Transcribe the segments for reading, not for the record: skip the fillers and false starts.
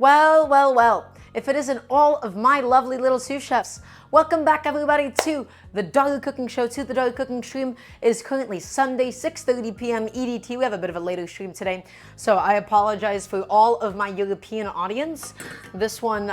Well, well, well, if it isn't all of my lovely little sous chefs. Welcome back, everybody, to the Daily Cooking Show, to the Daily Cooking Stream. It is currently Sunday, 6:30 p.m. EDT. We have a bit of a later stream today, so I apologize for all of my European audience. This one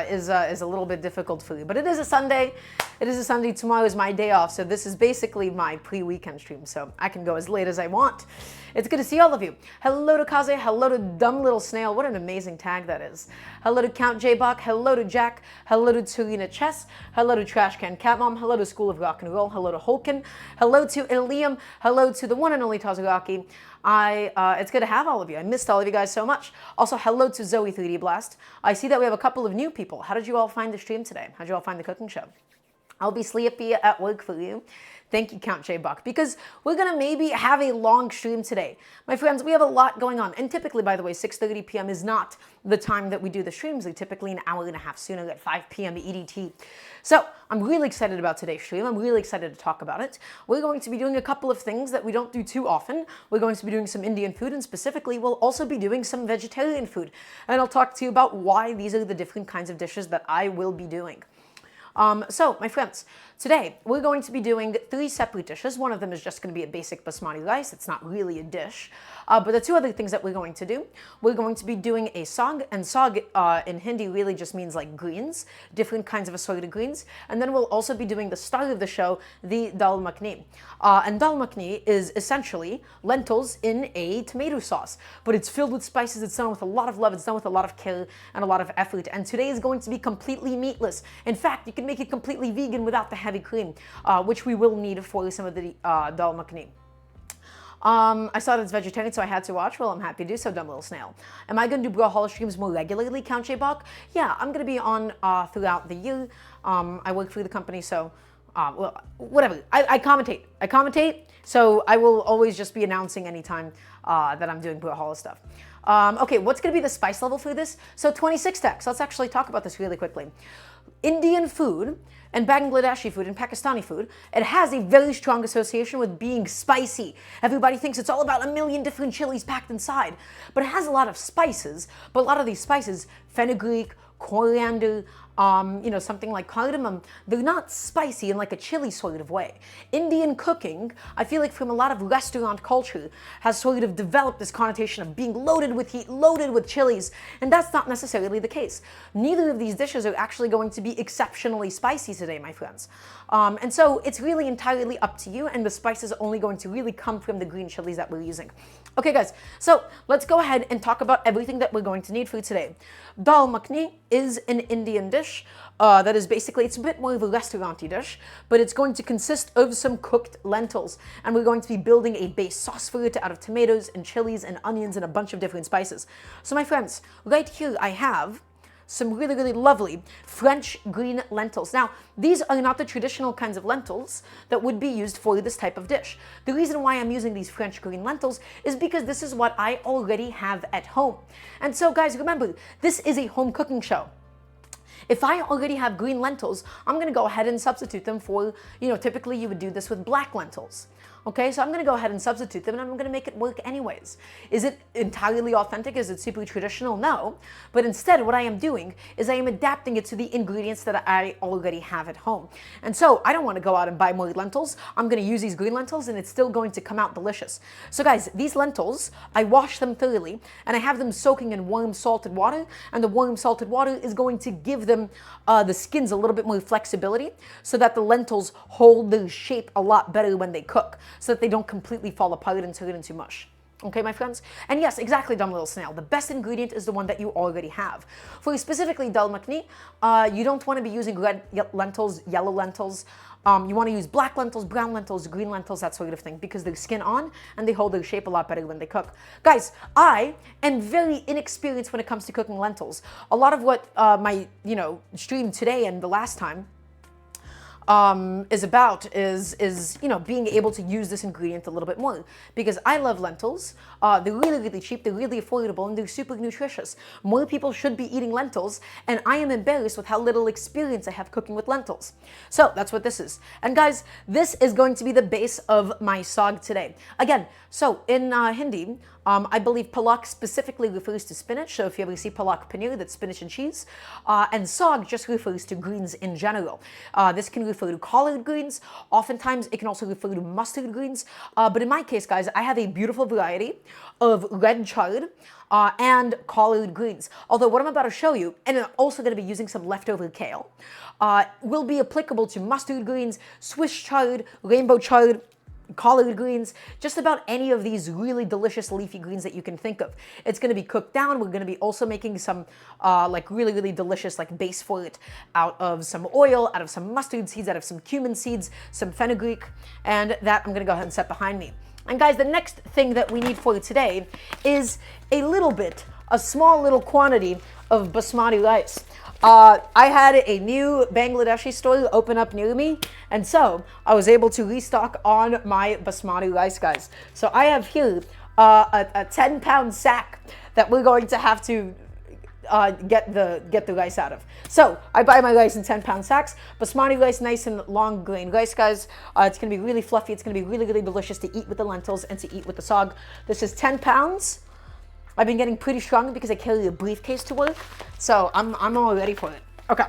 is a little bit difficult for you, but it is a Sunday. It is a Sunday. Tomorrow is my day off, so this is basically my pre-weekend stream, so I can go as late as I want. It's good to see all of you. Hello to Kaze, hello to Dumb Little Snail. What an amazing tag that is. Hello to Count J Buck, hello to Jack, hello to Turina Chess, hello to Trash Can Cat Mom, hello to School of Rock and Roll, hello to Holkin, hello to Ilium, hello to the one and only Tazaraki. It's good to have all of you. I missed all of you guys so much. Also, hello to Zoe 3D Blast. I see that we have a couple of new people. How did you all find the stream today? How did you all find the cooking show? I'll be sleepy at work for you. Thank you, Count J Buck, because we're going to maybe have a long stream today. My friends, we have a lot going on. And typically, by the way, 6:30 p.m. is not the time that we do the streams. They're typically an hour and a half sooner at 5 p.m. EDT. So I'm really excited about today's stream. I'm really excited to talk about it. We're going to be doing a couple of things that we don't do too often. We're going to be doing some Indian food, and specifically, we'll also be doing some vegetarian food. And I'll talk to you about why these are the different kinds of dishes that I will be doing. So, my friends, today we're going to be doing 3 separate dishes. One of them is just going to be a basic basmati rice. It's not really a dish. But the 2 other things that we're going to do, we're going to be doing a saag, and saag in Hindi really just means like greens, different kinds of assorted greens. And then we'll also be doing the star of the show, the dal makhani. And dal makhani is essentially lentils in a tomato sauce, but it's filled with spices. It's done with a lot of love. It's done with a lot of care and a lot of effort. And today is going to be completely meatless. In fact, you can make it completely vegan without the heavy cream, which we will need for some of the dal makhani. I saw that it's vegetarian, so I had to watch. Well, I'm happy to do so, Dumb Little Snail. Am I going to do Brawlhalla streams more regularly, Count J Buck? Yeah, I'm going to be on throughout the year. I work for the company, so well, whatever. I commentate, so I will always just be announcing anytime that I'm doing Brawlhalla stuff. Okay, what's going to be the spice level for this? So 26 decks. Let's actually talk about this really quickly. Indian food and Bangladeshi food and Pakistani food, it has a very strong association with being spicy. Everybody thinks it's all about a million different chilies packed inside, but it has a lot of spices. But a lot of these spices, fenugreek, coriander, something like cardamom, they're not spicy in like a chili sort of way. Indian cooking, I feel like from a lot of restaurant culture, has sort of developed this connotation of being loaded with heat, loaded with chilies, and that's not necessarily the case. Neither of these dishes are actually going to be exceptionally spicy today, my friends. And so it's really entirely up to you, and the spice is only going to really come from the green chilies that we're using. Okay, guys, so let's go ahead and talk about everything that we're going to need for today. Dal makhani is an Indian dish that is basically, it's a bit more of a restaurant-y dish, but it's going to consist of some cooked lentils, and we're going to be building a base sauce for it out of tomatoes and chilies and onions and a bunch of different spices. So my friends, right here I have some really, really lovely French green lentils. Now, these are not the traditional kinds of lentils that would be used for this type of dish. The reason why I'm using these French green lentils is because this is what I already have at home. And so, guys, remember, this is a home cooking show. If I already have green lentils, I'm going to go ahead and substitute them for, typically you would do this with black lentils. Okay, so I'm going to go ahead and substitute them, and I'm going to make it work anyways. Is it entirely authentic? Is it super traditional? No. But instead, what I am doing is I am adapting it to the ingredients that I already have at home. And so I don't want to go out and buy more lentils. I'm going to use these green lentils, and it's still going to come out delicious. So guys, these lentils, I wash them thoroughly, and I have them soaking in warm salted water, and the warm salted water is going to give them the skins a little bit more flexibility so that the lentils hold their shape a lot better when they cook, so that they don't completely fall apart and turn into mush. Okay, my friends? And yes, exactly, Dumb Little Snail. The best ingredient is the one that you already have. For specifically dal makhani, you don't want to be using red lentils, yellow lentils. You want to use black lentils, brown lentils, green lentils, that sort of thing, because they're skin on and they hold their shape a lot better when they cook. Guys, I am very inexperienced when it comes to cooking lentils. A lot of what my stream today and the last time is about is being able to use this ingredient a little bit more, because I love lentils. They're really, really cheap, they're really affordable, and they're super nutritious. More people should be eating lentils, and I am embarrassed with how little experience I have cooking with lentils. So that's what this is. And guys, this is going to be the base of my saag today. Again, so in Hindi, I believe palak specifically refers to spinach, so if you ever see palak paneer, that's spinach and cheese. And saag just refers to greens in general. This can refer to collard greens. Oftentimes, it can also refer to mustard greens. But in my case, guys, I have a beautiful variety of red chard and collard greens. Although what I'm about to show you, and I'm also going to be using some leftover kale, will be applicable to mustard greens, Swiss chard, rainbow chard, collard greens, just about any of these really delicious leafy greens that you can think of. It's going to be cooked down. We're going to be also making some like really delicious like base for it out of some oil, out of some mustard seeds, out of some cumin seeds, some fenugreek, and that I'm going to go ahead and set behind me. And guys, the next thing that we need for today is a small little quantity of basmati rice. I had a new Bangladeshi store open up near me, and so I was able to restock on my basmati rice, guys. So I have here a 10-pound sack that we're going to have to get the rice out of. So I buy my rice in 10-pound sacks. Basmati rice, nice and long grain rice, guys. It's going to be really fluffy. It's going to be really delicious to eat with the lentils and to eat with the saag. This is 10 pounds. I've been getting pretty strong because I carry a briefcase to work, so I'm all ready for it. Okay.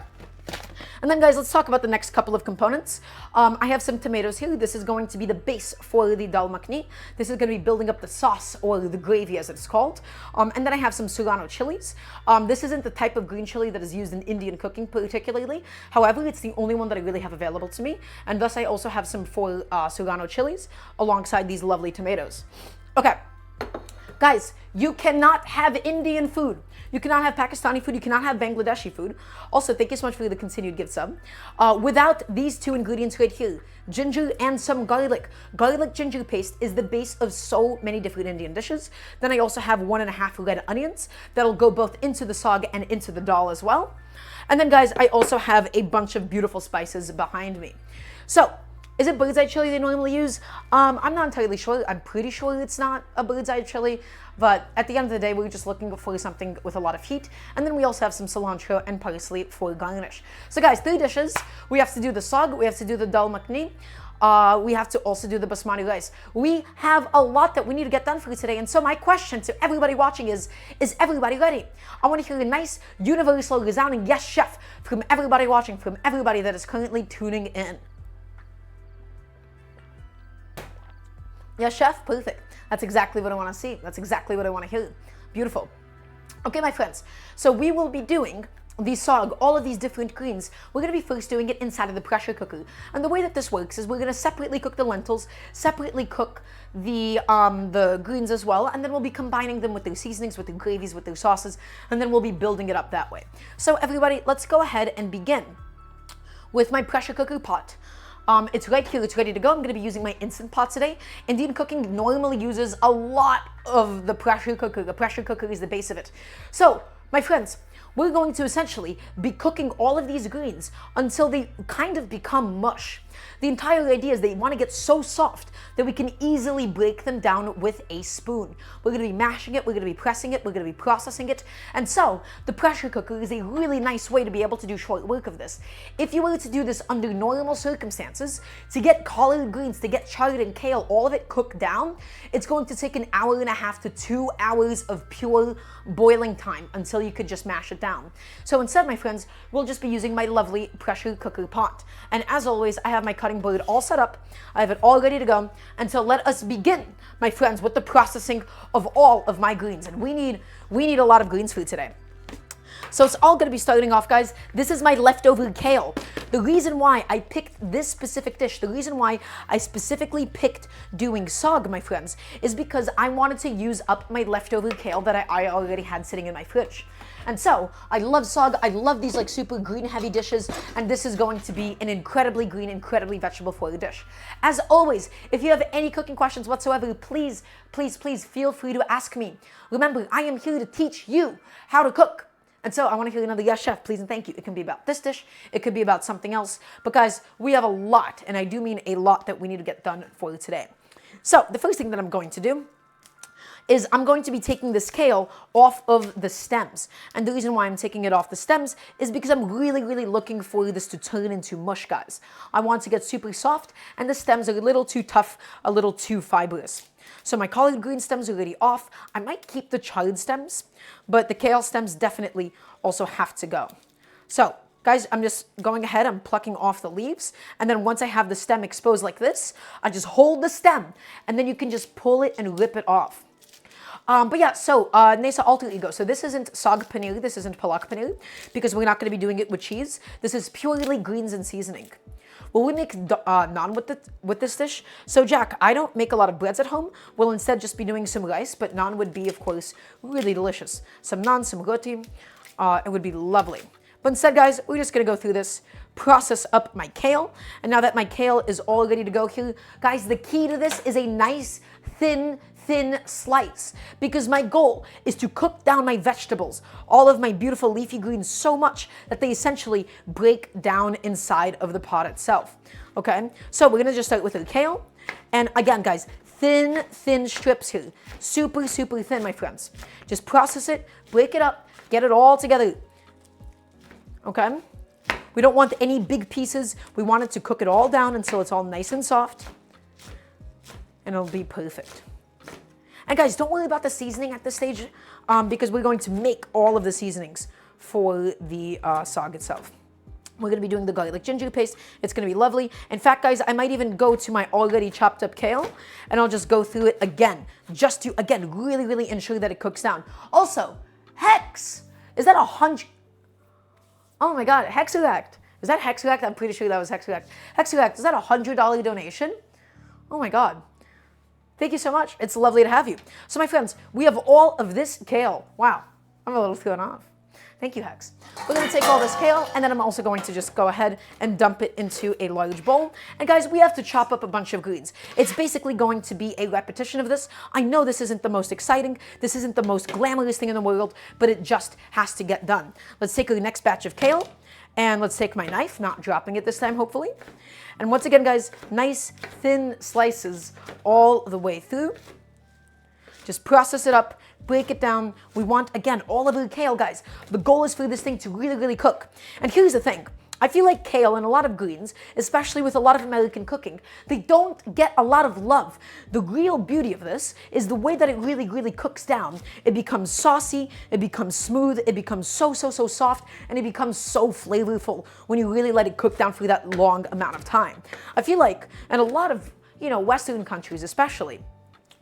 And then, guys, let's talk about the next couple of components. I have some tomatoes here. This is going to be the base for the dal makhani. This is going to be building up the sauce, or the gravy as it's called. And then I have some Serrano chilies. This isn't the type of green chili that is used in Indian cooking particularly. However, it's the only one that I really have available to me. And thus, I also have some 4 Serrano chilies alongside these lovely tomatoes. Okay. Guys, you cannot have Indian food. You cannot have Pakistani food. You cannot have Bangladeshi food. Also, thank you so much for the continued gift sub. Without these 2 ingredients right here, ginger and some garlic. Garlic ginger paste is the base of so many different Indian dishes. Then I also have 1.5 red onions that'll go both into the saag and into the dal as well. And then, guys, I also have a bunch of beautiful spices behind me. So, is it bird's eye chili they normally use? I'm not entirely sure. I'm pretty sure it's not a bird's eye chili, but at the end of the day, we're just looking for something with a lot of heat. And then we also have some cilantro and parsley for garnish. So guys, 3 dishes. We have to do the saag, we have to do the dal makhani, we have to also do the basmati rice. We have a lot that we need to get done for today. And so my question to everybody watching is everybody ready? I want to hear a nice, universal, resounding yes, chef from everybody watching, from everybody that is currently tuning in. Yes, chef, perfect. That's exactly what I want to see. That's exactly what I want to hear. Beautiful. Okay, my friends. So we will be doing the saag, all of these different greens. We're going to be first doing it inside of the pressure cooker. And the way that this works is we're going to separately cook the lentils, separately cook the greens as well, and then we'll be combining them with their seasonings, with their gravies, with their sauces, and then we'll be building it up that way. So everybody, let's go ahead and begin with my pressure cooker pot. It's right here, it's ready to go. I'm going to be using my Instant Pot today. Indian cooking normally uses a lot of the pressure cooker. The pressure cooker is the base of it. So, my friends, we're going to essentially be cooking all of these greens until they kind of become mush. The entire idea is they want to get so soft that we can easily break them down with a spoon. We're going to be mashing it, we're going to be pressing it, we're going to be processing it. And so the pressure cooker is a really nice way to be able to do short work of this. If you were to do this under normal circumstances, to get collard greens, to get chard and kale, all of it cooked down, it's going to take 1.5 hours to 2 hours of pure boiling time until you could just mash it down. So instead, my friends, we'll just be using my lovely pressure cooker pot. And as always, I have my cutting board all set up. I have it all ready to go. And so let us begin, my friends, with the processing of all of my greens. And we need a lot of greens for today. So it's all going to be starting off, guys. This is my leftover kale. The reason why I picked this specific dish, the reason why I specifically picked doing saag, my friends, is because I wanted to use up my leftover kale that I already had sitting in my fridge. And so, I love saag, I love these like super green heavy dishes, and this is going to be an incredibly green, incredibly vegetable forward dish. As always, if you have any cooking questions whatsoever, please feel free to ask me. Remember, I am here to teach you how to cook. And so I want to hear another yes, chef, please and thank you. It can be about this dish, it could be about something else, but guys, we have a lot, and I do mean a lot, that we need to get done for today. So the first thing that I'm going to do is I'm going to be taking this kale off of the stems. And the reason why I'm taking it off the stems is because I'm really looking for this to turn into mush, guys. I want to get super soft, and the stems are a little too tough, a little too fibrous. So my collard green stems are already off. I might keep the chard stems, but the kale stems definitely also have to go. So guys, I'm just going ahead, I'm plucking off the leaves, and then once I have the stem exposed like this, I just hold the stem, and then you can just pull it and rip it off. But yeah, so nesa alter ego. So this isn't saag paneer, this isn't palak paneer, because we're not going to be doing it with cheese. This is purely greens and seasoning. Will we make naan with this dish? So Jack, I don't make a lot of breads at home. We'll instead just be doing some rice, but naan would be, of course, really delicious. Some naan, some roti, it would be lovely. But instead, guys, we're just going to go through this, process up my kale. And now that my kale is all ready to go here, guys, the key to this is a nice, thin slice, because my goal is to cook down my vegetables, all of my beautiful leafy greens, so much that they essentially break down inside of the pot itself. Okay, so we're going to just start with the kale. And again, guys, thin strips here. Super thin, my friends. Just process it, break it up, get it all together. Okay? We don't want any big pieces. We want it to cook it all down until it's all nice and soft. And it'll be perfect. And guys, don't worry about the seasoning at this stage, because we're going to make all of the seasonings for the saag itself. We're going to be doing the garlic ginger paste. It's going to be lovely. In fact, guys, I might even go to my already chopped up kale, and I'll just go through it again, just to, again, really ensure that it cooks down. Also, Hex! Is that 100... Oh my God, Hexact. Is that Hexact? I'm pretty sure that was Hexact. Hexact, is that $100 donation? Oh my God. Thank you so much. It's lovely to have you. So my friends, we have all of this kale. Wow, I'm a little thrown off. Thank you, Hex. We're going to take all this kale, and then I'm also going to just go ahead and dump it into a large bowl. And guys, we have to chop up a bunch of greens. It's basically going to be a repetition of this. I know this isn't the most exciting, this isn't the most glamorous thing in the world, but it just has to get done. Let's take the next batch of kale, and let's take my knife, not dropping it this time, hopefully. And once again, guys, nice thin slices all the way through. Just process it up, break it down. We want, again, all of the kale, guys. The goal is for this thing to really cook. And here's the thing. I feel like kale and a lot of greens, especially with a lot of American cooking, they don't get a lot of love. The real beauty of this is the way that it really cooks down. It becomes saucy, it becomes smooth, it becomes so soft, and it becomes so flavorful when you really let it cook down for that long amount of time. I feel like in a lot of, Western countries especially,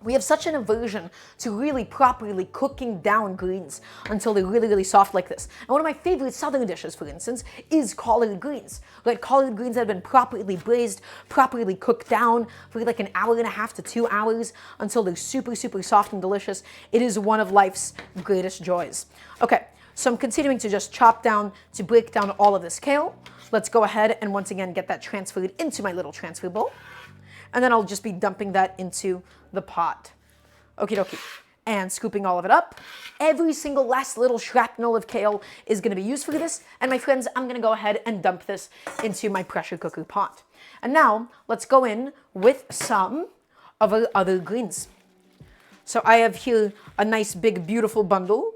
we have such an aversion to really properly cooking down greens until they're really soft like this. And one of my favorite southern dishes, for instance, is collard greens. Like collard greens that have been properly braised, properly cooked down for like an hour and a half to 2 hours until they're super soft and delicious. It is one of life's greatest joys. Okay, so I'm continuing to just chop down, to break down all of this kale. Let's go ahead and once again get that transferred into my little transfer bowl. And then I'll just be dumping that into the pot. Okie dokie. And scooping all of it up. Every single last little shrapnel of kale is going to be used for this. And my friends, I'm going to go ahead and dump this into my pressure cooker pot. And now let's go in with some of our other greens. So I have here a nice big beautiful bundle.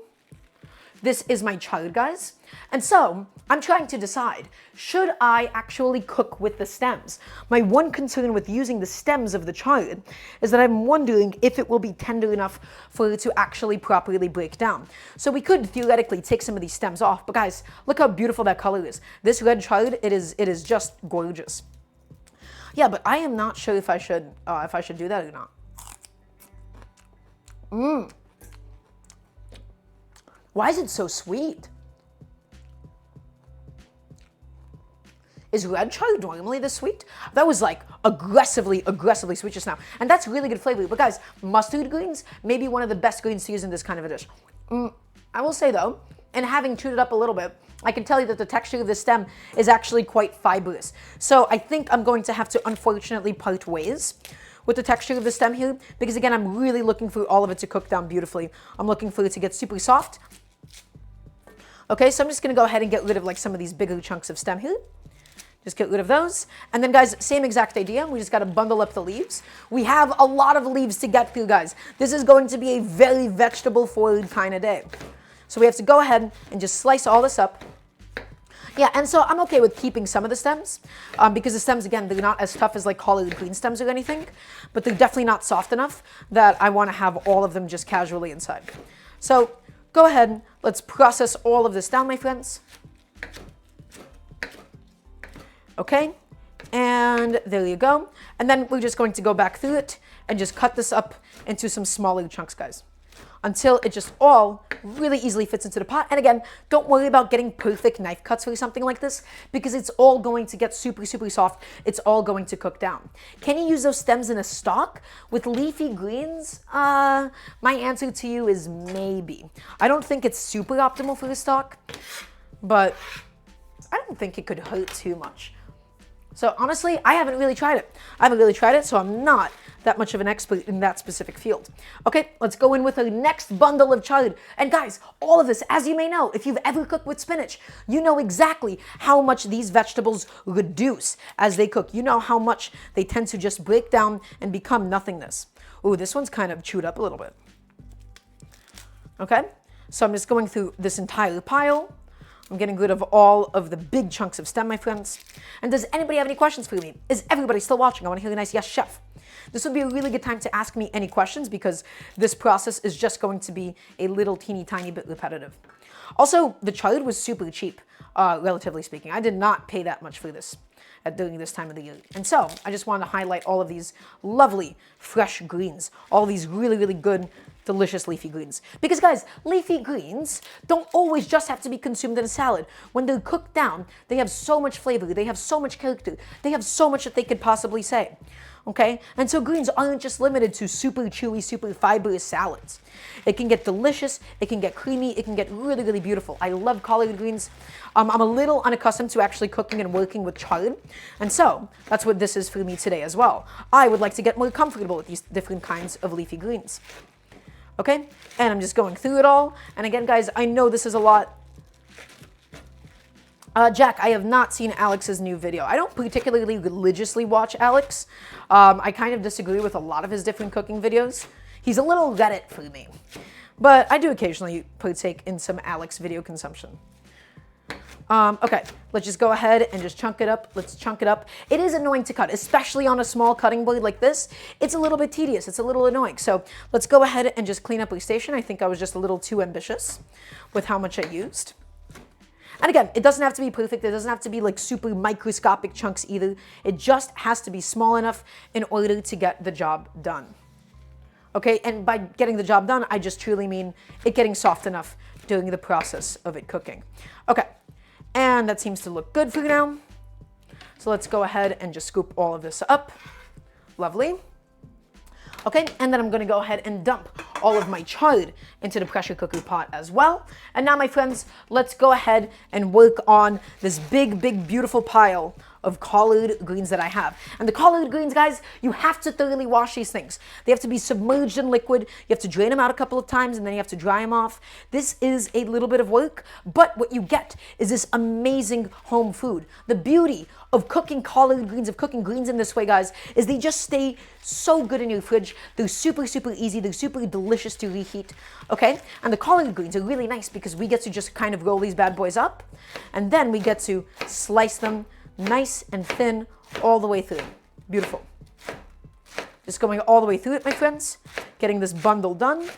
This is my chard, guys. And so I'm trying to decide, should I actually cook with the stems? My one concern with using the stems of the chard is that I'm wondering if it will be tender enough for it to actually properly break down. So we could theoretically take some of these stems off, but guys, look how beautiful that color is. This red chard, it is just gorgeous. Yeah, but I am not sure if I should do that or not. Why is it so sweet? Is red chard normally this sweet? That was like aggressively sweet just now. And that's really good flavor. But guys, mustard greens may be one of the best greens to use in this kind of a dish. I will say though, and having chewed it up a little bit, I can tell you that the texture of the stem is actually quite fibrous. So I think I'm going to have to unfortunately part ways with the texture of the stem here, because again, I'm really looking for all of it to cook down beautifully. I'm looking for it to get super soft. Okay, so I'm just gonna go ahead and get rid of like some of these bigger chunks of stem here. Just get rid of those. And then guys, same exact idea. We just gotta bundle up the leaves. We have a lot of leaves to get through, guys. This is going to be a very vegetable forward kind of day. So we have to go ahead and just slice all this up. Yeah, and so I'm okay with keeping some of the stems because the stems, again, they're not as tough as like collard green stems or anything, but they're definitely not soft enough that I want to have all of them just casually inside. So go ahead, let's process all of this down, my friends. Okay, and there you go. And then we're just going to go back through it and just cut this up into some smaller chunks, guys, until it just all really easily fits into the pot. And again, don't worry about getting perfect knife cuts for something like this because it's all going to get super, super soft. It's all going to cook down. Can you use those stems in a stock with leafy greens? My answer to you is maybe. I don't think it's super optimal for the stock, but I don't think it could hurt too much. So honestly, I haven't really tried it. So I'm not that much of an expert in that specific field. Okay, let's go in with the next bundle of chard. And guys, all of this, as you may know, if you've ever cooked with spinach, you know exactly how much these vegetables reduce as they cook. You know how much they tend to just break down and become nothingness. Ooh, this one's kind of chewed up a little bit. Okay, so I'm just going through this entire pile. I'm getting rid of all of the big chunks of stem, my friends. And does anybody have any questions for me? Is everybody still watching? I want to hear a nice yes, chef. This would be a really good time to ask me any questions because this process is just going to be a little teeny tiny bit repetitive. Also, the chard was super cheap, relatively speaking. I did not pay that much for this during this time of the year. And so I just wanted to highlight all of these lovely fresh greens, all these really, really good, delicious leafy greens. Because guys, leafy greens don't always just have to be consumed in a salad. When they're cooked down, they have so much flavor, they have so much character, they have so much that they could possibly say. Okay? And so greens aren't just limited to super chewy, super fibrous salads. It can get delicious, it can get creamy, it can get really, really beautiful. I love collard greens. I'm a little unaccustomed to actually cooking and working with chard, and so that's what this is for me today as well. I would like to get more comfortable with these different kinds of leafy greens. Okay? And I'm just going through it all. And again, guys, I know this is a lot. Jack, I have not seen Alex's new video. I don't particularly religiously watch Alex. I kind of disagree with a lot of his different cooking videos. He's a little Reddit for me. But I do occasionally partake in some Alex video consumption. Okay, let's just go ahead and just chunk it up. Let's chunk it up. It is annoying to cut, especially on a small cutting blade like this. It's a little bit tedious. It's a little annoying. So let's go ahead and just clean up our station. I think I was just a little too ambitious with how much I used. And again, it doesn't have to be perfect. It doesn't have to be like super microscopic chunks either. It just has to be small enough in order to get the job done. Okay, and by getting the job done, I just truly mean it getting soft enough during the process of it cooking. Okay, and that seems to look good for now. So let's go ahead and just scoop all of this up. Lovely. Okay, and then I'm gonna go ahead and dump all of my chard into the pressure cooker pot as well. And now, my friends, let's go ahead and work on this big, big, beautiful pile of collard greens that I have. And the collard greens, guys, you have to thoroughly wash these things. They have to be submerged in liquid. You have to drain them out a couple of times and then you have to dry them off. This is a little bit of work, but what you get is this amazing home food. The beauty of cooking collard greens, of cooking greens in this way, guys, is they just stay so good in your fridge. They're super, super easy. They're super delicious to reheat, okay? And the collard greens are really nice because we get to just kind of roll these bad boys up and then we get to slice them nice and thin all the way through. Beautiful. Just going all the way through it, my friends. Getting this bundle done.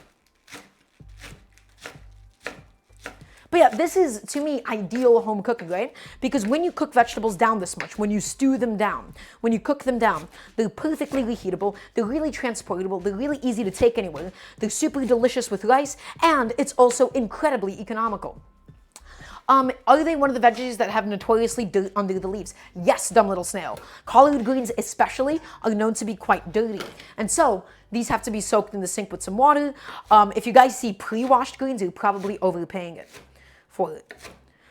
But yeah, this is, to me, ideal home cooking, right? Because when you cook vegetables down this much, when you stew them down, when you cook them down, they're perfectly reheatable, they're really transportable, they're really easy to take anywhere, they're super delicious with rice, and it's also incredibly economical. Are they one of the veggies that have notoriously dirt under the leaves? Yes, dumb little snail. Collard greens especially are known to be quite dirty. And so these have to be soaked in the sink with some water. If you guys see pre-washed greens, you're probably overpaying it for it.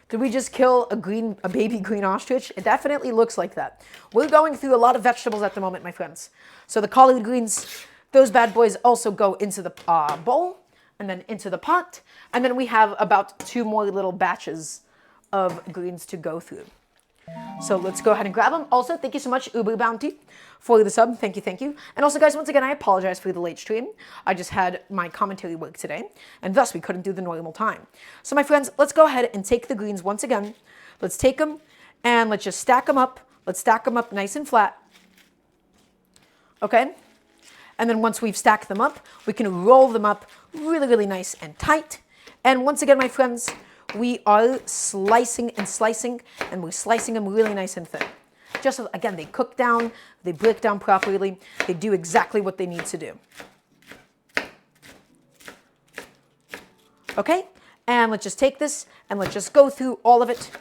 Did we just kill a baby green ostrich? It definitely looks like that. We're going through a lot of vegetables at the moment, my friends. So the collard greens, those bad boys also go into the bowl and then into the pot. And then we have about 2 more little batches of greens to go through. So let's go ahead and grab them. Also, thank you so much, Uber Bounty, for the sub. Thank you, thank you. And also, guys, once again, I apologize for the late stream. I just had my commentary work today, and thus we couldn't do the normal time. So, my friends, let's go ahead and take the greens once again, let's take them and let's just stack them up. Let's stack them up nice and flat. Okay? And then once we've stacked them up, we can roll them up really, really nice and tight. And once again, my friends, we are slicing and slicing, and we're slicing them really nice and thin. Just so, again, they cook down, they break down properly, they do exactly what they need to do. Okay? And let's just take this and let's just go through all of it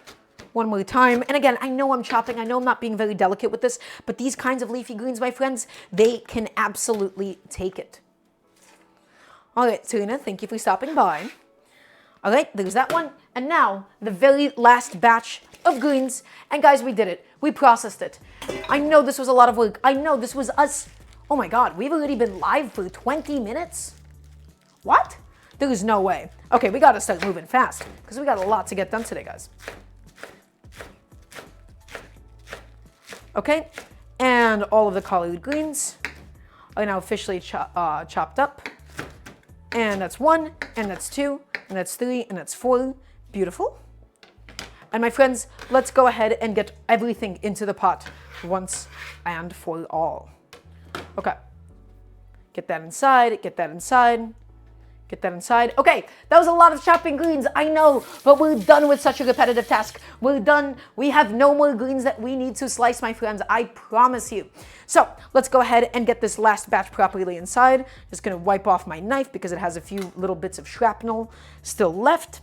one more time. And again, I know I'm chopping, I know I'm not being very delicate with this, but these kinds of leafy greens, my friends, they can absolutely take it. All right, Serena, thank you for stopping by. All right, there's that one. And now, the very last batch of greens. And guys, we did it. We processed it. I know this was a lot of work. I know this was us. Oh my God, we've already been live for 20 minutes? What? There is no way. Okay, we gotta start moving fast because we got a lot to get done today, guys. Okay, and all of the collard greens are now officially chopped up. And that's 1, and that's 2, and that's 3, and that's 4. Beautiful. And my friends, let's go ahead and get everything into the pot once and for all. Okay. Get that inside, get that inside. Get that inside. Okay, that was a lot of chopping greens, I know, but we're done with such a repetitive task. We're done. We have no more greens that we need to slice, my friends, I promise you. So let's go ahead and get this last batch properly inside. Just gonna wipe off my knife because it has a few little bits of shrapnel still left.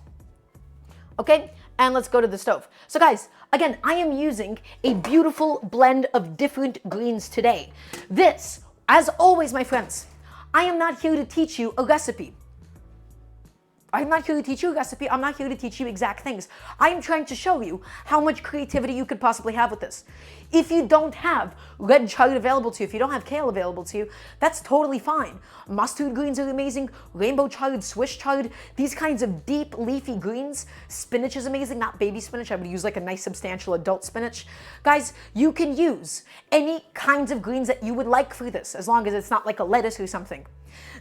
Okay, and let's go to the stove. So guys, again, I am using a beautiful blend of different greens today. This, as always, my friends, I am not here to teach you a recipe. I'm not here to teach you a recipe. I'm not here to teach you exact things. I am trying to show you how much creativity you could possibly have with this. If you don't have red chard available to you, if you don't have kale available to you, that's totally fine. Mustard greens are amazing. Rainbow chard, Swiss chard, these kinds of deep leafy greens. Spinach is amazing, not baby spinach. I would use like a nice substantial adult spinach. Guys, you can use any kinds of greens that you would like for this, as long as it's not like a lettuce or something.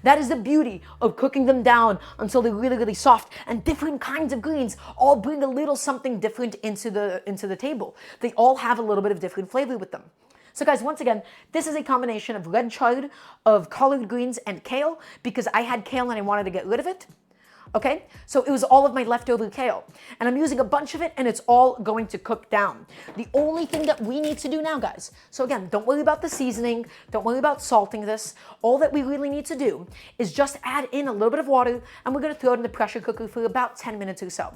That is the beauty of cooking them down until they're really, really soft. And different kinds of greens all bring a little something different into the table. They all have a little bit of different flavor with them. So guys, once again, this is a combination of red chard, of collard greens, and kale, because I had kale and I wanted to get rid of it. Okay, so it was all of my leftover kale. And I'm using a bunch of it, and it's all going to cook down. The only thing that we need to do now, guys, so again, don't worry about the seasoning, don't worry about salting this. All that we really need to do is just add in a little bit of water, and we're gonna throw it in the pressure cooker for about 10 minutes or so.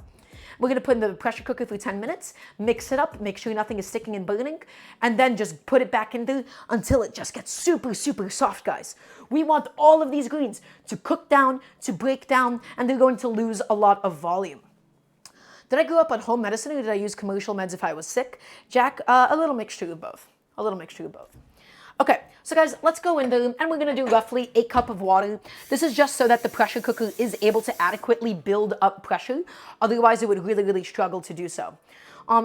We're gonna put in the pressure cooker for 10 minutes, mix it up, make sure nothing is sticking and burning, and then just put it back in there until it just gets super, super soft, guys. We want all of these greens to cook down, to break down, and they're going to lose a lot of volume. Did I grow up on home medicine or did I use commercial meds if I was sick? Jack, a little mixture of both. A little mixture of both. Okay, so guys, let's go in there and we're gonna do roughly a cup of water. This is just so that the pressure cooker is able to adequately build up pressure. Otherwise, it would really, really struggle to do so.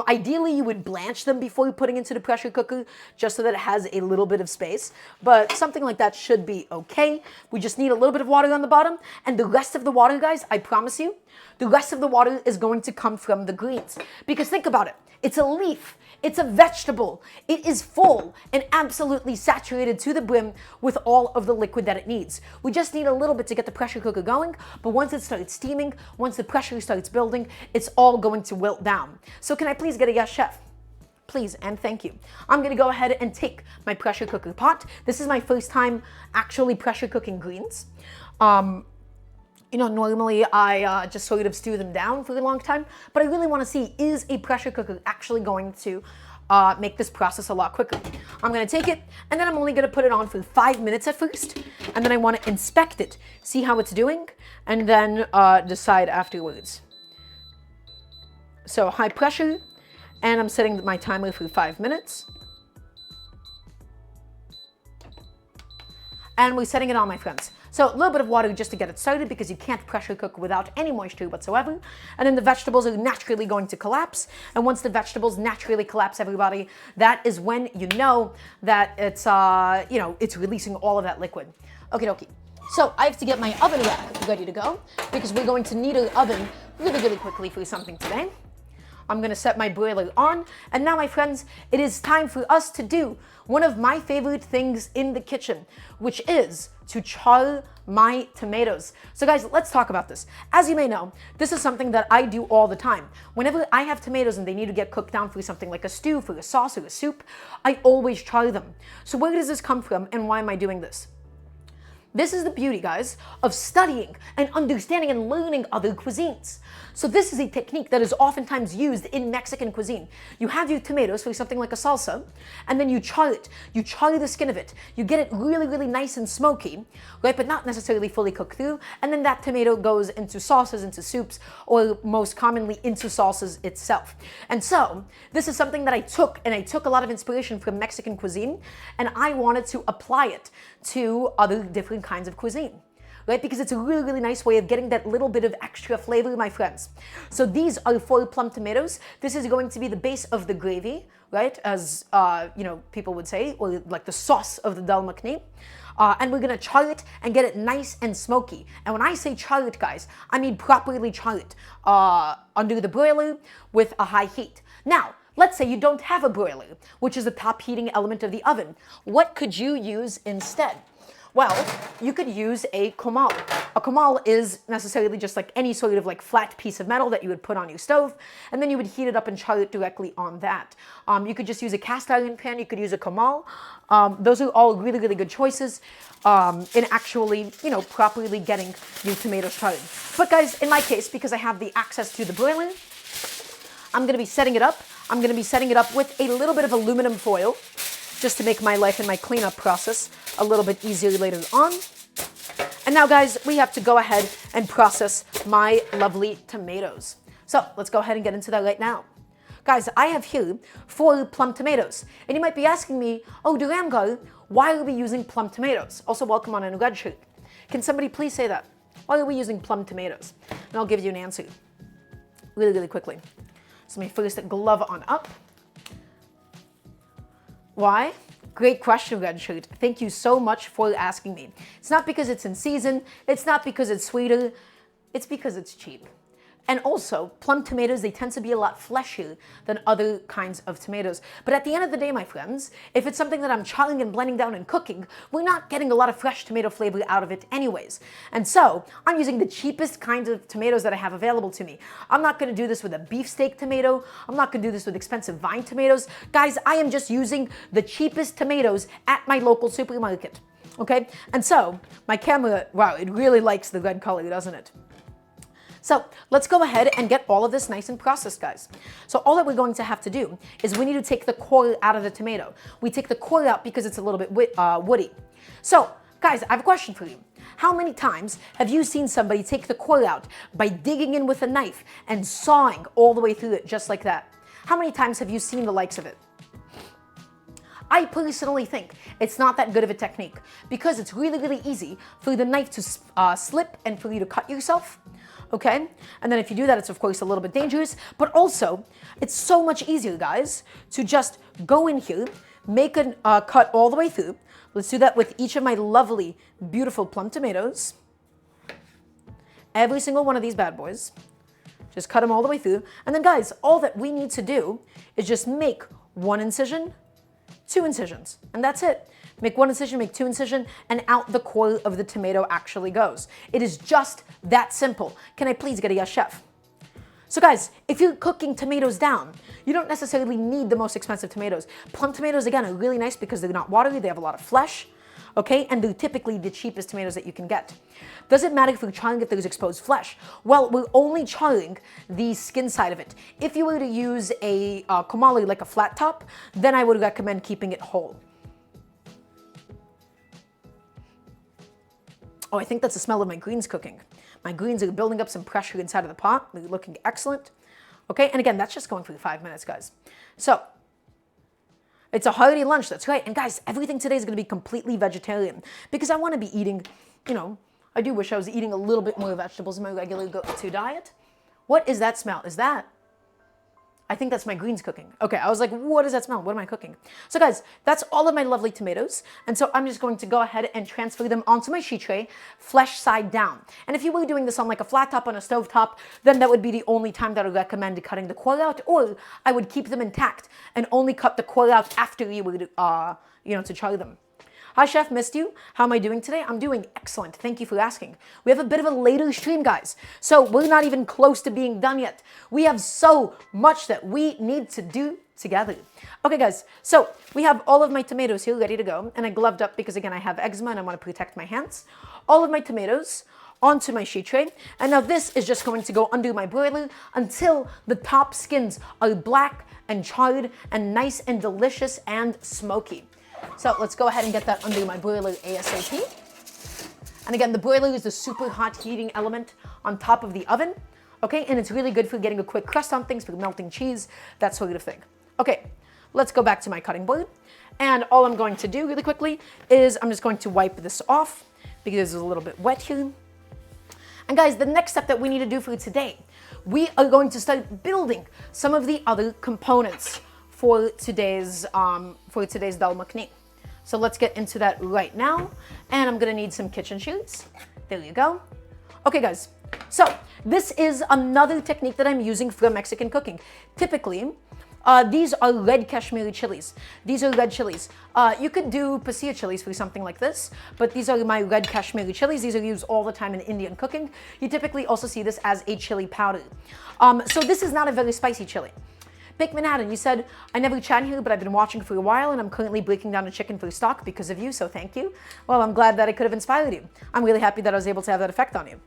Ideally, you would blanch them before putting into the pressure cooker, just so that it has a little bit of space. But something like that should be okay. We just need a little bit of water on the bottom. And the rest of the water, guys, I promise you, the rest of the water is going to come from the greens. Because think about it. It's a leaf. It's a vegetable. It is full and absolutely saturated to the brim with all of the liquid that it needs. We just need a little bit to get the pressure cooker going, but once it starts steaming, once the pressure starts building, it's all going to wilt down. So can I please get a yes, chef? Please and thank you. I'm gonna go ahead and take my pressure cooker pot. This is my first time actually pressure cooking greens. You know, normally I just sort of stew them down for a long time, but I really want to see, is a pressure cooker actually going to make this process a lot quicker? I'm going to take it, and then I'm only going to put it on for 5 minutes at first, and then I want to inspect it, see how it's doing, and then decide afterwards. So high pressure, and I'm setting my timer for 5 minutes. And we're setting it on, my friends. So a little bit of water just to get it started, because you can't pressure cook without any moisture whatsoever. And then the vegetables are naturally going to collapse. And once the vegetables naturally collapse, everybody, that is when you know that it's, you know, it's releasing all of that liquid. Okie dokie. So I have to get my oven rack ready to go, because we're going to need an oven really, really quickly for something today. I'm gonna set my broiler on. And now, my friends, it is time for us to do one of my favorite things in the kitchen, which is to char my tomatoes. So guys, let's talk about this. As you may know, this is something that I do all the time. Whenever I have tomatoes and they need to get cooked down for something like a stew, for a sauce, or a soup, I always char them. So where does this come from and why am I doing this? This is the beauty, guys, of studying and understanding and learning other cuisines. So this is a technique that is oftentimes used in Mexican cuisine. You have your tomatoes for something like a salsa, and then you char it. You char the skin of it. You get it really, really nice and smoky, right, but not necessarily fully cooked through. And then that tomato goes into sauces, into soups, or most commonly into salsas itself. And so this is something that I took a lot of inspiration from Mexican cuisine, and I wanted to apply it to other different kinds of cuisine, right? Because it's a really, really nice way of getting that little bit of extra flavor, my friends. So these are 4 plum tomatoes. This is going to be the base of the gravy, right? As, people would say, or like the sauce of the dal makhani. And we're gonna char it and get it nice and smoky. And when I say char it, guys, I mean properly char it under the broiler with a high heat. Now, let's say you don't have a broiler, which is the top heating element of the oven. What could you use instead? Well, you could use a comal. A comal is necessarily just like any sort of like flat piece of metal that you would put on your stove, and then you would heat it up and char it directly on that. You could just use a cast iron pan, you could use a comal. Those are all really, really good choices in actually, properly getting your tomatoes charred. But guys, in my case, because I have the access to the broiler, I'm gonna be setting it up. I'm gonna be setting it up with a little bit of aluminum foil, just to make my life and my cleanup process a little bit easier later on. And now, guys, we have to go ahead and process my lovely tomatoes. So let's go ahead and get into that right now. Guys, I have here 4 plum tomatoes. And you might be asking me, oh, Daramgar, why are we using plum tomatoes? Also, welcome on a red shirt. Can somebody please say that? Why are we using plum tomatoes? And I'll give you an answer really, really quickly. So let me first glove on up. Why? Great question, Red Shirt. Thank you so much for asking me. It's not because it's in season. It's not because it's sweeter. It's because it's cheap. And also, plum tomatoes, they tend to be a lot fleshier than other kinds of tomatoes. But at the end of the day, my friends, if it's something that I'm charring and blending down and cooking, we're not getting a lot of fresh tomato flavor out of it anyways. And so, I'm using the cheapest kinds of tomatoes that I have available to me. I'm not gonna do this with a beefsteak tomato. I'm not gonna do this with expensive vine tomatoes. Guys, I am just using the cheapest tomatoes at my local supermarket, okay? And so, my camera, wow, it really likes the red color, doesn't it? So let's go ahead and get all of this nice and processed, guys. So all that we're going to have to do is we need to take the core out of the tomato. We take the core out because it's a little bit woody. So guys, I have a question for you. How many times have you seen somebody take the core out by digging in with a knife and sawing all the way through it just like that? How many times have you seen the likes of it? I personally think it's not that good of a technique because it's really, really easy for the knife to slip and for you to cut yourself. Okay? And then if you do that, it's of course a little bit dangerous, but also it's so much easier, guys, to just go in here, make a cut all the way through. Let's do that with each of my lovely, beautiful plum tomatoes. Every single one of these bad boys. Just cut them all the way through. And then guys, all that we need to do is just make 1 incision, 2 incisions, and that's it. Make 1 incision, make 2 incision, and out the core of the tomato actually goes. It is just that simple. Can I please get a yes, chef? So guys, if you're cooking tomatoes down, you don't necessarily need the most expensive tomatoes. Plum tomatoes, again, are really nice because they're not watery, they have a lot of flesh, okay? And they're typically the cheapest tomatoes that you can get. Does it matter if we're charring if there's exposed flesh? Well, we're only charring the skin side of it. If you were to use a comal, like a flat top, then I would recommend keeping it whole. Oh, I think that's the smell of my greens cooking. My greens are building up some pressure inside of the pot. They're looking excellent. Okay, and again, that's just going for 5 minutes, guys. So, it's a hearty lunch, that's right. And guys, everything today is gonna be completely vegetarian because I wanna be eating, I do wish I was eating a little bit more vegetables in my regular go-to diet. What is that smell? Is that I think that's my greens cooking. Okay, I was like, what does that smell? What am I cooking? So guys, that's all of my lovely tomatoes. And so I'm just going to go ahead and transfer them onto my sheet tray, flesh side down. And if you were doing this on like a flat top on a stove top, then that would be the only time that I would recommend cutting the core out, or I would keep them intact and only cut the core out after you would, to char them. Hi Chef, missed you. How am I doing today? I'm doing excellent. Thank you for asking. We have a bit of a later stream, guys. So we're not even close to being done yet. We have so much that we need to do together. Okay, guys. So we have all of my tomatoes here ready to go. And I gloved up because, again, I have eczema and I want to protect my hands. All of my tomatoes onto my sheet tray. And now this is just going to go under my broiler until the top skins are black and charred and nice and delicious and smoky. So let's go ahead and get that under my broiler ASAP. And again, the broiler is the super hot heating element on top of the oven. Okay, and it's really good for getting a quick crust on things, for melting cheese, that sort of thing. Okay, let's go back to my cutting board. And all I'm going to do really quickly is I'm just going to wipe this off because it's a little bit wet here. And guys, the next step that we need to do for today, we are going to start building some of the other components for today's dal makhani. So let's get into that right now. And I'm gonna need some kitchen shears. There you go. Okay guys, so this is another technique that I'm using for Mexican cooking. Typically, these are red Kashmiri chilies. These are red chilies. You could do pasilla chilies for something like this, but these are my red Kashmiri chilies. These are used all the time in Indian cooking. You typically also see this as a chili powder. So this is not a very spicy chili. Big Manhattan, you said, I never chat here, but I've been watching for a while and I'm currently breaking down a chicken for stock because of you, so thank you. Well, I'm glad that I could have inspired you. I'm really happy that I was able to have that effect on you.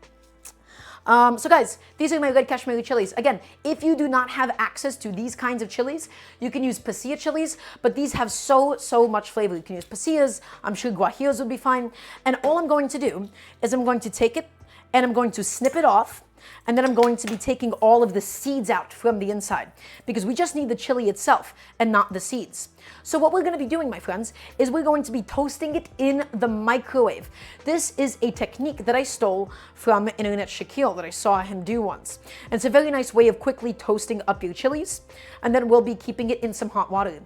So guys, these are my red Kashmiri chilies. Again, if you do not have access to these kinds of chilies, you can use pasilla chilies, but these have so much flavor. You can use pasillas, I'm sure guajiros would be fine. And all I'm going to do is I'm going to take it and I'm going to snip it off. And then I'm going to be taking all of the seeds out from the inside because we just need the chili itself and not the seeds. So what we're going to be doing, my friends, is we're going to be toasting it in the microwave. This is a technique that I stole from Internet Shaquille that I saw him do once. And it's a very nice way of quickly toasting up your chilies, and then we'll be keeping it in some hot water.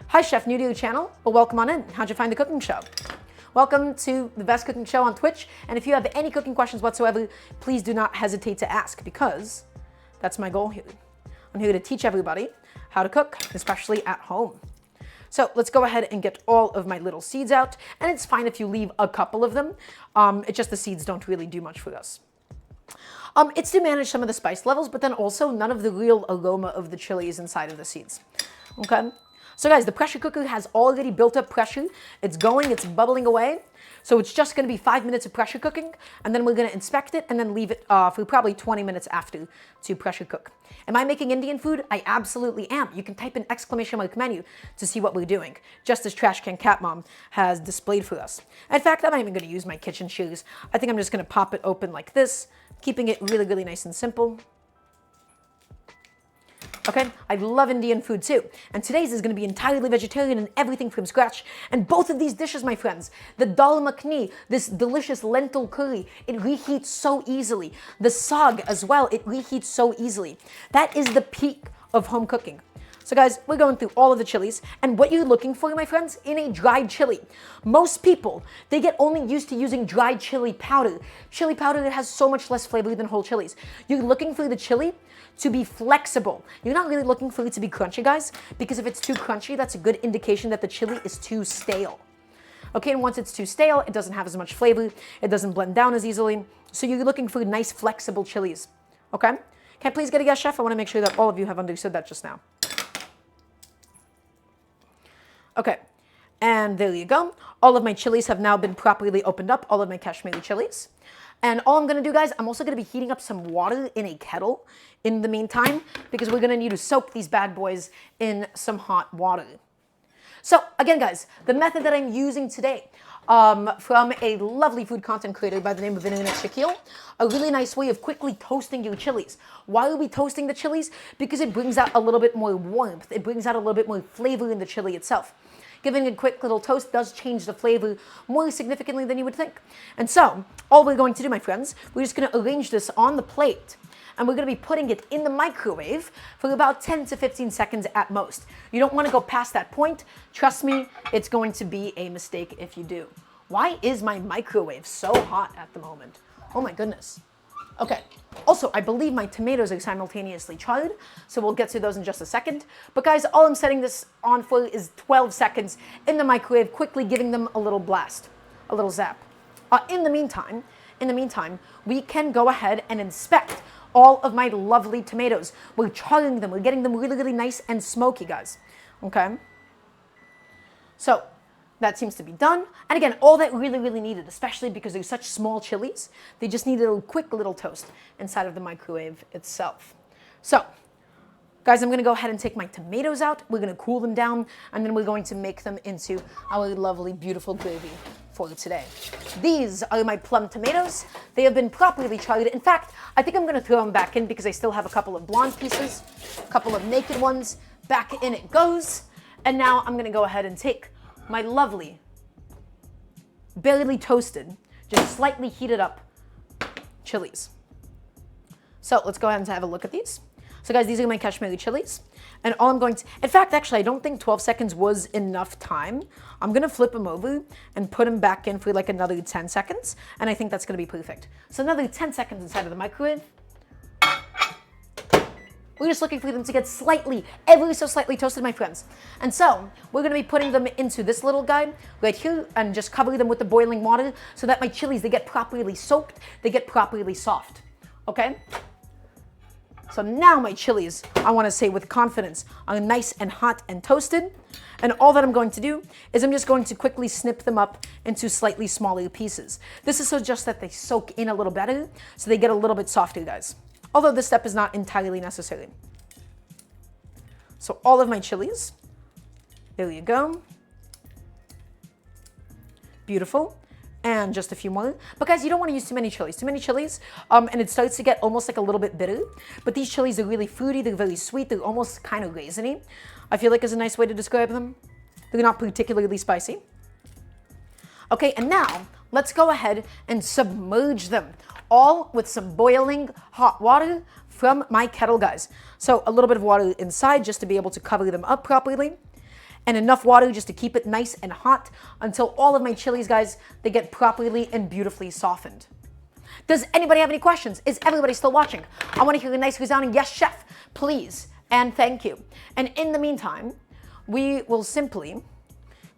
Hi, Chef, new to your channel? Well, welcome on in. How'd you find the cooking show? Welcome to the best cooking show on Twitch. And if you have any cooking questions whatsoever, please do not hesitate to ask because that's my goal here. I'm here to teach everybody how to cook, especially at home. So let's go ahead and get all of my little seeds out. And it's fine if you leave a couple of them. It's just the seeds don't really do much for us. It's to manage some of the spice levels, but then also none of the real aroma of the chili is inside of the seeds. Okay? So guys, the pressure cooker has already built up pressure. It's going, it's bubbling away. So it's just gonna be 5 minutes of pressure cooking, and then we're gonna inspect it and then leave it for probably 20 minutes after to pressure cook. Am I making Indian food? I absolutely am. You can type in !menu to see what we're doing, just as Trash Can Cat Mom has displayed for us. In fact, I'm not even gonna use my kitchen shears. I think I'm just gonna pop it open like this, keeping it really nice and simple. Okay, I love Indian food too. And today's is gonna be entirely vegetarian and everything from scratch. And both of these dishes, my friends, the dal makhani, this delicious lentil curry, it reheats so easily. The saag as well, it reheats so easily. That is the peak of home cooking. So guys, we're going through all of the chilies, and what you're looking for, my friends, in a dried chili. Most people, they get only used to using dried chili powder. Chili powder that has so much less flavor than whole chilies. You're looking for the chili to be flexible. You're not really looking for it to be crunchy, guys, because if it's too crunchy, that's a good indication that the chili is too stale. Okay, and once it's too stale, it doesn't have as much flavor, it doesn't blend down as easily, so you're looking for nice, flexible chilies, okay? Can I please get a yes, Chef? I wanna make sure that all of you have understood that just now. Okay, and there you go. All of my chilies have now been properly opened up, all of my Kashmiri chilies. And all I'm gonna do, guys, I'm also gonna be heating up some water in a kettle in the meantime, because we're gonna need to soak these bad boys in some hot water. So again, guys, the method that I'm using today from a lovely food content creator by the name of Internet Shaquille, a really nice way of quickly toasting your chilies. Why are we toasting the chilies? Because it brings out a little bit more warmth. It brings out a little bit more flavor in the chili itself. Giving a quick little toast does change the flavor more significantly than you would think. And so, all we're going to do, my friends, we're just gonna arrange this on the plate. and we're gonna be putting it in the microwave for about 10 to 15 seconds at most. You don't wanna go past that point. Trust me, it's going to be a mistake if you do. Why is my microwave so hot at the moment? Oh my goodness. Okay, also, I believe my tomatoes are simultaneously charred, so we'll get to those in just a second. But guys, all I'm setting this on for is 12 seconds in the microwave, quickly giving them a little blast, a little zap. In the meantime, we can go ahead and inspect all of my lovely tomatoes. We're charring them, we're getting them really, really nice and smoky, guys, okay? So, that seems to be done. And again, all that really, really needed, especially because they're such small chilies, they just need a quick little toast inside of the microwave itself. So, guys, I'm gonna go ahead and take my tomatoes out. We're gonna cool them down, and then we're going to make them into our lovely, beautiful gravy for today. These are my plum tomatoes. They have been properly charred. In fact, I think I'm gonna throw them back in because I still have a couple of blonde pieces, a couple of naked ones. Back in it goes. And now I'm gonna go ahead and take my lovely, barely toasted, just slightly heated up chilies. So let's go ahead and have a look at these. So guys, these are my Kashmiri chilies. And all I'm going to, in fact, actually, I don't think 12 seconds was enough time. I'm gonna flip them over and put them back in for like another 10 seconds. And I think that's gonna be perfect. So another 10 seconds inside of the microwave. We're just looking for them to get slightly, ever so slightly toasted, my friends. And so, we're gonna be putting them into this little guy right here and just cover them with the boiling water so that my chilies, they get properly soaked, they get properly soft, okay? So now my chilies, I wanna say with confidence, are nice and hot and toasted. And all that I'm going to do is I'm just going to quickly snip them up into slightly smaller pieces. This is so just that they soak in a little better, so they get a little bit softer, guys. Although this step is not entirely necessary. So all of my chilies, there you go. Beautiful. And just a few more. But guys, you don't want to use too many chilies. Too many chilies, and it starts to get almost like a little bit bitter. But these chilies are really fruity, they're very sweet, they're almost kind of raisiny. I feel like is a nice way to describe them. They're not particularly spicy. Okay, and now, let's go ahead and submerge them. All with some boiling hot water from my kettle, guys. So a little bit of water inside just to be able to cover them up properly. And enough water just to keep it nice and hot until all of my chilies, guys, they get properly and beautifully softened. Does anybody have any questions? Is everybody still watching? I want to hear a nice resounding yes, chef, please, and thank you. And in the meantime, we will simply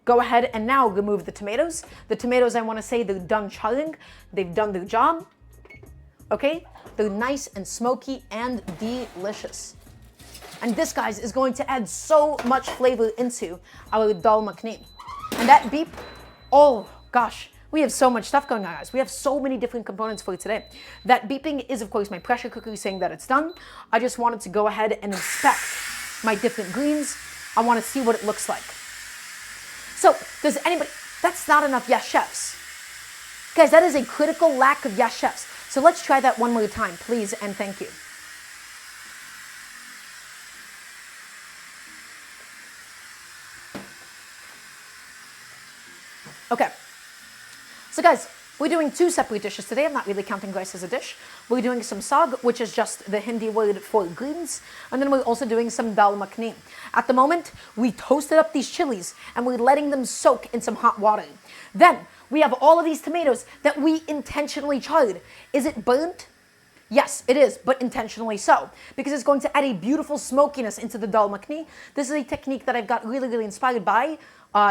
go ahead and now remove the tomatoes. The tomatoes, I want to say, they're done charring. They've done their job. Okay? They're nice and smoky and delicious. And this, guys, is going to add so much flavor into our dal makhani. And that beep, oh gosh, we have so much stuff going on, guys. We have so many different components for today. That beeping is, of course, my pressure cooker saying that it's done. I just wanted to go ahead and inspect my different greens. I want to see what it looks like. So, does anybody, that's not enough yes chefs. Guys, that is a critical lack of yes chefs. So let's try that one more time, please, and thank you. Okay, so guys, we're doing two separate dishes today. I'm not really counting rice as a dish. We're doing some saag, which is just the Hindi word for greens, and then we're also doing some dal makhani. At the moment, we toasted up these chilies, and we're letting them soak in some hot water. Then, we have all of these tomatoes that we intentionally charred. Is it burnt? Yes, it is, but intentionally so, because it's going to add a beautiful smokiness into the dal makhani. This is a technique that I've got really, really inspired by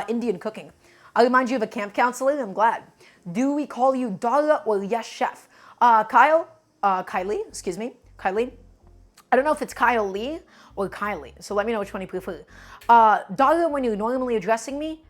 Indian cooking. I'll remind you of a camp counselor, I'm glad. Do we call you Dara or yes chef? Kylie, Kylie. I don't know if it's Kyle Lee or Kylie, so let me know which one you prefer. Dara, when you're normally addressing me,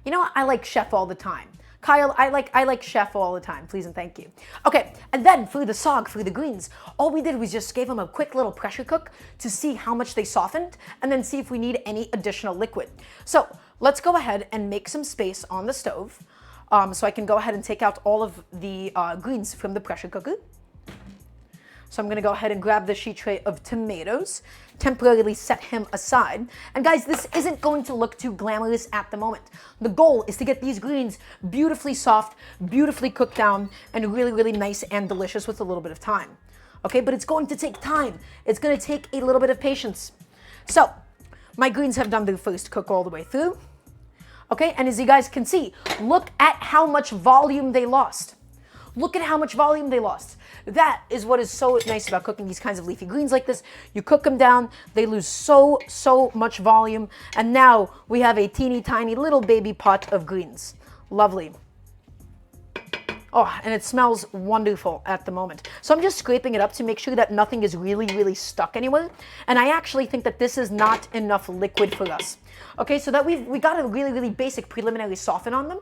you know what, I like chef all the time. Kyle, I like chef all the time, please and thank you. Okay, and then for the saag, for the greens, all we did was just gave them a quick little pressure cook to see how much they softened and then see if we need any additional liquid. So let's go ahead and make some space on the stove so I can go ahead and take out all of the greens from the pressure cooker. So I'm gonna go ahead and grab the sheet tray of tomatoes, temporarily set him aside. And guys, this isn't going to look too glamorous at the moment. The goal is to get these greens beautifully soft, beautifully cooked down, and really, really nice and delicious with a little bit of time. okay? But it's going to take time. It's going to take a little bit of patience. So my greens have done their first cook all the way through, okay? And as you guys can see, look at how much volume they lost. Look at how much volume they lost. That is what is so nice about cooking these kinds of leafy greens like this. You cook them down, they lose so much volume, and now we have a teeny tiny little baby pot of greens. Lovely. Oh, and it smells wonderful at the moment. So I'm just scraping it up to make sure that nothing is really stuck anywhere. And I actually think that this is not enough liquid for us. Okay, so that we got a really basic preliminary soften on them.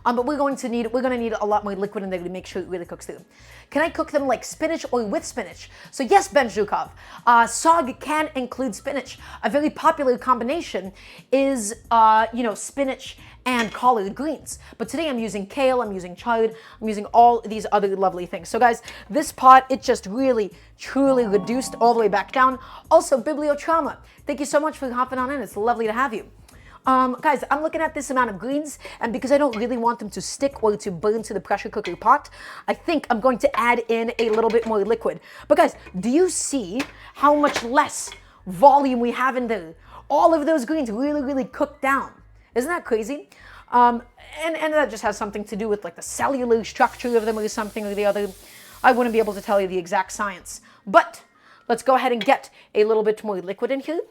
But we're going to need a lot more liquid in there to make sure it really cooks through. Can I cook them like spinach or with spinach? So yes, Ben Zhukov, Saag can include spinach. A very popular combination is, spinach and collard greens. But today I'm using kale, I'm using chard, I'm using all these other lovely things. So guys, this pot, it just really, truly reduced all the way back down. Also, Bibliotrauma, thank you so much for hopping on in. It's lovely to have you. Guys, I'm looking at this amount of greens, and because I don't really want them to stick or to burn to the pressure cooker pot, I think I'm going to add in a little bit more liquid. But guys, do you see how much less volume we have in there? All of those greens really cooked down. Isn't that crazy? And that just has something to do with like the cellular structure of them or something or the other. I wouldn't be able to tell you the exact science. But let's go ahead and get a little bit more liquid in here.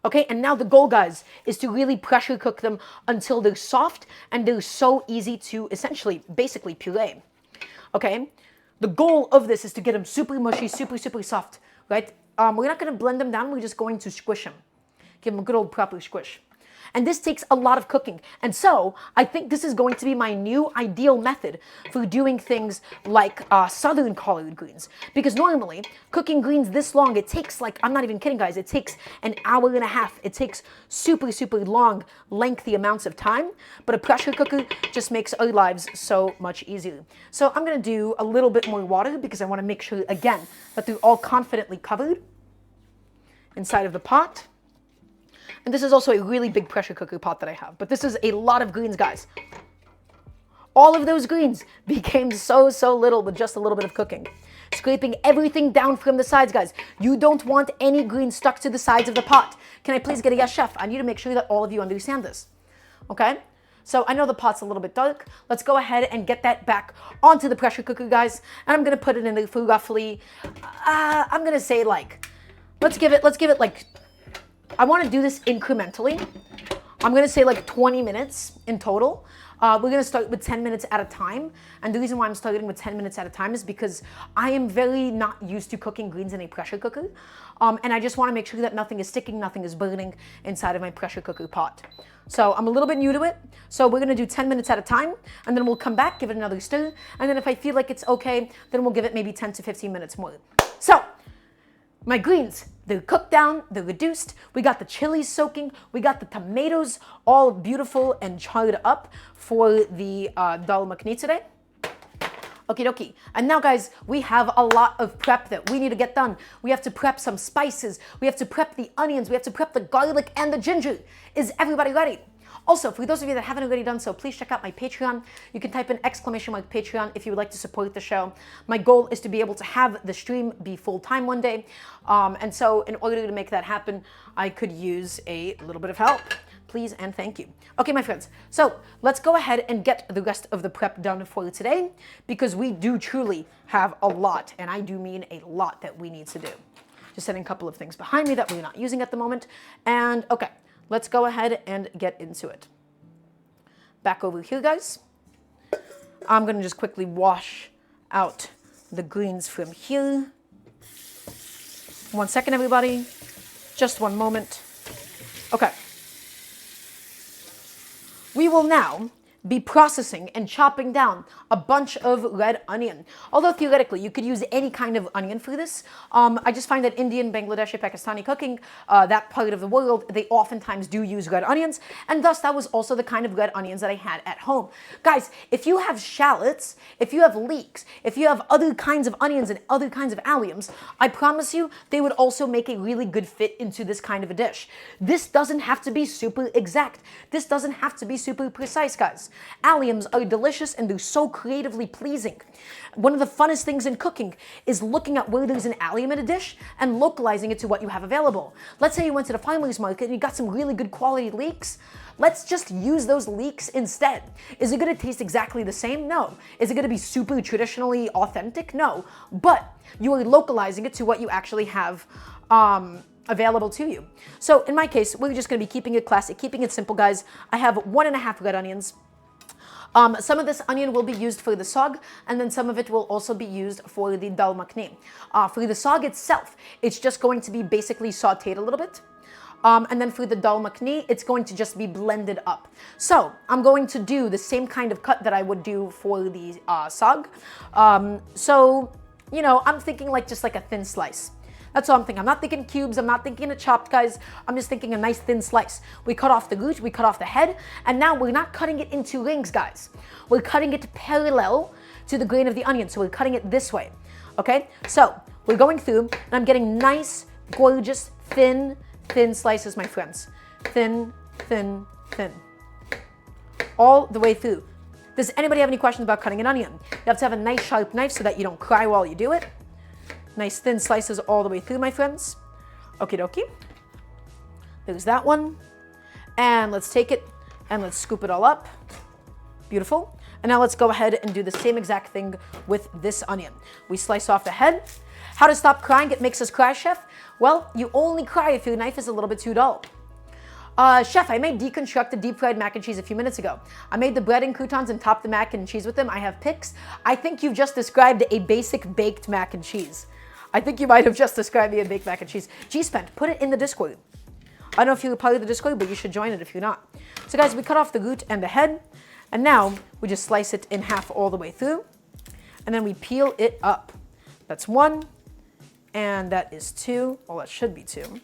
Okay, and now the goal, guys, is to really pressure cook them until they're soft and they're so easy to essentially, basically puree. Okay, the goal of this is to get them super mushy, super soft, right? We're not going to blend them down, we're just going to squish them. Give them a good old proper squish. And this takes a lot of cooking. And so I think this is going to be my new ideal method for doing things like southern collard greens. Because normally cooking greens this long, it takes like, I'm not even kidding guys, it takes an hour and a half. It takes super long, lengthy amounts of time. But a pressure cooker just makes our lives so much easier. So I'm going to do a little bit more water because I want to make sure, again, that they're all confidently covered inside of the pot. And this is also a really big pressure cooker pot that I have. But this is a lot of greens, guys. All of those greens became so little with just a little bit of cooking. Scraping everything down from the sides, guys. You don't want any greens stuck to the sides of the pot. Can I please get a yes, chef? I need to make sure that all of you understand this. Okay? So I know the pot's a little bit dark. Let's go ahead and get that back onto the pressure cooker, guys. And I'm going to put it in there for roughly, I'm going to say like, let's give it like, I want to do this incrementally. I'm going to say like 20 minutes in total. We're going to start with 10 minutes at a time. And the reason why I'm starting with 10 minutes at a time is because I am very not used to cooking greens in a pressure cooker. And I just want to make sure that nothing is sticking, nothing is burning inside of my pressure cooker pot. So I'm a little bit new to it. So we're going to do 10 minutes at a time. And then we'll come back, give it another stir. And then if I feel like it's okay, then we'll give it maybe 10 to 15 minutes more. So my greens, they're cooked down, they're reduced. We got the chilies soaking. We got the tomatoes all beautiful and charred up for the dal makhani today. Okie dokie. And now, guys, we have a lot of prep that we need to get done. We have to prep some spices. We have to prep the onions. We have to prep the garlic and the ginger. Is everybody ready? Also, for those of you that haven't already done so, please check out my Patreon. You can type in !mark Patreon if you would like to support the show. My goal is to be able to have the stream be full-time one day. And so in order to make that happen, I could use a little bit of help. Please and thank you. Okay, my friends. So let's go ahead and get the rest of the prep done for today because we do truly have a lot, and I do mean a lot that we need to do. Just setting a couple of things behind me that we're not using at the moment. And okay. Let's go ahead and get into it. Back over here, guys. I'm going to just quickly wash out the greens from here. 1 second, everybody. Just one moment. Okay. We will now be processing and chopping down a bunch of red onion. Although theoretically, you could use any kind of onion for this. I just find that Indian, Bangladeshi, Pakistani cooking, that part of the world, they oftentimes do use red onions. And thus, that was also the kind of red onions that I had at home. Guys, if you have shallots, if you have leeks, if you have other kinds of onions and other kinds of alliums, I promise you, they would also make a really good fit into this kind of a dish. This doesn't have to be super exact. This doesn't have to be super precise, guys. Alliums are delicious and they're so creatively pleasing. One of the funnest things in cooking is looking at where there's an allium in a dish and localizing it to what you have available. Let's say you went to the farmer's market and you got some really good quality leeks. Let's just use those leeks instead. Is it going to taste exactly the same? No. Is it going to be super traditionally authentic? No. But you are localizing it to what you actually have available to you. So in my case, we're just going to be keeping it classic, keeping it simple, guys. I have 1.5 red onions. Some of this onion will be used for the saag, and then some of it will also be used for the dal makhani. For the saag itself, it's just going to be basically sautéed a little bit. And then for the dal makhani, it's going to just be blended up. So I'm going to do the same kind of cut that I would do for the saag. So, you know, I'm thinking like just like a thin slice. That's all I'm thinking. I'm not thinking cubes. I'm not thinking of chopped, guys. I'm just thinking a nice thin slice. We cut off the root, we cut off the head, and now we're not cutting it into rings, guys. We're cutting it parallel to the grain of the onion. So we're cutting it this way, okay? So we're going through, and I'm getting nice, gorgeous, thin slices, my friends. Thin, thin, thin. All the way through. Does anybody have any questions about cutting an onion? You have to have a nice sharp knife so that you don't cry while you do it. Nice thin slices all the way through, my friends. Okie dokie. There's that one. And let's take it and let's scoop it all up. Beautiful. And now let's go ahead and do the same exact thing with this onion. We slice off the head. How to stop crying? It makes us cry, chef. Well, you only cry if your knife is a little bit too dull. Chef, I made deconstructed deep fried mac and cheese a few minutes ago. I made the bread and croutons and topped the mac and cheese with them. I have pics. I think you've just described a basic baked mac and cheese. I think you might have just described me a baked mac and cheese. G-Spent, put it in the Discord. I don't know if you're part of the Discord, but you should join it if you're not. So guys, we cut off the root and the head, and now we just slice it in half all the way through, and then we peel it up. That's 1, and that is 2. Well, that should be 2.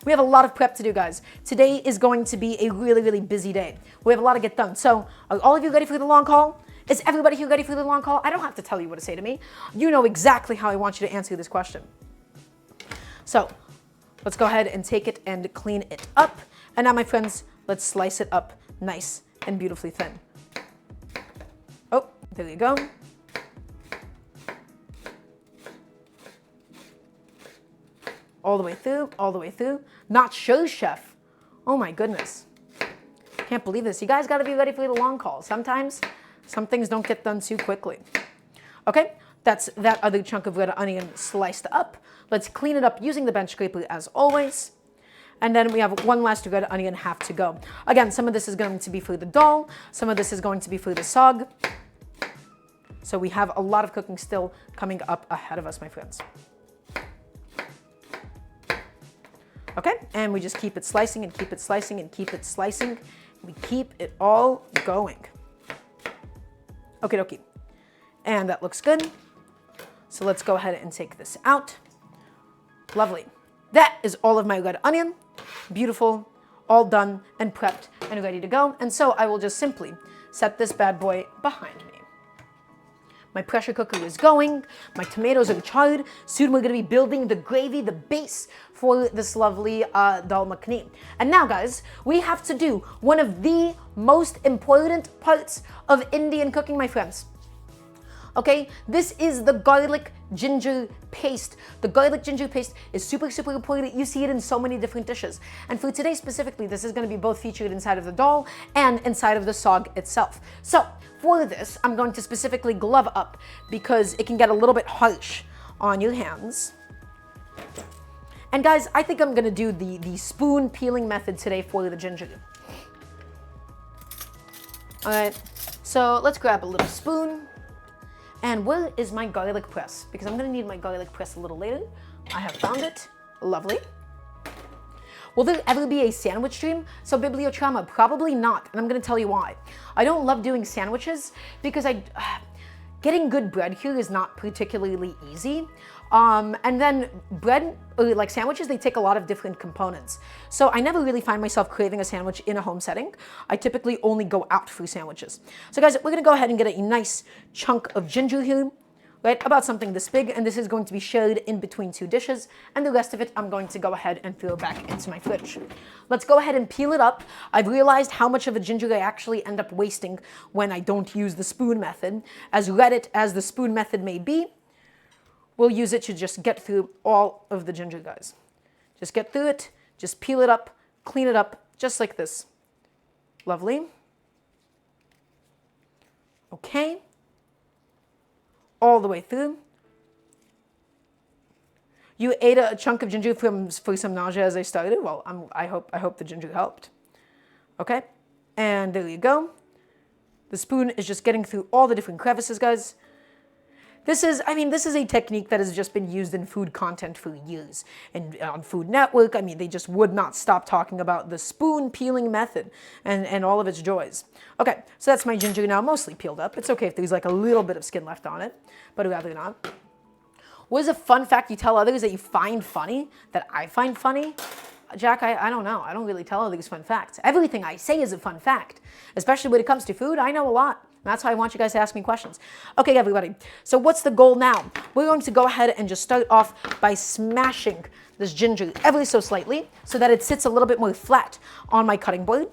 We have a lot of prep to do, guys. Today is going to be a really, really busy day. We have a lot to get done. So are all of you ready for the long haul? Is everybody here ready for the long haul? I don't have to tell you what to say to me. You know exactly how I want you to answer this question. So let's go ahead and take it and clean it up. And now, my friends, let's slice it up nice and beautifully thin. Oh, there you go. All the way through, all the way through. Not sure, chef. Oh my goodness. Can't believe this. You guys got to be ready for the long haul. Sometimes some things don't get done too quickly. Okay, that's that other chunk of red onion sliced up. Let's clean it up using the bench scraper as always. And then we have one last red onion half to go. Again, some of this is going to be for the dal. Some of this is going to be for the saag. So we have a lot of cooking still coming up ahead of us, my friends. Okay, and we just keep it slicing and keep it slicing and keep it slicing. We keep it all going. Okie dokie. And that looks good. So let's go ahead and take this out. Lovely. That is all of my red onion. Beautiful, all done and prepped and ready to go. And so I will just simply set this bad boy behind me. My pressure cooker is going. My tomatoes are charred. Soon we're going to be building the gravy, the base for this lovely dal makhani. And now, guys, we have to do one of the most important parts of Indian cooking, my friends. Okay, this is the garlic ginger paste. The garlic ginger paste is super, super important. You see it in so many different dishes. And for today specifically, this is going to be both featured inside of the dal and inside of the saag itself. So for this, I'm going to specifically glove up because it can get a little bit harsh on your hands. And guys, I think I'm going to do the spoon peeling method today for the ginger. All right, so let's grab a little spoon. And where is my garlic press? Because I'm going to need my garlic press a little later. I have found it. Lovely. Will there ever be a sandwich stream? So bibliotrama, probably not. And I'm going to tell you why. I don't love doing sandwiches because getting good bread here is not particularly easy. And then bread, or like sandwiches, they take a lot of different components. So I never really find myself craving a sandwich in a home setting. I typically only go out for sandwiches. So guys, we're gonna go ahead and get a nice chunk of ginger here. right? About something this big, and this is going to be shared in between 2 dishes, and the rest of it I'm going to go ahead and throw back into my fridge. Let's go ahead and peel it up. I've realized how much of a ginger I actually end up wasting when I don't use the spoon method. As Reddit as the spoon method may be, we'll use it to just get through all of the ginger, guys. Just get through it, just peel it up, clean it up, just like this. Lovely. Okay. All the way through. You ate a chunk of ginger for some nausea as I started. Well, I hope the ginger helped. Okay, and there you go. The spoon is just getting through all the different crevices, guys. This is a technique that has just been used in food content for years. And on Food Network, they just would not stop talking about the spoon peeling method and all of its joys. Okay, so that's my ginger now mostly peeled up. It's okay if there's like a little bit of skin left on it, but I'd rather not. What is a fun fact you tell others that you find funny, that I find funny? Jack, I don't know. I don't really tell others fun facts. Everything I say is a fun fact, especially when it comes to food. I know a lot. That's why I want you guys to ask me questions. Okay, everybody. So what's the goal now? We're going to go ahead and just start off by smashing this ginger ever so slightly so that it sits a little bit more flat on my cutting board.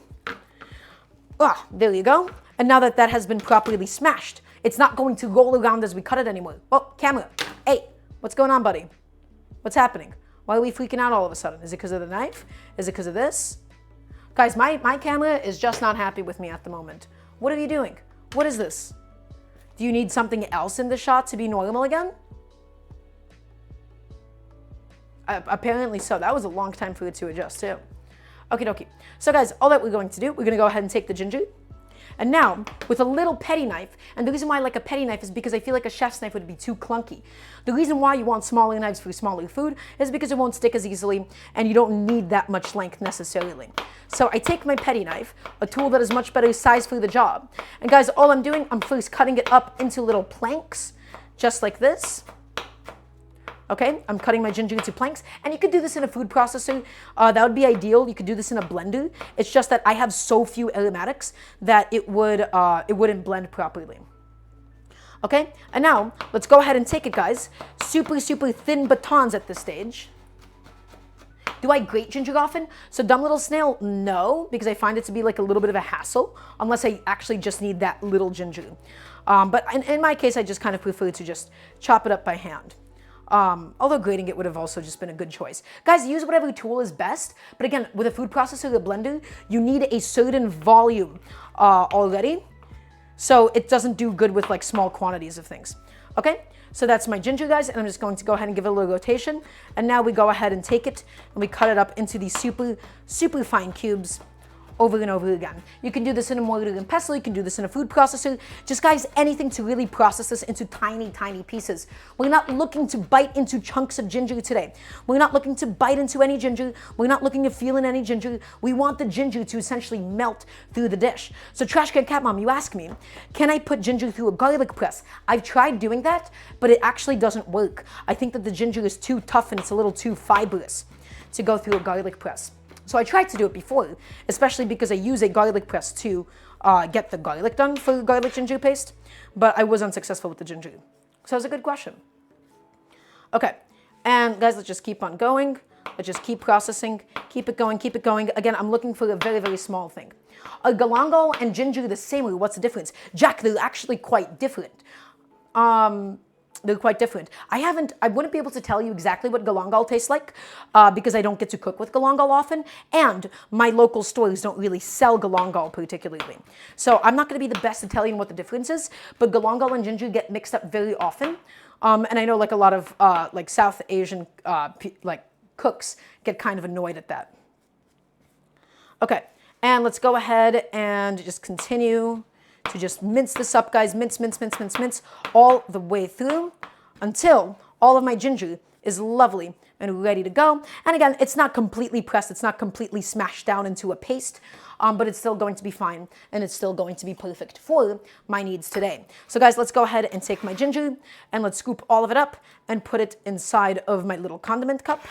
Ah, there you go. And now that that has been properly smashed, it's not going to roll around as we cut it anymore. Oh, camera. Hey, what's going on, buddy? What's happening? Why are we freaking out all of a sudden? Is it because of the knife? Is it because of this? Guys, my camera is just not happy with me at the moment. What are you doing? What is this? Do you need something else in the shot to be normal again? Apparently so. That was a long time for it to adjust too. Okie dokie. So guys, all that we're going to do, we're going to go ahead and take the ginger. And now, with a little petty knife, and the reason why I like a petty knife is because I feel like a chef's knife would be too clunky. The reason why you want smaller knives for smaller food is because it won't stick as easily, and you don't need that much length necessarily. So I take my petty knife, a tool that is much better size for the job. And guys, all I'm doing, I'm first cutting it up into little planks, just like this. Okay, I'm cutting my ginger into planks, and you could do this in a food processor. That would be ideal. You could do this in a blender. It's just that I have so few aromatics that it wouldn't blend properly. Okay, and now let's go ahead and take it, guys. Super, super thin batons at this stage. Do I grate ginger often? So dumb little snail, no, because I find it to be like a little bit of a hassle, unless I actually just need that little ginger. But in my case, I just kind of prefer to just chop it up by hand. Although grating it would have also just been a good choice. Guys, use whatever tool is best. But again, with a food processor, the blender, you need a certain volume already. So it doesn't do good with like small quantities of things. Okay, so that's my ginger, guys. And I'm just going to go ahead and give it a little rotation. And now we go ahead and take it and we cut it up into these super, super fine cubes. Over and over again. You can do this in a mortar and pestle, you can do this in a food processor. Just guys, anything to really process this into tiny, tiny pieces. We're not looking to bite into chunks of ginger today. We're not looking to bite into any ginger. We're not looking to feel in any ginger. We want the ginger to essentially melt through the dish. So Trash Can Cat Mom, you ask me, can I put ginger through a garlic press? I've tried doing that, but it actually doesn't work. I think that the ginger is too tough and it's a little too fibrous to go through a garlic press. So I tried to do it before, especially because I use a garlic press to get the garlic done for garlic ginger paste, but I was unsuccessful with the ginger. So that's a good question. Okay, and guys, let's just keep on going. Let's just keep processing, keep it going, keep it going. Again, I'm looking for a very, very small thing. Are galangal and ginger the same, or what's the difference? Jack, they're actually quite different. They're quite different. I wouldn't be able to tell you exactly what galangal tastes like because I don't get to cook with galangal often, and my local stores don't really sell galangal particularly. So I'm not going to be the best at telling you what the difference is, but galangal and ginger get mixed up very often. And I know like a lot of like South Asian like cooks get kind of annoyed at that. Okay, and let's go ahead and just continue to just mince this up, guys. Mince, mince, mince, mince, mince all the way through until all of my ginger is lovely and ready to go. And again, it's not completely pressed. It's not completely smashed down into a paste, but it's still going to be fine and it's still going to be perfect for my needs today. So guys, let's go ahead and take my ginger and let's scoop all of it up and put it inside of my little condiment cup.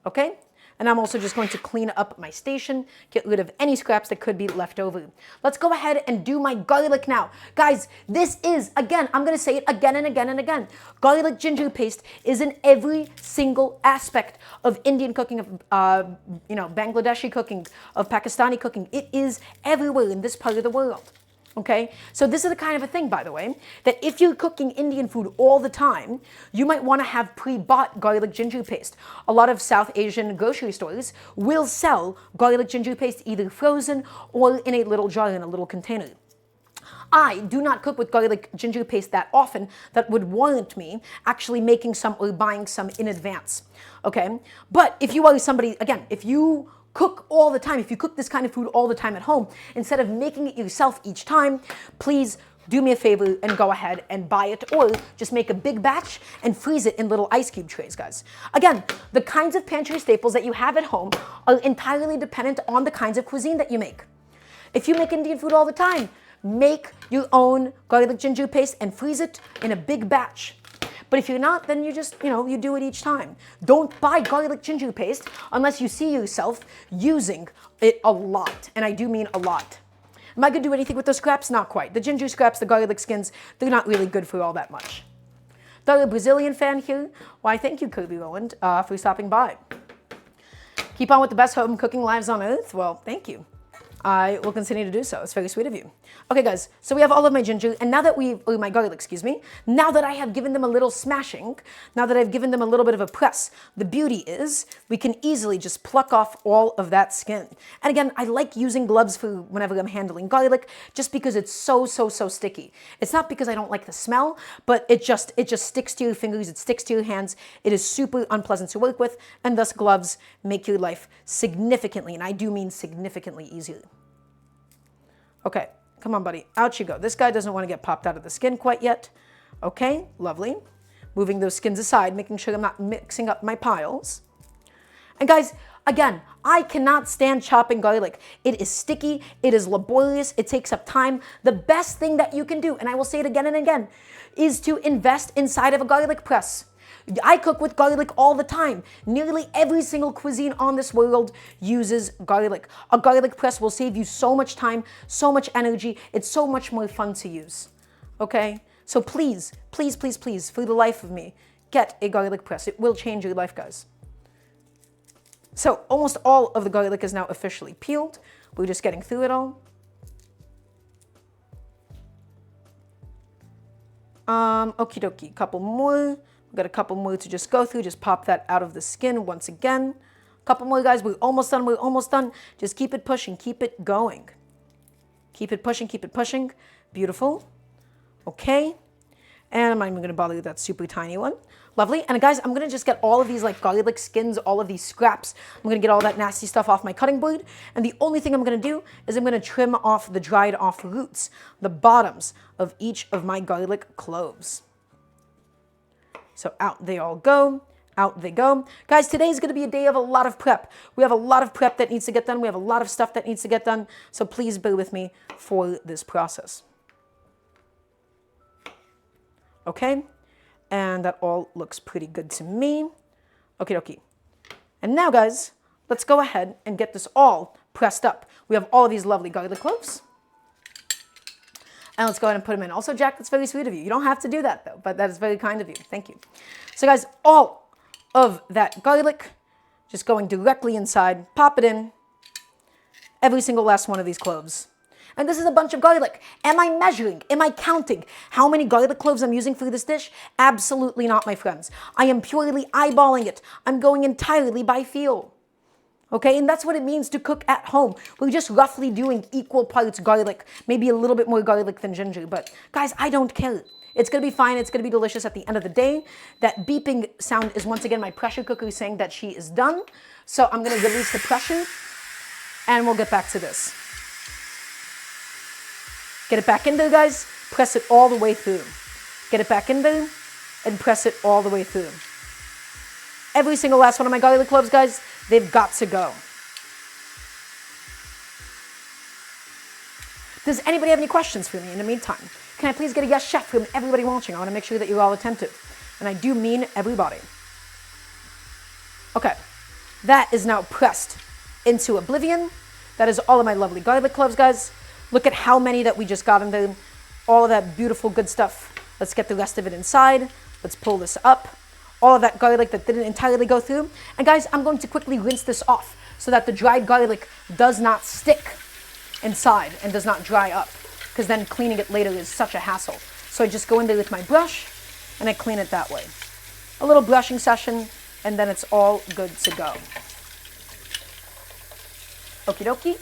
Okay? And I'm also just going to clean up my station, get rid of any scraps that could be left over. Let's go ahead and do my garlic now. Guys, this is, again, I'm going to say it again and again and again. Garlic ginger paste is in every single aspect of Indian cooking, of Bangladeshi cooking, of Pakistani cooking. It is everywhere in this part of the world. Okay, so this is the kind of a thing, by the way, that if you're cooking Indian food all the time, you might want to have pre-bought garlic ginger paste. A lot of South Asian grocery stores will sell garlic ginger paste either frozen or in a little jar, in a little container. I do not cook with garlic ginger paste that often that would warrant me actually making some or buying some in advance. Okay, but if you are somebody, again, if you cook all the time, if you cook this kind of food all the time at home, instead of making it yourself each time, please do me a favor and go ahead and buy it, or just make a big batch and freeze it in little ice cube trays, guys. Again, the kinds of pantry staples that you have at home are entirely dependent on the kinds of cuisine that you make. If you make Indian food all the time, make your own garlic ginger paste and freeze it in a big batch. But if you're not, then you just, you do it each time. Don't buy garlic ginger paste unless you see yourself using it a lot. And I do mean a lot. Am I going to do anything with those scraps? Not quite. The ginger scraps, the garlic skins, they're not really good for all that much. The Brazilian fan here. Why, thank you, Kirby Rowland, for stopping by. Keep on with the best home cooking lives on earth. Well, thank you. I will continue to do so. It's very sweet of you. Okay, guys, so we have all of my ginger, and now that my garlic, excuse me, now that I have given them a little smashing, now that I've given them a little bit of a press, the beauty is we can easily just pluck off all of that skin. And again, I like using gloves for whenever I'm handling garlic, just because it's so sticky. It's not because I don't like the smell, but it just sticks to your fingers, it sticks to your hands. It is super unpleasant to work with, and thus gloves make your life significantly, and I do mean significantly, easier. Okay, come on, buddy. Out you go. This guy doesn't want to get popped out of the skin quite yet. Okay, lovely. Moving those skins aside, making sure I'm not mixing up my piles. And guys, again, I cannot stand chopping garlic. It is sticky. It is laborious. It takes up time. The best thing that you can do, and I will say it again and again, is to invest inside of a garlic press. I cook with garlic all the time. Nearly every single cuisine on this world uses garlic. A garlic press will save you so much time, so much energy. It's so much more fun to use. Okay? So please, please, please, please, for the life of me, get a garlic press. It will change your life, guys. So almost all of the garlic is now officially peeled. We're just getting through it all. Okie dokie, couple more. We've got a couple more to just go through. Just pop that out of the skin once again. Couple more, guys. We're almost done. We're almost done. Just keep it pushing. Keep it going. Keep it pushing. Keep it pushing. Beautiful. Okay. And I'm not even going to bother with that super tiny one. Lovely. And guys, I'm going to just get all of these like garlic skins, all of these scraps. I'm going to get all that nasty stuff off my cutting board. And the only thing I'm going to do is I'm going to trim off the dried off roots, the bottoms of each of my garlic cloves. So out they all go. Out they go. Guys, today is going to be a day of a lot of prep. We have a lot of prep that needs to get done. We have a lot of stuff that needs to get done. So please bear with me for this process. Okay. And that all looks pretty good to me. Okie dokie. And now, guys, let's go ahead and get this all pressed up. We have all of these lovely garlic cloves. And let's go ahead and put them in. Also, Jack, that's very sweet of you. You don't have to do that, though, but that is very kind of you. Thank you. So, guys, all of that garlic just going directly inside. Pop it in. Every single last one of these cloves. And this is a bunch of garlic. Am I measuring? Am I counting how many garlic cloves I'm using for this dish? Absolutely not, my friends. I am purely eyeballing it. I'm going entirely by feel. Okay, and that's what it means to cook at home. We're just roughly doing equal parts garlic, maybe a little bit more garlic than ginger, but guys, I don't care. It's gonna be fine, it's gonna be delicious at the end of the day. That beeping sound is once again my pressure cooker saying that she is done. So I'm gonna release the pressure and we'll get back to this. Get it back in there, guys, press it all the way through. Get it back in there and press it all the way through. Every single last one of my garlic cloves, guys, they've got to go. Does anybody have any questions for me in the meantime? Can I please get a yes, chef, from everybody watching? I want to make sure that you're all attentive. And I do mean everybody. Okay. That is now pressed into oblivion. That is all of my lovely garlic cloves, guys. Look at how many that we just got in there. All of that beautiful good stuff. Let's get the rest of it inside. Let's pull this up. All of that garlic that didn't entirely go through. And guys, I'm going to quickly rinse this off so that the dried garlic does not stick inside and does not dry up, because then cleaning it later is such a hassle. So I just go in there with my brush and I clean it that way. A little brushing session and then it's all good to go. Okie dokie.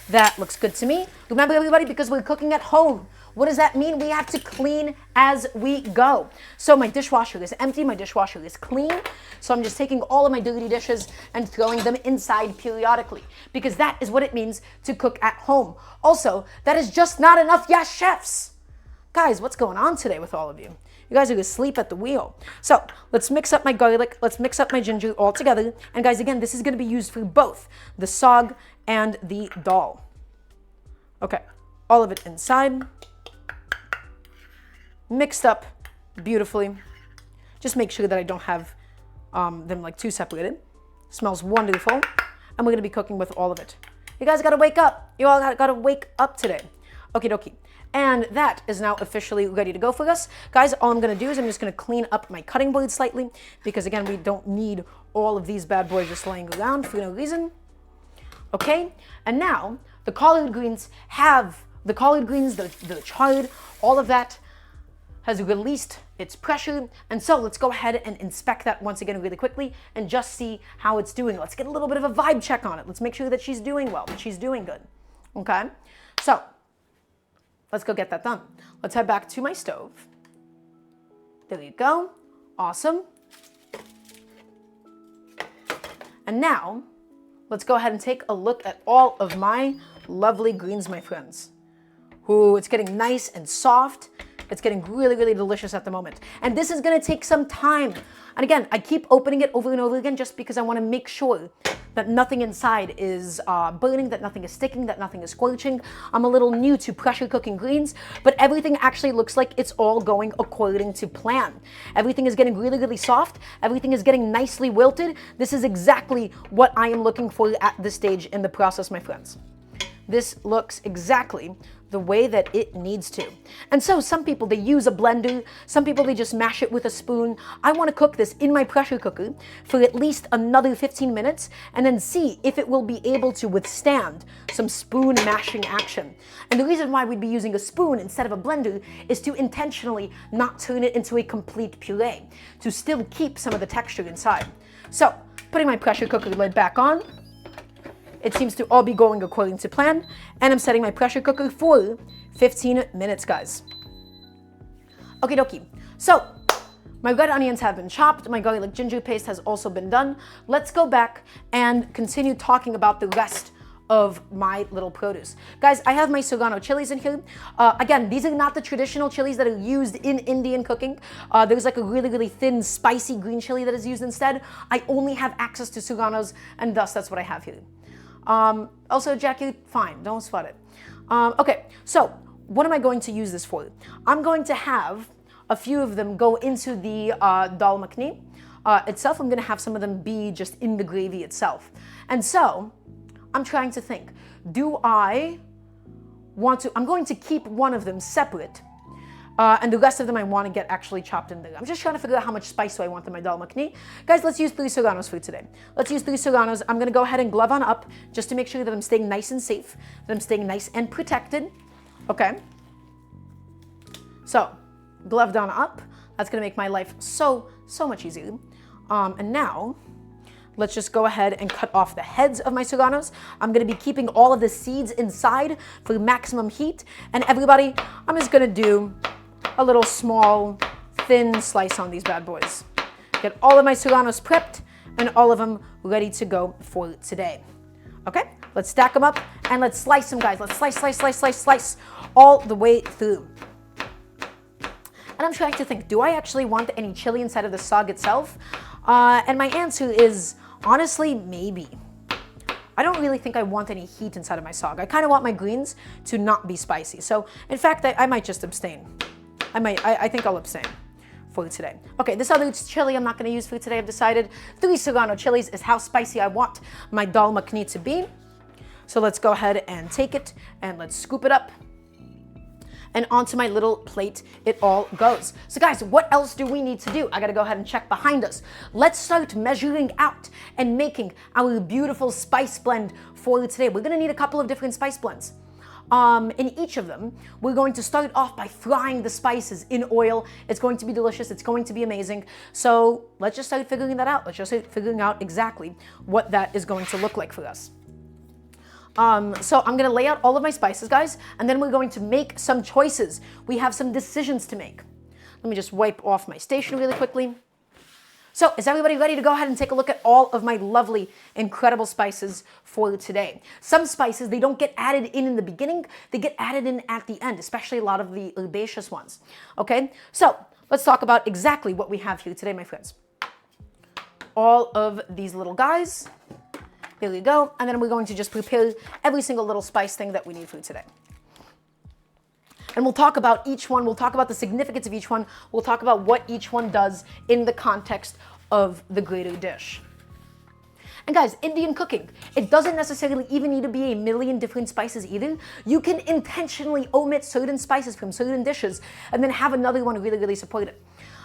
That looks good to me. Remember, everybody, because we're cooking at home, what does that mean? We have to clean as we go. So my dishwasher is empty, my dishwasher is clean. So I'm just taking all of my dirty dishes and throwing them inside periodically, because that is what it means to cook at home. Also, that is just not enough, yes, chefs. Guys, what's going on today with all of you? You guys are asleep at the wheel. So let's mix up my garlic, let's mix up my ginger all together. And guys, again, this is gonna be used for both the saag and the dal. Okay, all of it inside. Mixed up beautifully. Just make sure that I don't have them like too separated. Smells wonderful. And we're gonna be cooking with all of it. You guys gotta wake up. You all gotta wake up today. Okie dokie. And that is now officially ready to go for us. Guys, all I'm gonna do is I'm just gonna clean up my cutting board slightly, because again, we don't need all of these bad boys just laying around for no reason. Okay, and now the collard greens the chard, all of that has released its pressure. And so let's go ahead and inspect that once again really quickly and just see how it's doing. Let's get a little bit of a vibe check on it. Let's make sure that she's doing well, that she's doing good. Okay, so let's go get that done. Let's head back to my stove. There you go. Awesome. And now let's go ahead and take a look at all of my lovely greens, my friends. Ooh, it's getting nice and soft. It's getting really, really delicious at the moment. And this is gonna take some time. And again, I keep opening it over and over again just because I wanna make sure that nothing inside is burning, that nothing is sticking, that nothing is scorching. I'm a little new to pressure cooking greens, but everything actually looks like it's all going according to plan. Everything is getting really, really soft. Everything is getting nicely wilted. This is exactly what I am looking for at this stage in the process, my friends. This looks exactly the way that it needs to. And so some people, they use a blender. Some people, they just mash it with a spoon. I want to cook this in my pressure cooker for at least another 15 minutes and then see if it will be able to withstand some spoon mashing action. And the reason why we'd be using a spoon instead of a blender is to intentionally not turn it into a complete puree, to still keep some of the texture inside. So putting my pressure cooker lid back on, it seems to all be going according to plan, and I'm setting my pressure cooker for 15 minutes, guys. Okie dokie. So, my red onions have been chopped, my garlic ginger paste has also been done. Let's go back and continue talking about the rest of my little produce. Guys, I have my serrano chilies in here. Again, these are not the traditional chilies that are used in Indian cooking. There's like a really, really thin, spicy green chili that is used instead. I only have access to serranos, and thus that's what I have here. Also, Jackie, fine, don't sweat it. Okay, so what am I going to use this for? I'm going to have a few of them go into the dal makhani itself. I'm going to have some of them be just in the gravy itself. And so I'm trying to think, I'm going to keep one of them separate. And the rest of them I want to get actually chopped in there. I'm just trying to figure out how much spice do I want in my dal makhani. Guys, let's use 3 serranos for today. Let's use 3 serranos. I'm going to go ahead and glove on up just to make sure that I'm staying nice and safe, that I'm staying nice and protected. Okay. So, gloved on up. That's going to make my life so much easier. And now, let's just go ahead and cut off the heads of my serranos. I'm going to be keeping all of the seeds inside for maximum heat. And everybody, I'm just going to do a little small, thin slice on these bad boys. Get all of my serranos prepped and all of them ready to go for today. Okay, let's stack them up and let's slice them, guys. Let's slice all the way through. And I'm trying to think, do I actually want any chili inside of the saag itself? And my answer is, honestly, maybe. I don't really think I want any heat inside of my saag. I kind of want my greens to not be spicy. So, in fact, I might just abstain. I think I'll abstain for today. Okay, this other chili I'm not going to use for today. I've decided 3 serrano chilies is how spicy I want my dal makhani to be. So let's go ahead and take it and let's scoop it up. And onto my little plate it all goes. So guys, what else do we need to do? I gotta go ahead and check behind us. Let's start measuring out and making our beautiful spice blend for today. We're gonna need a couple of different spice blends. In each of them, we're going to start off by frying the spices in oil. It's going to be delicious. It's going to be amazing. So let's just start figuring that out. Let's just start figuring out exactly what that is going to look like for us. So I'm going to lay out all of my spices, guys, and then we're going to make some choices. We have some decisions to make. Let me just wipe off my station really quickly. So is everybody ready to go ahead and take a look at all of my lovely, incredible spices for today? Some spices, they don't get added in the beginning. They get added in at the end, especially a lot of the herbaceous ones. Okay, so let's talk about exactly what we have here today, my friends. All of these little guys. Here we go. And then we're going to just prepare every single little spice thing that we need for today. And we'll talk about each one. We'll talk about the significance of each one. We'll talk about what each one does in the context of the greater dish. And guys, Indian cooking, it doesn't necessarily even need to be a million different spices either. You can intentionally omit certain spices from certain dishes and then have another one really, really support it.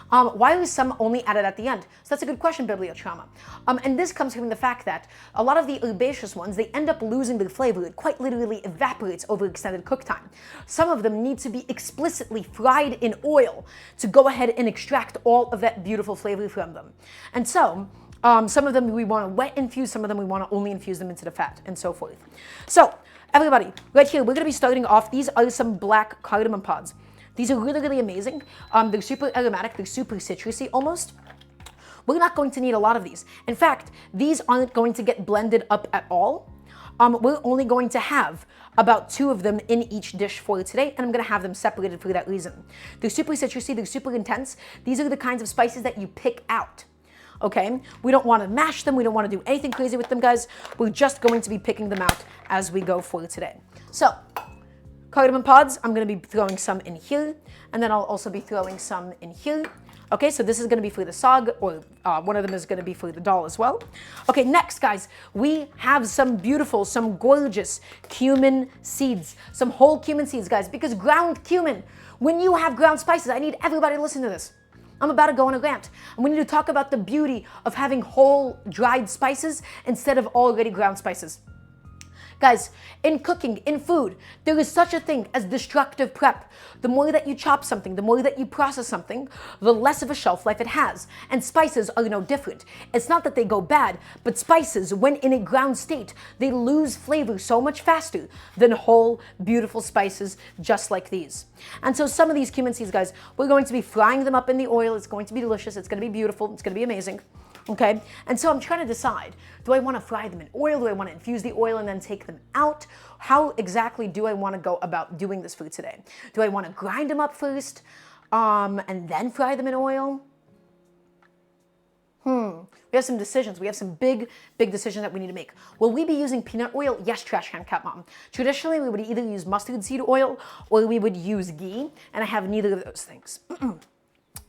Why are some only added at the end? So that's a good question, Bibliotrauma. And this comes from the fact that a lot of the herbaceous ones, they end up losing their flavor. It quite literally evaporates over extended cook time. Some of them need to be explicitly fried in oil to go ahead and extract all of that beautiful flavor from them. And so, some of them we want to wet infuse, some of them we want to only infuse them into the fat, and so forth. So, everybody, right here, we're going to be starting off. These are some black cardamom pods. These are really, really amazing. They're super aromatic. They're super citrusy almost. We're not going to need a lot of these. In fact, these aren't going to get blended up at all. We're only going to have about 2 of them in each dish for today, and I'm going to have them separated for that reason. They're super citrusy. They're super intense. These are the kinds of spices that you pick out. Okay? We don't want to mash them. We don't want to do anything crazy with them, guys. We're just going to be picking them out as we go for today. So, cardamom pods, I'm going to be throwing some in here, and then I'll also be throwing some in here. Okay, so this is going to be for the saag, or one of them is going to be for the dal as well. Okay, next, guys, we have some beautiful, some gorgeous cumin seeds, some whole cumin seeds, guys, because ground cumin, when you have ground spices, I need everybody to listen to this. I'm about to go on a rant, and we need to talk about the beauty of having whole dried spices instead of already ground spices. Guys, in cooking, in food, there is such a thing as destructive prep. The more that you chop something, the more that you process something, the less of a shelf life it has. And spices are no different. It's not that they go bad, but spices, when in a ground state, they lose flavor so much faster than whole, beautiful spices just like these. And so some of these cumin seeds, guys, we're going to be frying them up in the oil. It's going to be delicious. It's going to be beautiful. It's going to be amazing. Okay, and so I'm trying to decide, do I want to fry them in oil? Do I want to infuse the oil and then take them out? How exactly do I want to go about doing this food today? Do I want to grind them up first and then fry them in oil? We have some decisions. We have some big, big decisions that we need to make. Will we be using peanut oil? Yes, Trash Can Cat Mom. Traditionally, we would either use mustard seed oil or we would use ghee, and I have neither of those things.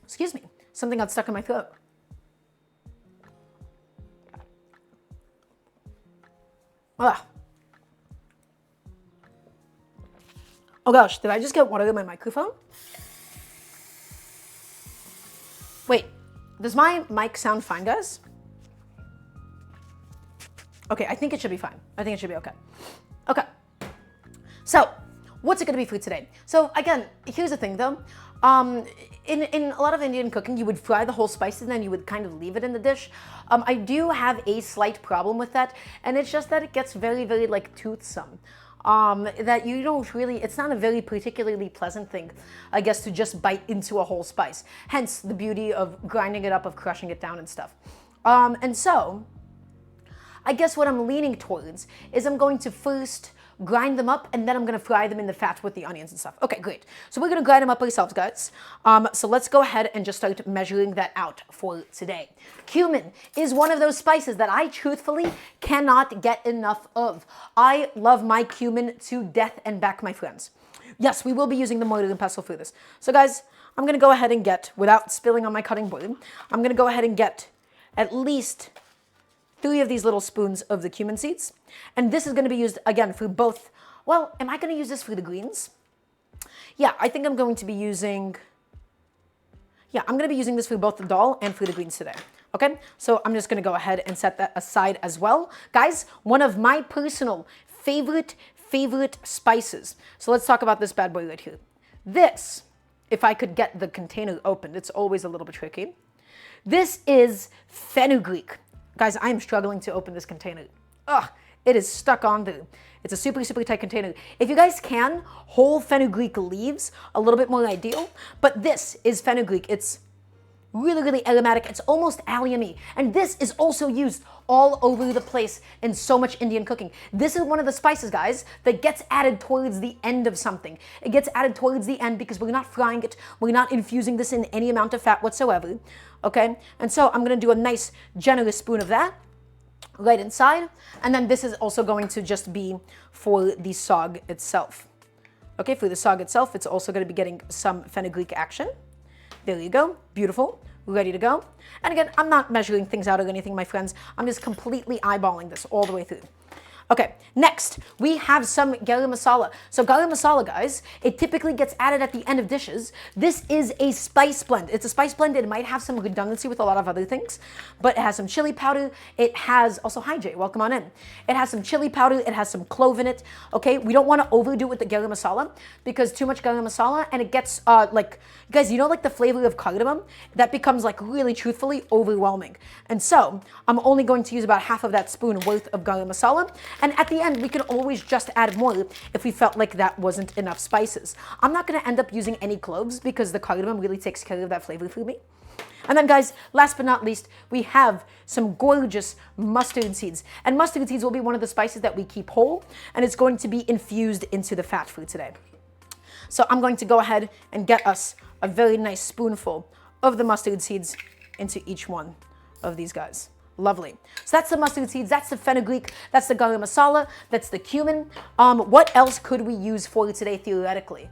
Excuse me, something got stuck in my throat. Ugh. Oh gosh, did I just get water in my microphone? Wait, does my mic sound fine, guys? Okay, I think it should be fine. I think it should be okay. Okay, so what's it gonna be for today? So again, here's the thing though. In a lot of Indian cooking, you would fry the whole spices and then you would kind of leave it in the dish. I do have a slight problem with that, and it's just that it gets very, very like toothsome. That you don't really, it's not a very particularly pleasant thing, I guess, to just bite into a whole spice. Hence the beauty of grinding it up, of crushing it down and stuff. And so, I guess what I'm leaning towards is I'm going to first grind them up, and then I'm going to fry them in the fat with the onions and stuff. Okay, great. So we're going to grind them up ourselves, guys. So let's go ahead and just start measuring that out for today. Cumin is one of those spices that I truthfully cannot get enough of. I love my cumin to death and back, my friends. Yes, we will be using the mortar and pestle for this. So guys, I'm going to go ahead and get, without spilling on my cutting board, I'm going to go ahead and get at least 3 of these little spoons of the cumin seeds. And this is going to be used, again, for both. Well, am I going to use this for the greens? Yeah, I think I'm going to be using, I'm going to be using this for both the dal and for the greens today. Okay, so I'm just going to go ahead and set that aside as well. Guys, one of my personal favorite spices. So let's talk about this bad boy right here. This, if I could get the container opened, it's always a little bit tricky. This is fenugreek. Guys, I am struggling to open this container. Ugh, it is stuck on there. It's a super tight container. If you guys can, whole fenugreek leaves, a little bit more ideal. But this is fenugreek. It's really aromatic. It's almost allium-y. And this is also used all over the place in so much Indian cooking. This is one of the spices, guys, that gets added towards the end of something. It gets added towards the end because we're not frying it. We're not infusing this in any amount of fat whatsoever. Okay? And so I'm going to do a nice generous spoon of that right inside. And then this is also going to just be for the saag itself. Okay, for the saag itself, it's also going to be getting some fenugreek action. There you go. Beautiful. Ready to go. And again, I'm not measuring things out or anything, my friends. I'm just completely eyeballing this all the way through. Okay, next, we have some garam masala. So garam masala, guys, it typically gets added at the end of dishes. This is a spice blend. It's a spice blend. It might have some redundancy with a lot of other things, but it has some chili powder. It has, also, hi Jay, welcome on in. It has some chili powder. It has some clove in it, okay? We don't want to overdo it with the garam masala because too much garam masala and it gets like, guys, you know like the flavor of cardamom? That becomes like really truthfully overwhelming. And so I'm only going to use about half of that spoon worth of garam masala. And at the end, we can always just add more if we felt like that wasn't enough spices. I'm not going to end up using any cloves because the cardamom really takes care of that flavor for me. And then guys, last but not least, we have some gorgeous mustard seeds. And mustard seeds will be one of the spices that we keep whole, and it's going to be infused into the fat for today. So I'm going to go ahead and get us a very nice spoonful of the mustard seeds into each one of these guys. Lovely. So that's the mustard seeds, that's the fenugreek, that's the garam masala, that's the cumin. What else could we use for today theoretically?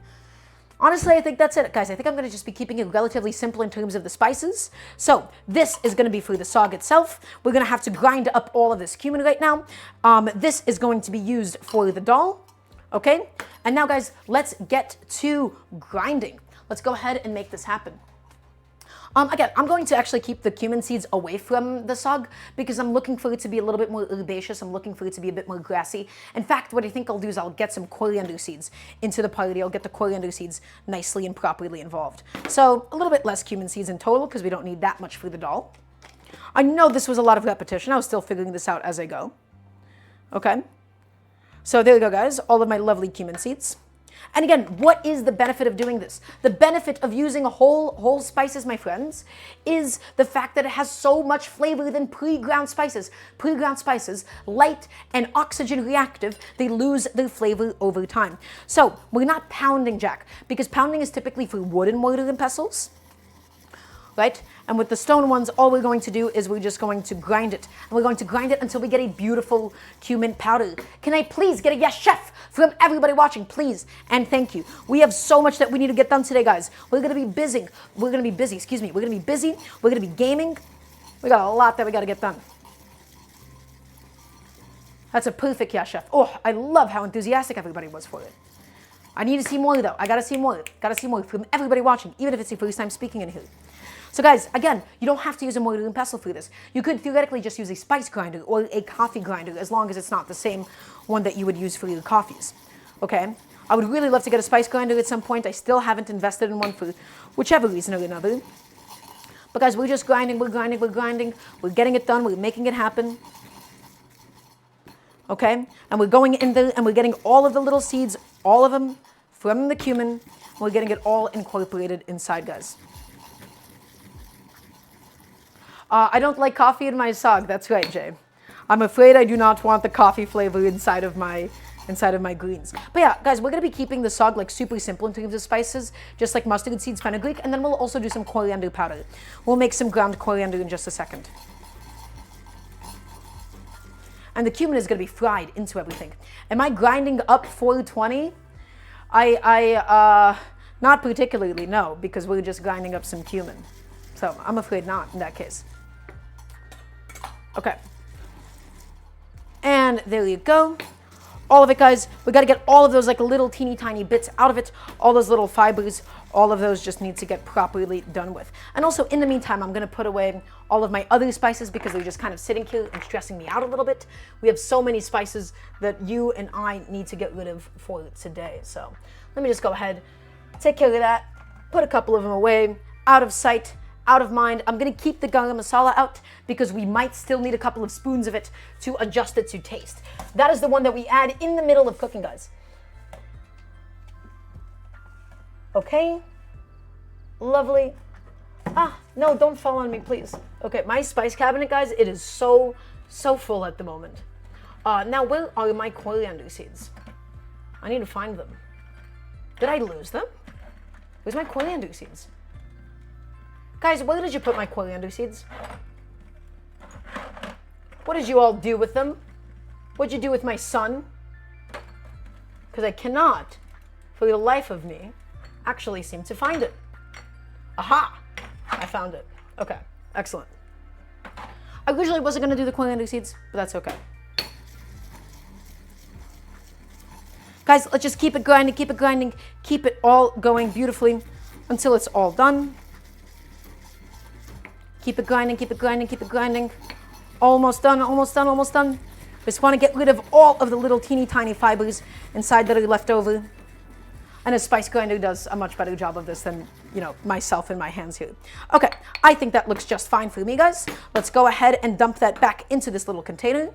Honestly, I think that's it, guys. I think I'm going to just be keeping it relatively simple in terms of the spices. So this is going to be for the saag itself. We're going to have to grind up all of this cumin right now. This is going to be used for the dal. Okay? And now, guys, let's get to grinding. Let's go ahead and make this happen. Again, I'm going to actually keep the cumin seeds away from the saag because I'm looking for it to be a little bit more herbaceous. I'm looking for it to be a bit more grassy. In fact, what I think I'll do is I'll get some coriander seeds into the party. I'll get the coriander seeds nicely and properly involved. So a little bit less cumin seeds in total because we don't need that much for the dal. I know this was a lot of repetition. I was still figuring this out as I go. Okay. So there you go, guys. All of my lovely cumin seeds. And again, what is the benefit of doing this? The benefit of using whole spices, my friends, is the fact that it has so much flavor than pre-ground spices. Pre-ground spices, light and oxygen reactive, they lose their flavor over time. So we're not pounding, Jack, because pounding is typically for wooden mortar and pestles, right? And with the stone ones, all we're going to do is we're just going to grind it. And we're going to grind it until we get a beautiful cumin powder. Can I please get a yes, chef, from everybody watching, please? And thank you. We have so much that we need to get done today, guys. We're going to be busy. We're going to be busy, excuse me. We're going to be busy. We're going to be gaming. We got a lot that we got to get done. That's a perfect yes, chef. Oh, I love how enthusiastic everybody was for it. I need to see more, though. I got to see more. Got to see more from everybody watching, even if it's your first time speaking in here. So guys, again, you don't have to use a mortar and pestle for this. You could theoretically just use a spice grinder or a coffee grinder as long as it's not the same one that you would use for your coffees. Okay? I would really love to get a spice grinder at some point. I still haven't invested in one for whichever reason or another. But guys, we're just grinding, we're grinding, we're grinding. We're getting it done, we're making it happen. Okay? And we're going in there and we're getting all of the little seeds, all of them from the cumin. We're getting it all incorporated inside, guys. I don't like coffee in my saag. That's right, Jay. I'm afraid I do not want the coffee flavor inside of my greens. But yeah, guys, we're going to be keeping the saag like super simple in terms of spices, just like mustard seeds, fenugreek, and then we'll also do some coriander powder. We'll make some ground coriander in just a second. And the cumin is going to be fried into everything. Am I grinding up 420? Not particularly, no, because we're just grinding up some cumin. So I'm afraid not in that case. Okay. And there you go. All of it, guys. We got to get all of those like little teeny tiny bits out of it. All those little fibers, all of those just need to get properly done with. And also, in the meantime, I'm going to put away all of my other spices because they're just kind of sitting here and stressing me out a little bit. We have so many spices that you and I need to get rid of for today. So let me just go ahead, take care of that, put a couple of them away, out of sight, out of mind. I'm going to keep the garam masala out because we might still need a couple of spoons of it to adjust it to taste. That is the one that we add in the middle of cooking, guys. Okay. Lovely. Ah, no, don't fall on me, please. Okay, my spice cabinet, guys, it is so full at the moment. Now, where are my coriander seeds? I need to find them. Did I lose them? Where's my coriander seeds? Guys, where did you put my coriander seeds? What did you all do with them? What'd you do with my son? Because I cannot, for the life of me, actually seem to find it. Aha! I found it. Okay, excellent. I originally wasn't going to do the coriander seeds, but that's okay. Guys, let's just keep it grinding, keep it all going beautifully until it's all done. Keep it grinding. Almost done. Just want to get rid of all of the little teeny tiny fibers inside that are left over. And a spice grinder does a much better job of this than, myself and my hands here. Okay, I think that looks just fine for me, guys. Let's go ahead and dump that back into this little container.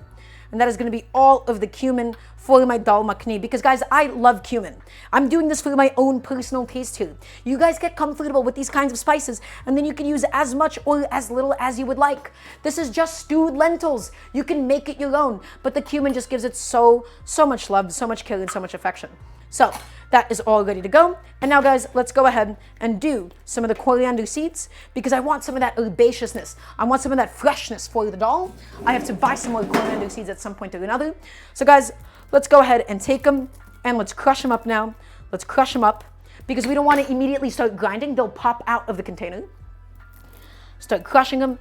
And that is going to be all of the cumin for my dal makhani. Because, guys, I love cumin. I'm doing this for my own personal taste here. You guys get comfortable with these kinds of spices, and then you can use as much or as little as you would like. This is just stewed lentils. You can make it your own, but the cumin just gives it so much love, so much care, and so much affection. So that is all ready to go. And now, guys, let's go ahead and do some of the coriander seeds because I want some of that herbaceousness. I want some of that freshness for the dal. I have to buy some more coriander seeds at some point or another. So, guys, let's go ahead and take them and let's crush them up now. Let's crush them up because we don't want to immediately start grinding. They'll pop out of the container. Start crushing them.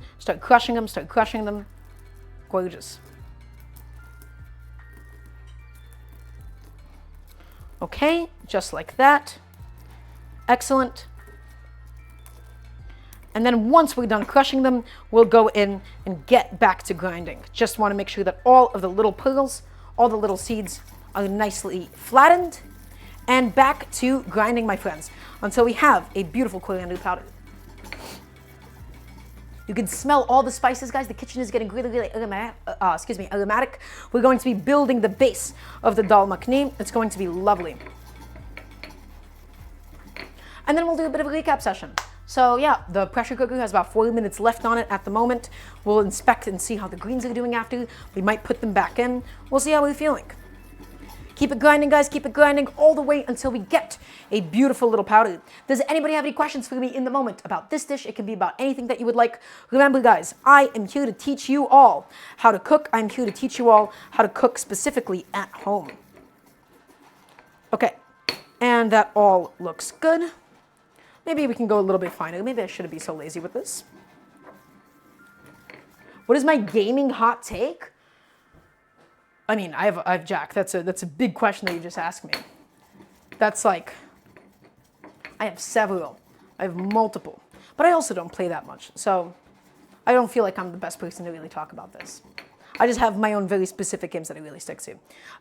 Gorgeous. Okay, just like that. Excellent. And then once we're done crushing them, we'll go in and get back to grinding. Just want to make sure that all of the little pearls, all the little seeds are nicely flattened. And back to grinding, my friends, until we have a beautiful coriander powder. You can smell all the spices, guys. The kitchen is getting really aromatic. We're going to be building the base of the dal makhani. It's going to be lovely. And then we'll do a bit of a recap session. So yeah, the pressure cooker has about 40 minutes left on it at the moment. We'll inspect and see how the greens are doing after. We might put them back in. We'll see how we're feeling. Keep it grinding, guys. Keep it grinding all the way until we get a beautiful little powder. Does anybody have any questions for me in the moment about this dish? It can be about anything that you would like. Remember, guys, I am here to teach you all how to cook. I'm here to teach you all how to cook specifically at home. Okay, and that all looks good. Maybe we can go a little bit finer. Maybe I shouldn't be so lazy with this. What is my gaming hot take? I mean, I have Jack. That's a big question that you just asked me. That's like, I have several. I have multiple. But I also don't play that much. So I don't feel like I'm the best person to really talk about this. I just have my own very specific games that I really stick to.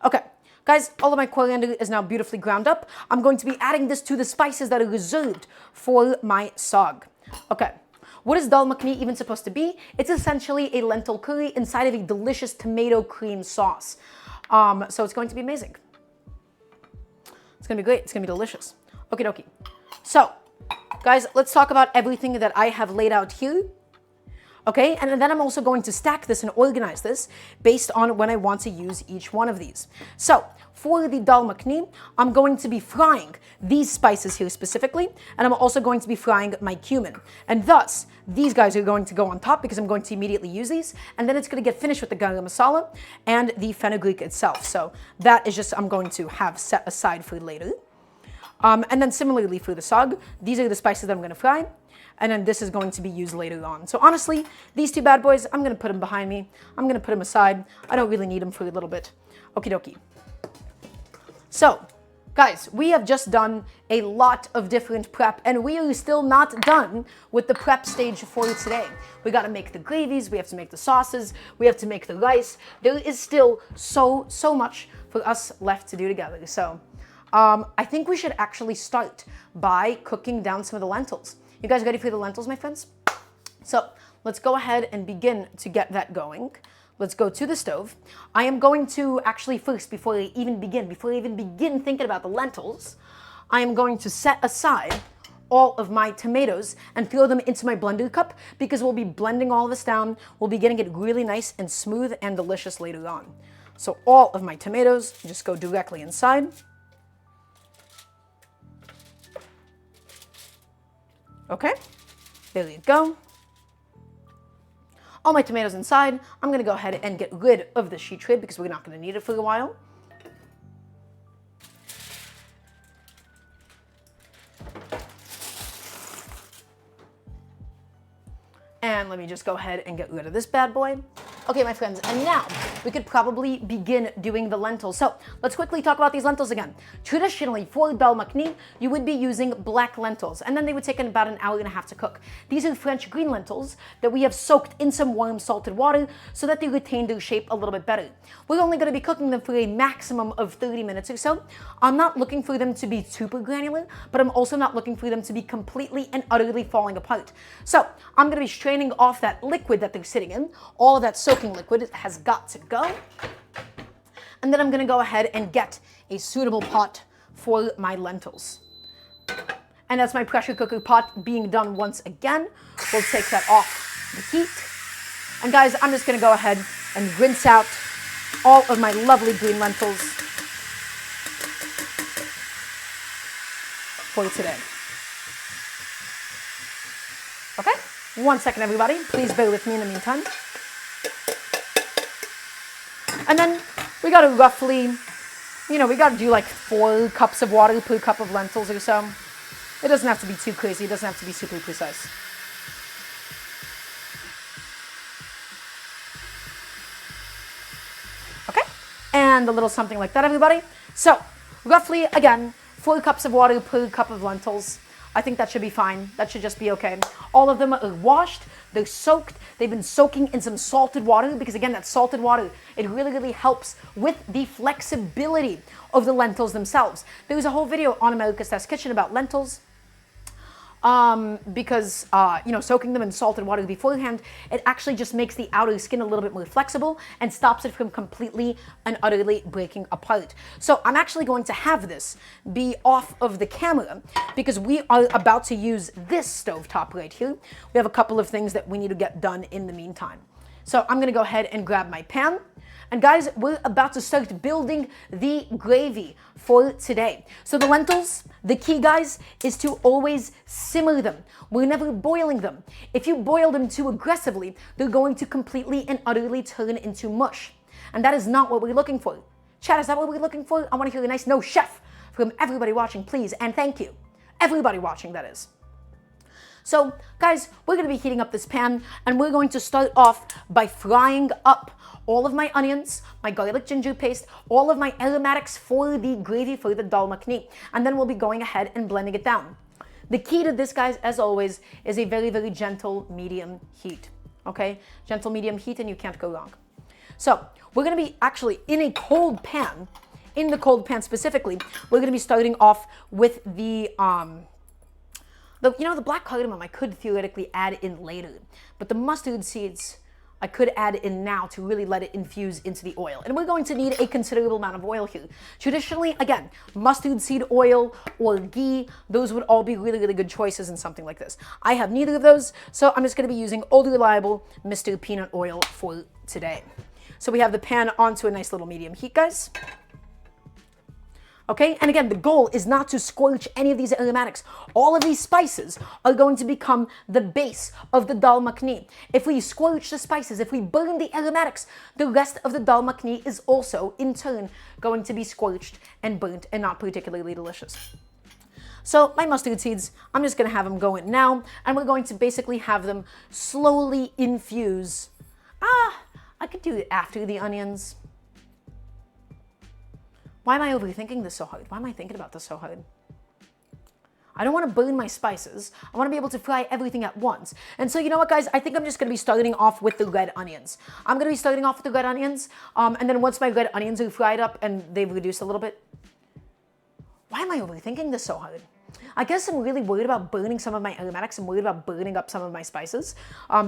Okay, guys, all of my coriander is now beautifully ground up. I'm going to be adding this to the spices that are reserved for my saag. Okay. What is dal makhani even supposed to be? It's essentially a lentil curry inside of a delicious tomato cream sauce. So it's going to be amazing. It's going to be great. It's going to be delicious. Okie dokie. So, guys, let's talk about everything that I have laid out here. Okay, and then I'm also going to stack this and organize this based on when I want to use each one of these. So, for the dal makhani, I'm going to be frying these spices here specifically, and I'm also going to be frying my cumin. And thus, these guys are going to go on top because I'm going to immediately use these, and then it's going to get finished with the garam masala and the fenugreek itself. So that is just I'm going to have set aside for later. And then similarly for the saag, these are the spices that I'm gonna fry. And then this is going to be used later on. So honestly, these two bad boys, I'm gonna put them behind me. I'm gonna put them aside. I don't really need them for a little bit. Okie dokie. So, guys, we have just done a lot of different prep, and we are still not done with the prep stage for today. We gotta make the gravies, we have to make the sauces, we have to make the rice. There is still so much for us left to do together. So, I think we should actually start by cooking down some of the lentils. You guys ready for the lentils, my friends? So let's go ahead and begin to get that going. Let's go to the stove. I am going to actually first, before I even begin thinking about the lentils, I am going to set aside all of my tomatoes and throw them into my blender cup because we'll be blending all this down. We'll be getting it really nice and smooth and delicious later on. So all of my tomatoes just go directly inside. Okay, there you go. All my tomatoes inside. I'm gonna go ahead and get rid of the sheet tray because we're not gonna need it for a while. And let me just go ahead and get rid of this bad boy. Okay, my friends, and now we could probably begin doing the lentils. So let's quickly talk about these lentils again. Traditionally, for dal makhani, you would be using black lentils, and then they would take about an hour and a half to cook. These are French green lentils that we have soaked in some warm salted water so that they retain their shape a little bit better. We're only going to be cooking them for a maximum of 30 minutes or so. I'm not looking for them to be super granular, but I'm also not looking for them to be completely and utterly falling apart. So I'm going to be straining off that liquid that they're sitting in. All of that soaking liquid has got to go. And then I'm going to go ahead and get a suitable pot for my lentils. And that's my pressure cooker pot being done once again. We'll take that off the heat. And guys, I'm just going to go ahead and rinse out all of my lovely green lentils for today. Okay, 1 second everybody. Please bear with me in the meantime. And then we gotta roughly, we gotta do like 4 cups of water per cup of lentils or so. It doesn't have to be too crazy, it doesn't have to be super precise. Okay, and a little something like that, everybody. So, roughly, again, 4 cups of water per cup of lentils. I think that should be fine. That should just be okay. All of them are washed, they're soaked, they've been soaking in some salted water because again, that salted water, it really helps with the flexibility of the lentils themselves. There was a whole video on America's Test Kitchen about lentils. Because soaking them in salted water beforehand, it actually just makes the outer skin a little bit more flexible and stops it from completely and utterly breaking apart. So I'm actually going to have this be off of the camera because we are about to use this stovetop right here. We have a couple of things that we need to get done in the meantime. So I'm gonna go ahead and grab my pan. And guys, we're about to start building the gravy for today. So the lentils, the key, guys, is to always simmer them. We're never boiling them. If you boil them too aggressively, they're going to completely and utterly turn into mush. And that is not what we're looking for. Chat, is that what we're looking for? I want to hear a nice no chef from everybody watching, please, and thank you. Everybody watching, that is. So, guys, we're going to be heating up this pan, and we're going to start off by frying up all of my onions, my garlic ginger paste, all of my aromatics for the gravy for the dal makhani. And then we'll be going ahead and blending it down. The key to this, guys, as always, is a very gentle medium heat. Okay? Gentle medium heat and you can't go wrong. So we're going to be actually in a cold pan, in the cold pan specifically, we're going to be starting off with the black cardamom I could theoretically add in later, but the mustard seeds I could add in now to really let it infuse into the oil. And we're going to need a considerable amount of oil here. Traditionally, again, mustard seed oil or ghee, those would all be really good choices in something like this. I have neither of those, so I'm just gonna be using old reliable Mr. Peanut oil for today. So we have the pan onto a nice little medium heat, guys. Okay, and again, the goal is not to scorch any of these aromatics. All of these spices are going to become the base of the dal makhani. If we scorch the spices, if we burn the aromatics, the rest of the dal makhani is also, in turn, going to be scorched and burnt and not particularly delicious. So my mustard seeds, I'm just gonna have them go in now, and we're going to basically have them slowly infuse. I could do it after the onions. Why am I overthinking this so hard? Why am I thinking about this so hard? I don't want to burn my spices. I want to be able to fry everything at once. And so you know what, guys? I think I'm just going to be starting off with the red onions. I'm going to be starting off with the red onions. And then once my red onions are fried up and they've reduced a little bit. Why am I overthinking this so hard? I guess I'm really worried about burning some of my aromatics. I'm worried about burning up some of my spices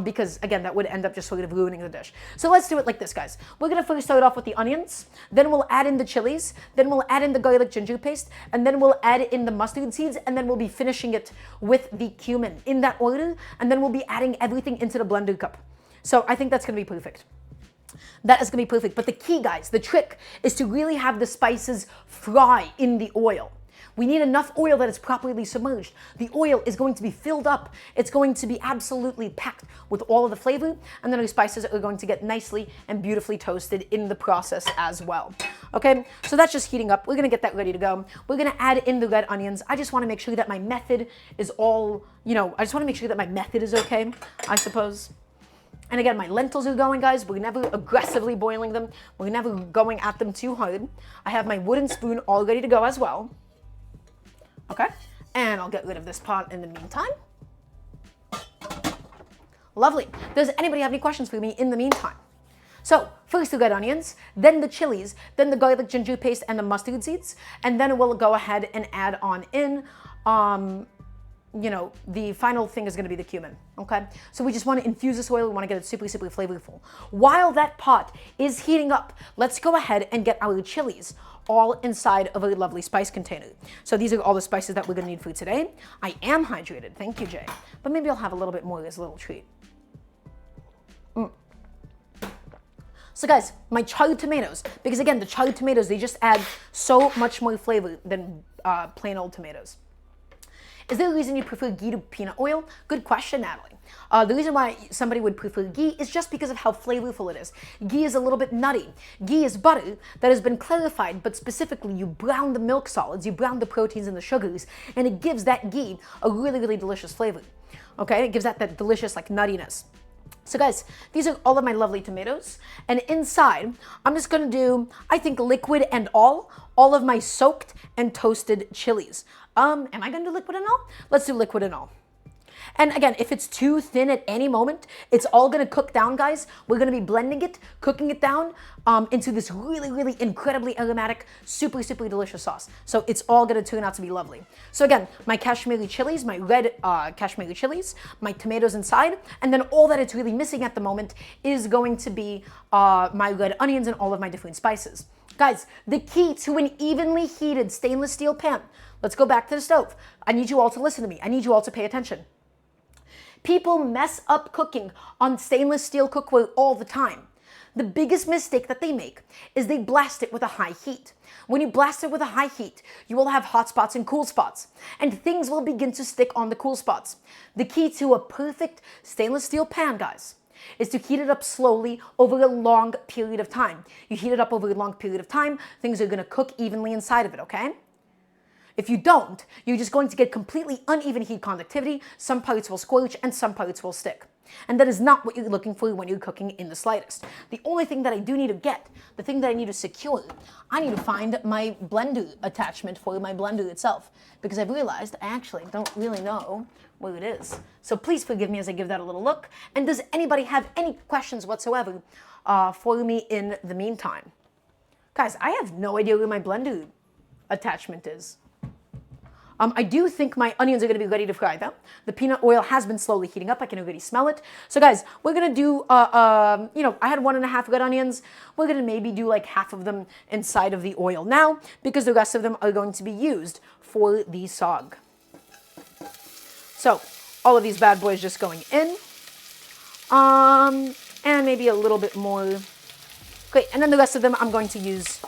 because, again, that would end up just sort of ruining the dish. So let's do it like this, guys. We're going to first start off with the onions. Then we'll add in the chilies. Then we'll add in the garlic ginger paste. And then we'll add in the mustard seeds. And then we'll be finishing it with the cumin in that order. And then we'll be adding everything into the blender cup. So I think that's going to be perfect. That is going to be perfect. But the key, guys, the trick is to really have the spices fry in the oil. We need enough oil that it's properly submerged. The oil is going to be filled up. It's going to be absolutely packed with all of the flavor, and then our spices are going to get nicely and beautifully toasted in the process as well. Okay, so that's just heating up. We're gonna get that ready to go. We're gonna add in the red onions. I just wanna make sure that my method is all, I just wanna make sure that my method is okay, I suppose. And again, my lentils are going, guys. We're never aggressively boiling them. We're never going at them too hard. I have my wooden spoon all ready to go as well. Okay, and I'll get rid of this pot in the meantime. Lovely. Does anybody have any questions for me in the meantime? So first the red onions, then the chilies, then the garlic ginger paste and the mustard seeds, and then we'll go ahead and add on in, the final thing is going to be the cumin, okay? So we just want to infuse this oil. We want to get it super, super flavorful. While that pot is heating up, let's go ahead and get our chilies all inside of a lovely spice container. So these are all the spices that we're going to need for today. I am hydrated. Thank you, Jay. But maybe I'll have a little bit more as a little treat. So guys, my charred tomatoes, because again, the charred tomatoes, they just add so much more flavor than plain old tomatoes. Is there a reason you prefer ghee to peanut oil? Good question, Natalie. The reason why somebody would prefer ghee is just because of how flavorful it is. Ghee is a little bit nutty. Ghee is butter that has been clarified, but specifically you brown the milk solids, you brown the proteins and the sugars, and it gives that ghee a really, really delicious flavor. Okay, it gives that delicious nuttiness. So guys, these are all of my lovely tomatoes, and inside, I'm just gonna do, I think liquid and all of my soaked and toasted chilies. Am I gonna do liquid and all? Let's do liquid and all. And again, if it's too thin at any moment, it's all gonna cook down, guys. We're gonna be blending it, cooking it down into this really, really incredibly aromatic, super, super delicious sauce. So it's all gonna turn out to be lovely. So again, my Kashmiri chilies, my red Kashmiri chilies, my tomatoes inside, and then all that it's really missing at the moment is going to be my red onions and all of my different spices. Guys, the key to an evenly heated stainless steel pan, let's go back to the stove. I need you all to listen to me. I need you all to pay attention. People mess up cooking on stainless steel cookware all the time. The biggest mistake that they make is they blast it with a high heat. When you blast it with a high heat, you will have hot spots and cool spots, and things will begin to stick on the cool spots. The key to a perfect stainless steel pan, guys, is to heat it up slowly over a long period of time. You heat it up over a long period of time, things are gonna cook evenly inside of it, okay? If you don't, you're just going to get completely uneven heat conductivity. Some parts will scorch and some parts will stick. And that is not what you're looking for when you're cooking in the slightest. The only thing that I do need to get, the thing that I need to secure, I need to find my blender attachment for my blender itself, because I've realized I actually don't really know where it is. So please forgive me as I give that a little look. And does anybody have any questions whatsoever for me in the meantime? Guys, I have no idea where my blender attachment is. I do think my onions are going to be ready to fry though. The peanut oil has been slowly heating up. I can already smell it. So guys, we're going to do, I had 1.5 red onions. We're going to maybe do like half of them inside of the oil now, because the rest of them are going to be used for the saag. So all of these bad boys just going in. And maybe a little bit more. Great. And then the rest of them I'm going to use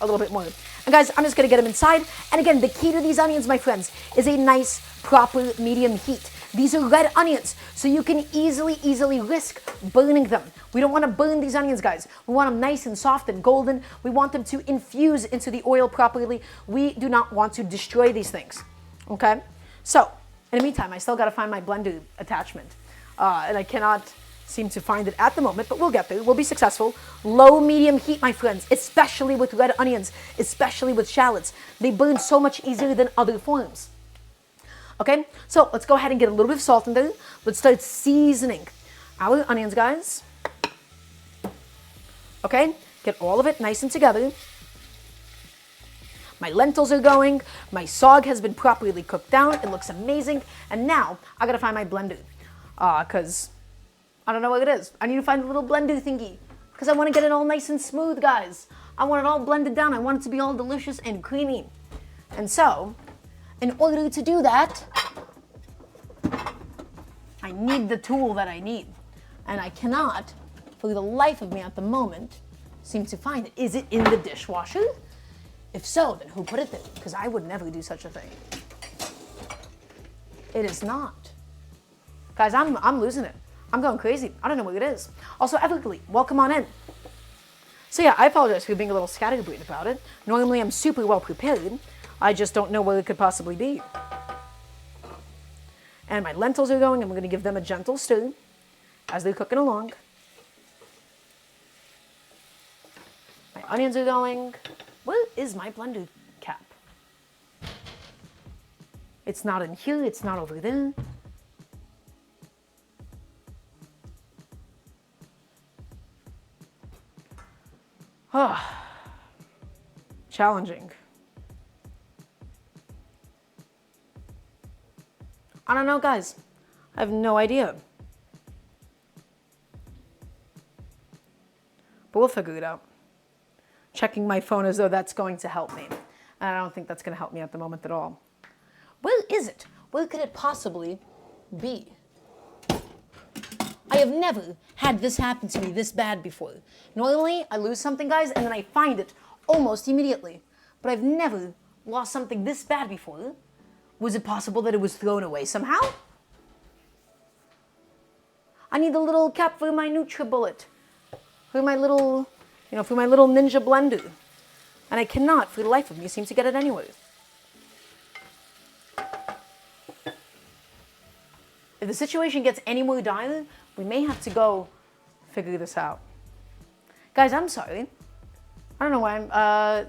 a little bit more. And guys, I'm just going to get them inside. And again, the key to these onions, my friends, is a nice, proper medium heat. These are red onions, so you can easily risk burning them. We don't want to burn these onions, guys. We want them nice and soft and golden. We want them to infuse into the oil properly. We do not want to destroy these things. Okay? So, in the meantime, I still got to find my blender attachment. And I cannot seem to find it at the moment, but we'll get there. We'll be successful. Low, medium heat, my friends, especially with red onions, especially with shallots. They burn so much easier than other forms. Okay, so let's go ahead and get a little bit of salt in there. Let's start seasoning our onions, guys. Okay, get all of it nice and together. My lentils are going. My saag has been properly cooked down. It looks amazing. And now I gotta find my blender, cause I don't know what it is. I need to find a little blender thingy, cause I want to get it all nice and smooth, guys. I want it all blended down. I want it to be all delicious and creamy. And so, in order to do that, I need the tool that I need. And I cannot, for the life of me at the moment, seem to find it. Is it in the dishwasher? If so, then who put it there? Because I would never do such a thing. It is not. Guys, I'm losing it. I'm going crazy. I don't know what it is. Also, Everly, welcome on in. So yeah, I apologize for being a little scatterbrained about it. Normally I'm super well prepared. I just don't know what it could possibly be. And my lentils are going. I'm going to give them a gentle stir as they're cooking along. My onions are going. Where is my blender cap? It's not in here. It's not over there. Ah, challenging. I don't know, guys. I have no idea. But we'll figure it out. Checking my phone as though that's going to help me. And I don't think that's going to help me at the moment at all. Where is it? Where could it possibly be? I have never had this happen to me this bad before. Normally, I lose something, guys, and then I find it almost immediately. But I've never lost something this bad before. Was it possible that it was thrown away somehow? I need the little cap for my NutriBullet. For my little, for my little ninja blender. And I cannot, for the life of me, seem to get it anywhere. If the situation gets any more dire, we may have to go figure this out. Guys, I'm sorry. I don't know why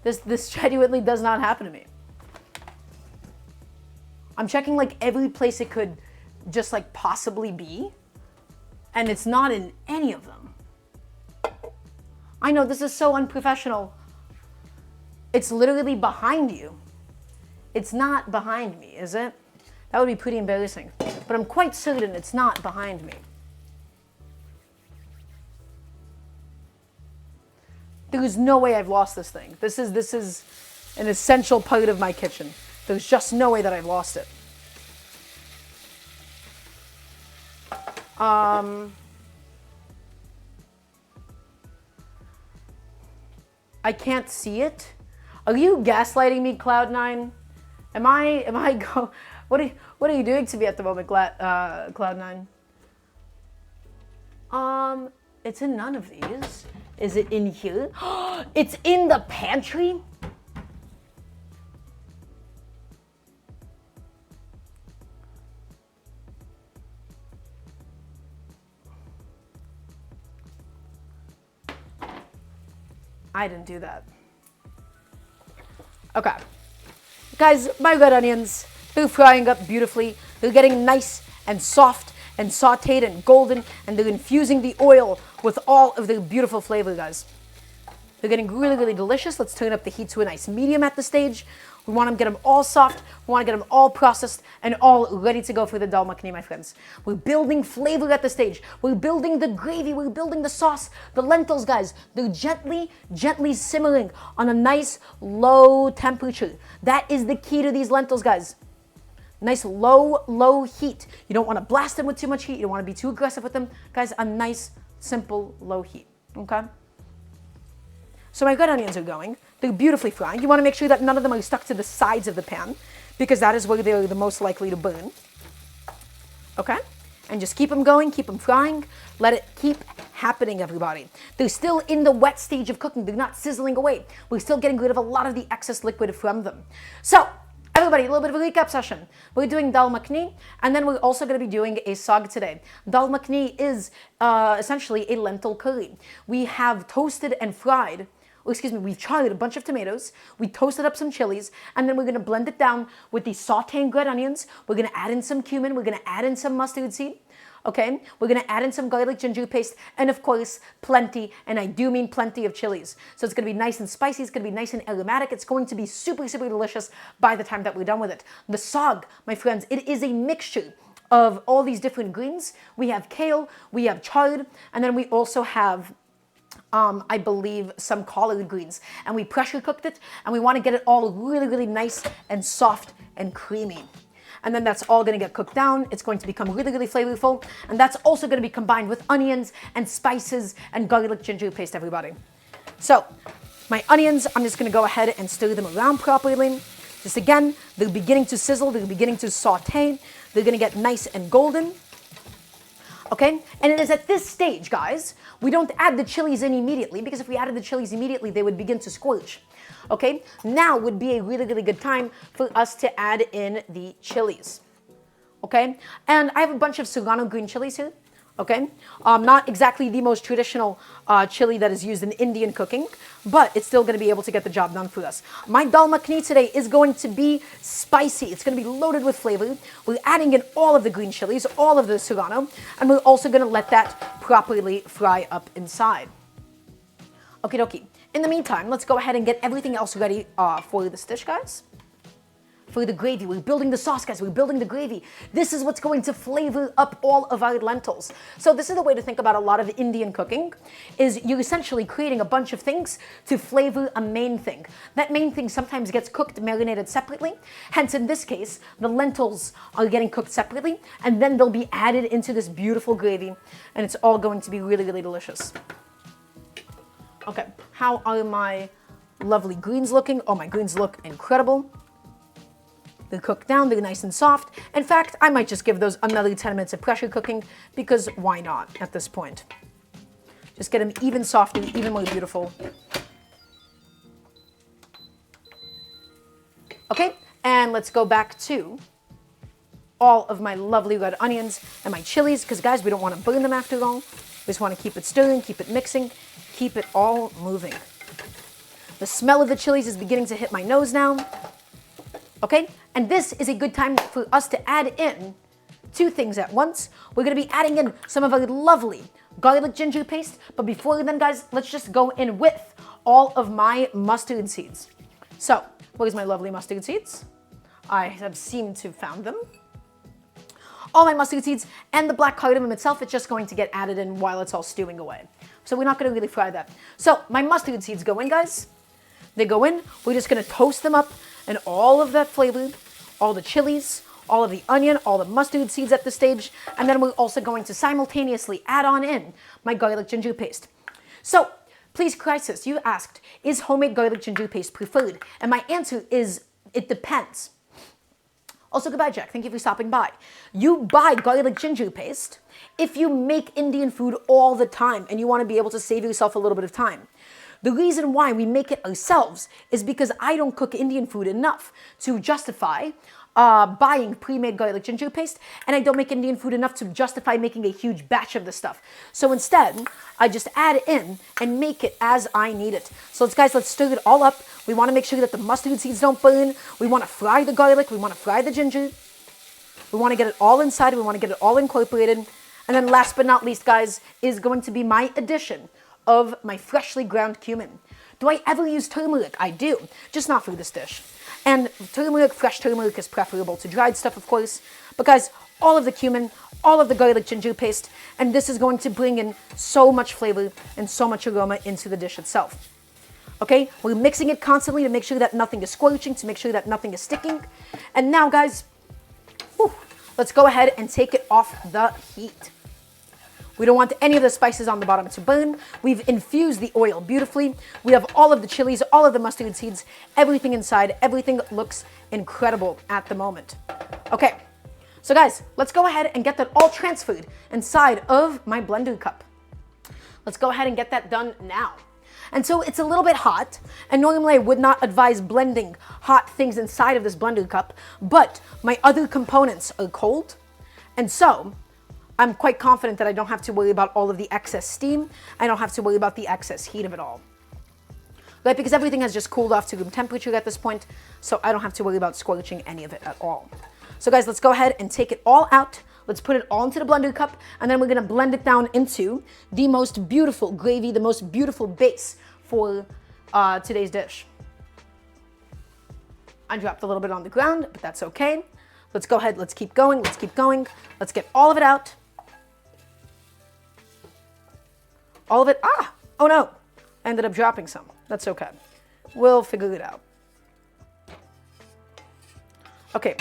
this genuinely does not happen to me. I'm checking like every place it could just like possibly be, and it's not in any of them. I know this is so unprofessional. It's literally behind you. It's not behind me, is it? That would be pretty embarrassing. But I'm quite certain it's not behind me. There is no way I've lost this thing. This is an essential part of my kitchen. There's just no way that I've lost it. I can't see it. Are you gaslighting me, Cloud9? What are you doing to me at the moment, Cloud9? It's in none of these. Is it in here? It's in the pantry? I didn't do that. Okay. Guys, my red onions, they're frying up beautifully. They're getting nice and soft and sauteed and golden, and they're infusing the oil with all of their beautiful flavor, guys. They're getting really, really delicious. Let's turn up the heat to a nice medium at this stage. We want to get them all soft. We want to get them all processed and all ready to go for the dal makhani, my friends. We're building flavor at this stage. We're building the gravy. We're building the sauce. The lentils, guys, they're gently, gently simmering on a nice low temperature. That is the key to these lentils, guys. Nice low heat. You don't want to blast them with too much heat. You don't want to be too aggressive with them. Guys, a nice, simple, low heat, okay? So my red onions are going. They're beautifully frying. You want to make sure that none of them are stuck to the sides of the pan, because that is where they're the most likely to burn. Okay? And just keep them going, keep them frying. Let it keep happening, everybody. They're still in the wet stage of cooking. They're not sizzling away. We're still getting rid of a lot of the excess liquid from them. So, Everybody, a little bit of a recap session. We're doing dal makhani, and then we're also going to be doing a saag today. Dal makhani is essentially a lentil curry. We have toasted and fried, we've charred a bunch of tomatoes, we toasted up some chilies, and then we're going to blend it down with the sautéing red onions. We're going to add in some cumin, we're going to add in some mustard seed. Okay, we're going to add in some garlic ginger paste, and of course, plenty, and I do mean plenty of chilies. So it's going to be nice and spicy, it's going to be nice and aromatic, it's going to be super, super delicious by the time that we're done with it. The saag, my friends, it is a mixture of all these different greens. We have kale, we have chard, and then we also have I believe some collard greens, and we pressure cooked it, and we want to get it all really, really nice and soft and creamy. And then that's all going to get cooked down. It's going to become really, really flavorful. And that's also going to be combined with onions and spices and garlic ginger paste, everybody. So my onions, I'm just going to go ahead and stir them around properly. Just again, they're beginning to sizzle. They're beginning to saute. They're going to get nice and golden. Okay, and it is at this stage, guys, we don't add the chilies in immediately, because if we added the chilies immediately, they would begin to scorch. Okay, now would be a really, really good time for us to add in the chilies. Okay, and I have a bunch of Serrano green chilies here. Okay, not exactly the most traditional chili that is used in Indian cooking, but it's still going to be able to get the job done for us. My dal makhani today is going to be spicy. It's going to be loaded with flavor. We're adding in all of the green chilies, all of the Serrano, and we're also going to let that properly fry up inside. Okie dokie. In the meantime, let's go ahead and get everything else ready for this dish, guys. For the gravy, we're building the sauce, guys, we're building the gravy. This is what's going to flavor up all of our lentils. So this is the way to think about a lot of Indian cooking, is you're essentially creating a bunch of things to flavor a main thing. That main thing sometimes gets cooked, marinated separately. Hence, in this case, the lentils are getting cooked separately, and then they'll be added into this beautiful gravy, and it's all going to be really, really delicious. Okay, how are my lovely greens looking? Oh, my greens look incredible. They're cooked down, they're nice and soft. In fact, I might just give those another 10 minutes of pressure cooking, because why not at this point? Just get them even softer, even more beautiful. Okay, and let's go back to all of my lovely red onions and my chilies, because guys, we don't want to burn them after all. We just want to keep it stirring, keep it mixing, keep it all moving. The smell of the chilies is beginning to hit my nose now. Okay, and this is a good time for us to add in two things at once. We're going to be adding in some of our lovely garlic ginger paste, but before then, guys, let's just go in with all of my mustard seeds. So, where's my lovely mustard seeds? I have seemed to have found them. All my mustard seeds and the black cardamom itself, it's just going to get added in while it's all stewing away. So we're not going to really fry that. So my mustard seeds go in, guys. They go in. We're just going to toast them up, and all of that flavor, all the chilies, all of the onion, all the mustard seeds at this stage, and then we're also going to simultaneously add on in my garlic ginger paste. So, please, crisis, you asked, is homemade garlic ginger paste preferred? And my answer is, it depends. Also, goodbye, Jack. Thank you for stopping by. You buy garlic ginger paste if you make Indian food all the time and you want to be able to save yourself a little bit of time. The reason why we make it ourselves is because I don't cook Indian food enough to justify buying pre-made garlic ginger paste, and I don't make Indian food enough to justify making a huge batch of the stuff. So instead, I just add in and make it as I need it. So let's stir it all up. We want to make sure that the mustard seeds don't burn. We want to fry the garlic. We want to fry the ginger. We want to get it all inside. We want to get it all incorporated. And then last but not least, guys, is going to be my addition of my freshly ground cumin. Do I ever use turmeric? I do, just not for this dish. And turmeric, fresh turmeric is preferable to dried stuff, of course. But guys, all of the cumin, all of the garlic ginger paste, and this is going to bring in so much flavor and so much aroma into the dish itself. Okay, we're mixing it constantly to make sure that nothing is squelching, to make sure that nothing is sticking. And now, guys, let's go ahead and take it off the heat. We don't want any of the spices on the bottom to burn. We've infused the oil beautifully. We have all of the chilies, all of the mustard seeds, everything inside. Everything looks incredible at the moment. Okay, so guys, let's go ahead and get that all transferred inside of my blender cup. Let's go ahead and get that done now. And so it's a little bit hot, and normally I would not advise blending hot things inside of this blender cup, but my other components are cold, and so I'm quite confident that I don't have to worry about all of the excess steam. I don't have to worry about the excess heat of it all. Right, because everything has just cooled off to room temperature at this point, so I don't have to worry about scorching any of it at all. So guys, let's go ahead and take it all out. Let's put it all into the blender cup, and then we're gonna blend it down into the most beautiful gravy, the most beautiful base for today's dish. I dropped a little bit on the ground, but that's okay. Let's go ahead, let's keep going, let's keep going. Let's get all of it out. All of it, oh no, I ended up dropping some. That's okay. We'll figure it out. Okay,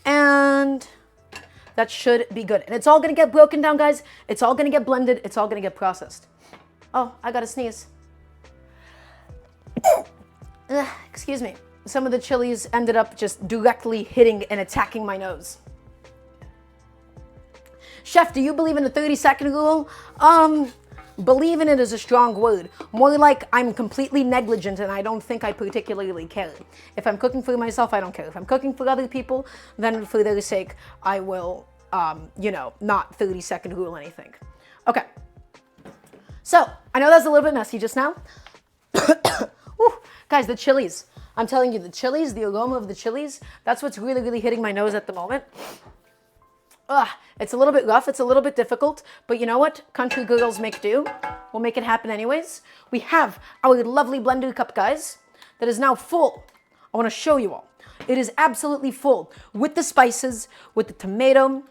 and that should be good. And it's all gonna get broken down, guys. It's all gonna get blended. It's all gonna get processed. Oh, I gotta sneeze. Excuse me. Some of the chilies ended up just directly hitting and attacking my nose. Chef, do you believe in the 30-second rule? Believe in it is a strong word. More like I'm completely negligent and I don't think I particularly care. If I'm cooking for myself, I don't care. If I'm cooking for other people, then for their sake, I will, not 30-second rule anything. Okay. So, I know that's a little bit messy just now. Whew. Guys, the chilies. I'm telling you, the chilies, the aroma of the chilies, that's what's really, really hitting my nose at the moment. It's a little bit rough, it's a little bit difficult, but you know what? Country girls make do. We'll make it happen anyways. We have our lovely blender cup, guys, that is now full. I want to show you all. It is absolutely full with the spices, with the tomato,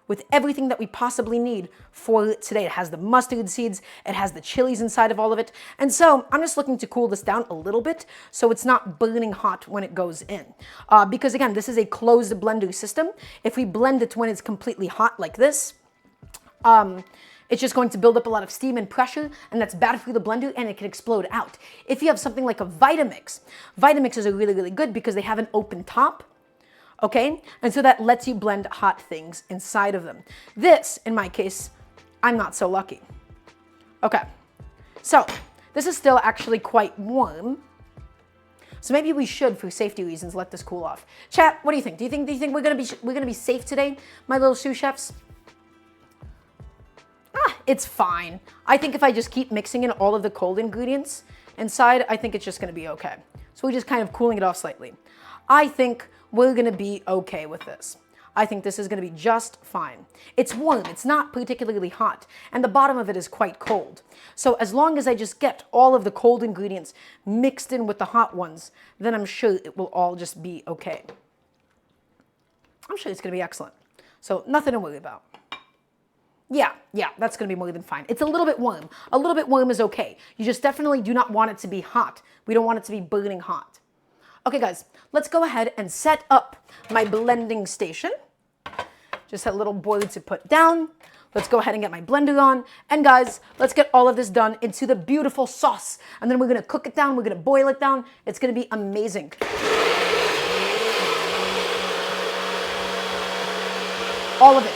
with everything that we possibly need for today. It has the mustard seeds, it has the chilies inside of all of it. And so I'm just looking to cool this down a little bit so it's not burning hot when it goes in. Because again, this is a closed blender system. If we blend it when it's completely hot like this, it's just going to build up a lot of steam and pressure, and that's bad for the blender and it can explode out. If you have something like a Vitamix, Vitamixes are really, really good because they have an open top. Okay, and so that lets you blend hot things inside of them. This, in my case, I'm not so lucky. Okay, so this is still actually quite warm. So maybe we should, for safety reasons, let this cool off. Chat, what do you think? Do you think we're gonna be safe today, my little sous chefs? It's fine. I think if I just keep mixing in all of the cold ingredients inside, I think it's just gonna be okay. So we're just kind of cooling it off slightly. I think we're gonna be okay with this. I think this is gonna be just fine. It's warm, it's not particularly hot, and the bottom of it is quite cold. So as long as I just get all of the cold ingredients mixed in with the hot ones, then I'm sure it will all just be okay. I'm sure it's gonna be excellent. So nothing to worry about. Yeah, that's gonna be more than fine. It's a little bit warm. A little bit warm is okay. You just definitely do not want it to be hot. We don't want it to be burning hot. Okay guys, let's go ahead and set up my blending station. Just a little board to put down. Let's go ahead and get my blender on. And guys, let's get all of this done into the beautiful sauce. And then we're gonna cook it down, we're gonna boil it down. It's gonna be amazing. All of it.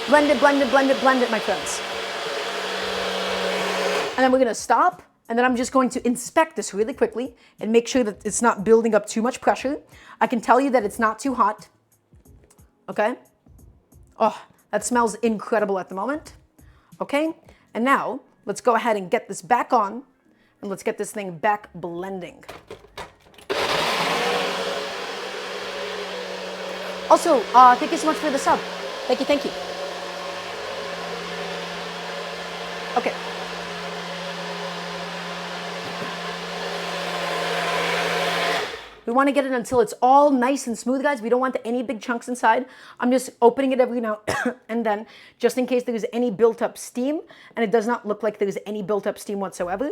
Blend it, blend it, blend it, blend it, my friends. And then we're gonna stop. And then I'm just going to inspect this really quickly and make sure that it's not building up too much pressure. I can tell you that it's not too hot. Okay? Oh, that smells incredible at the moment. Okay? And now, let's go ahead and get this back on and let's get this thing back blending. Also, thank you so much for the sub. Thank you, thank you. Okay. We want to get it until it's all nice and smooth, guys. We don't want any big chunks inside. I'm just opening it every now and then, just in case there's any built-up steam, and it does not look like there's any built-up steam whatsoever.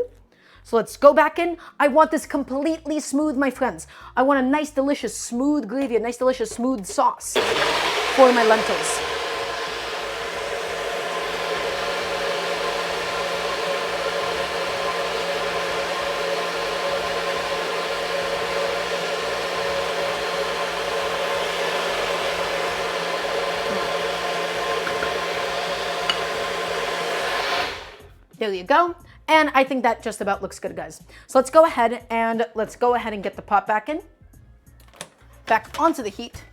So let's go back in. I want this completely smooth, my friends. I want a nice, delicious, smooth gravy, a nice, delicious, smooth sauce for my lentils. There you go. And I think that just about looks good, guys. So let's go ahead and get the pot back onto the heat.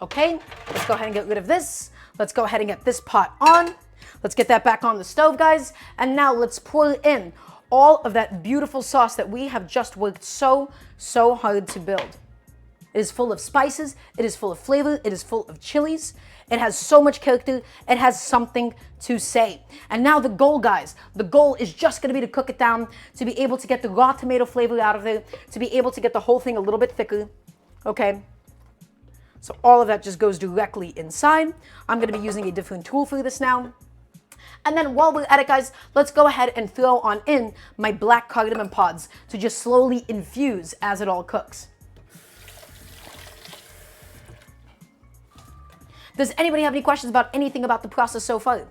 Okay, let's go ahead and get rid of this. Let's go ahead and get this pot on. Let's get that back on the stove, guys. And now let's pour in all of that beautiful sauce that we have just worked so hard to build. It is full of spices, it is full of flavor, it is full of chilies. It has so much character, it has something to say. And now the goal, guys, the goal is just gonna be to cook it down, to be able to get the raw tomato flavor out of it, to be able to get the whole thing a little bit thicker, okay? So all of that just goes directly inside. I'm gonna be using a different tool for this now. And then while we're at it, guys, let's go ahead and throw on in my black cardamom pods to just slowly infuse as it all cooks. Does anybody have any questions about anything about the process so far?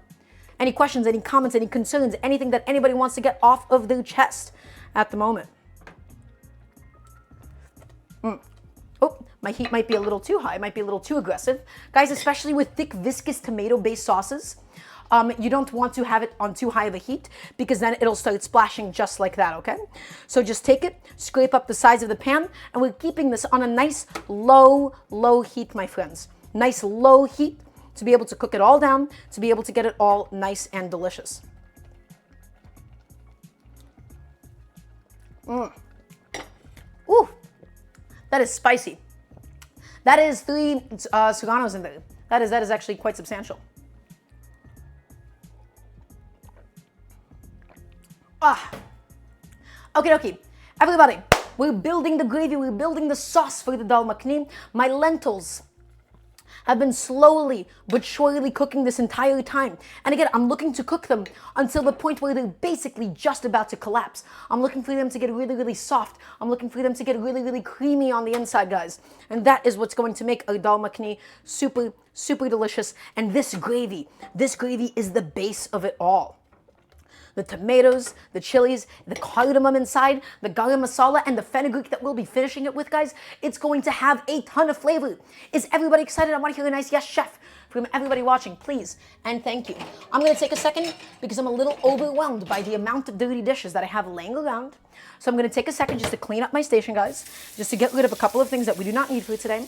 Any questions, any comments, any concerns, anything that anybody wants to get off of their chest at the moment? Oh, my heat might be a little too high, might be a little too aggressive. Guys, especially with thick, viscous tomato-based sauces, you don't want to have it on too high of a heat because then it'll start splashing just like that, okay? So just take it, scrape up the sides of the pan, and we're keeping this on a nice low heat, my friends. Nice low heat to be able to cook it all down, to be able to get it all nice and delicious. Ooh, that is spicy. That is 3 serranos in there. That is actually quite substantial. Okay, everybody, we're building the gravy, we're building the sauce for the dal makhani. My lentils have been slowly but surely cooking this entire time. And again, I'm looking to cook them until the point where they're basically just about to collapse. I'm looking for them to get really soft. I'm looking for them to get really creamy on the inside, guys. And that is what's going to make a dal makhani super delicious. And this gravy is the base of it all. The tomatoes, the chilies, the cardamom inside, the garam masala, and the fenugreek that we'll be finishing it with, guys. It's going to have a ton of flavor. Is everybody excited? I want to hear a nice yes, chef, from everybody watching, please, and thank you. I'm going to take a second because I'm a little overwhelmed by the amount of dirty dishes that I have laying around. So I'm going to take a second just to clean up my station, guys, just to get rid of a couple of things that we do not need for today.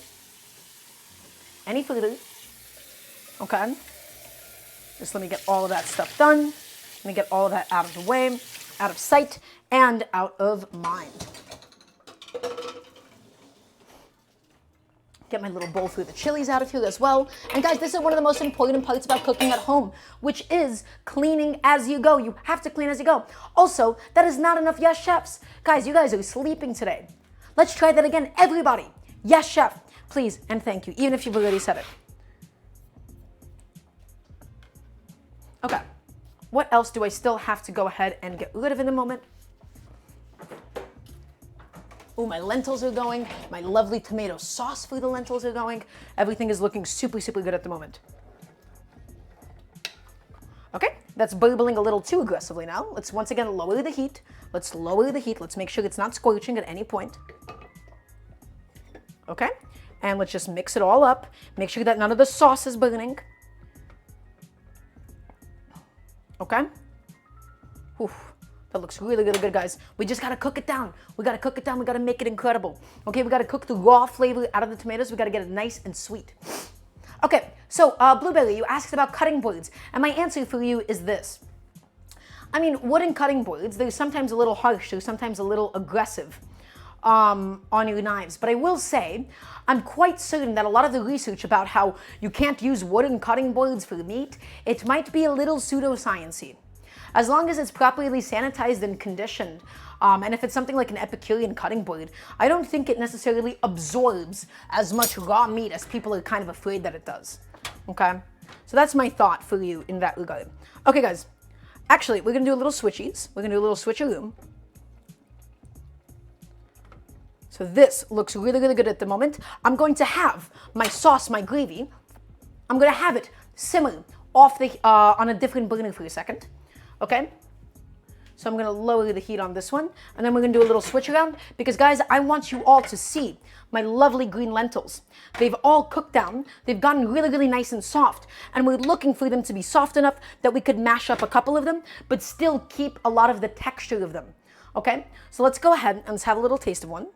Any further. Okay. Just let me get all of that stuff done. Let me get all of that out of the way, out of sight, and out of mind. Get my little bowl through the chilies out of here as well. And guys, this is one of the most important parts about cooking at home, which is cleaning as you go. You have to clean as you go. Also, that is not enough yes chefs. Guys, you guys are sleeping today. Let's try that again. Everybody, yes chef, please, and thank you, even if you've already said it. Okay. What else do I still have to go ahead and get rid of in a moment? Oh, my lentils are going. My lovely tomato sauce for the lentils are going. Everything is looking super good at the moment. Okay, that's burbling a little too aggressively now. Let's once again lower the heat. Let's lower the heat. Let's make sure it's not scorching at any point. Okay, and let's just mix it all up. Make sure that none of the sauce is burning. Okay? Oof, that looks really good, guys. We just gotta cook it down. We gotta cook it down. We gotta make it incredible. Okay, we gotta cook the raw flavor out of the tomatoes. We gotta get it nice and sweet. Okay, so Blueberry, you asked about cutting boards, and my answer for you is this. I mean, wooden cutting boards, they're sometimes a little harsh, they're sometimes a little aggressive on your knives. But I will say, I'm quite certain that a lot of the research about how you can't use wooden cutting boards for meat, it might be a little pseudoscience-y. As long as it's properly sanitized and conditioned, and if it's something like an Epicurean cutting board, I don't think it necessarily absorbs as much raw meat as people are kind of afraid that it does. Okay? So that's my thought for you in that regard. Okay, guys. Actually, we're going to do a little switchies. We're going to do a little switcheroo. So this looks really good at the moment. I'm going to have my sauce, my gravy, I'm going to have it simmer off the on a different burner for a second. Okay? So I'm gonna lower the heat on this one, and then we're gonna do a little switch around because guys, I want you all to see my lovely green lentils. They've all cooked down. They've gotten really, really nice and soft, and we're looking for them to be soft enough that we could mash up a couple of them, but still keep a lot of the texture of them. Okay, so let's go ahead and let's have a little taste of one.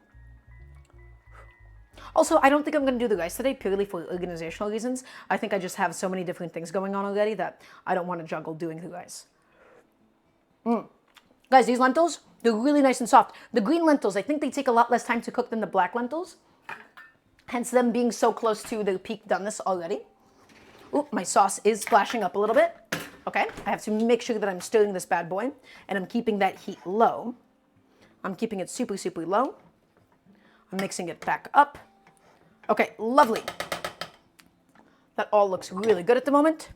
Also, I don't think I'm going to do the rice today purely for organizational reasons. I think I just have so many different things going on already that I don't want to juggle doing the rice. Guys, these lentils, they're really nice and soft. The green lentils, I think they take a lot less time to cook than the black lentils. Hence them being so close to the peak doneness already. Ooh, my sauce is splashing up a little bit. Okay, I have to make sure that I'm stirring this bad boy and I'm keeping that heat low. I'm keeping it super, super low. I'm mixing it back up. Okay, lovely. That all looks really good at the moment.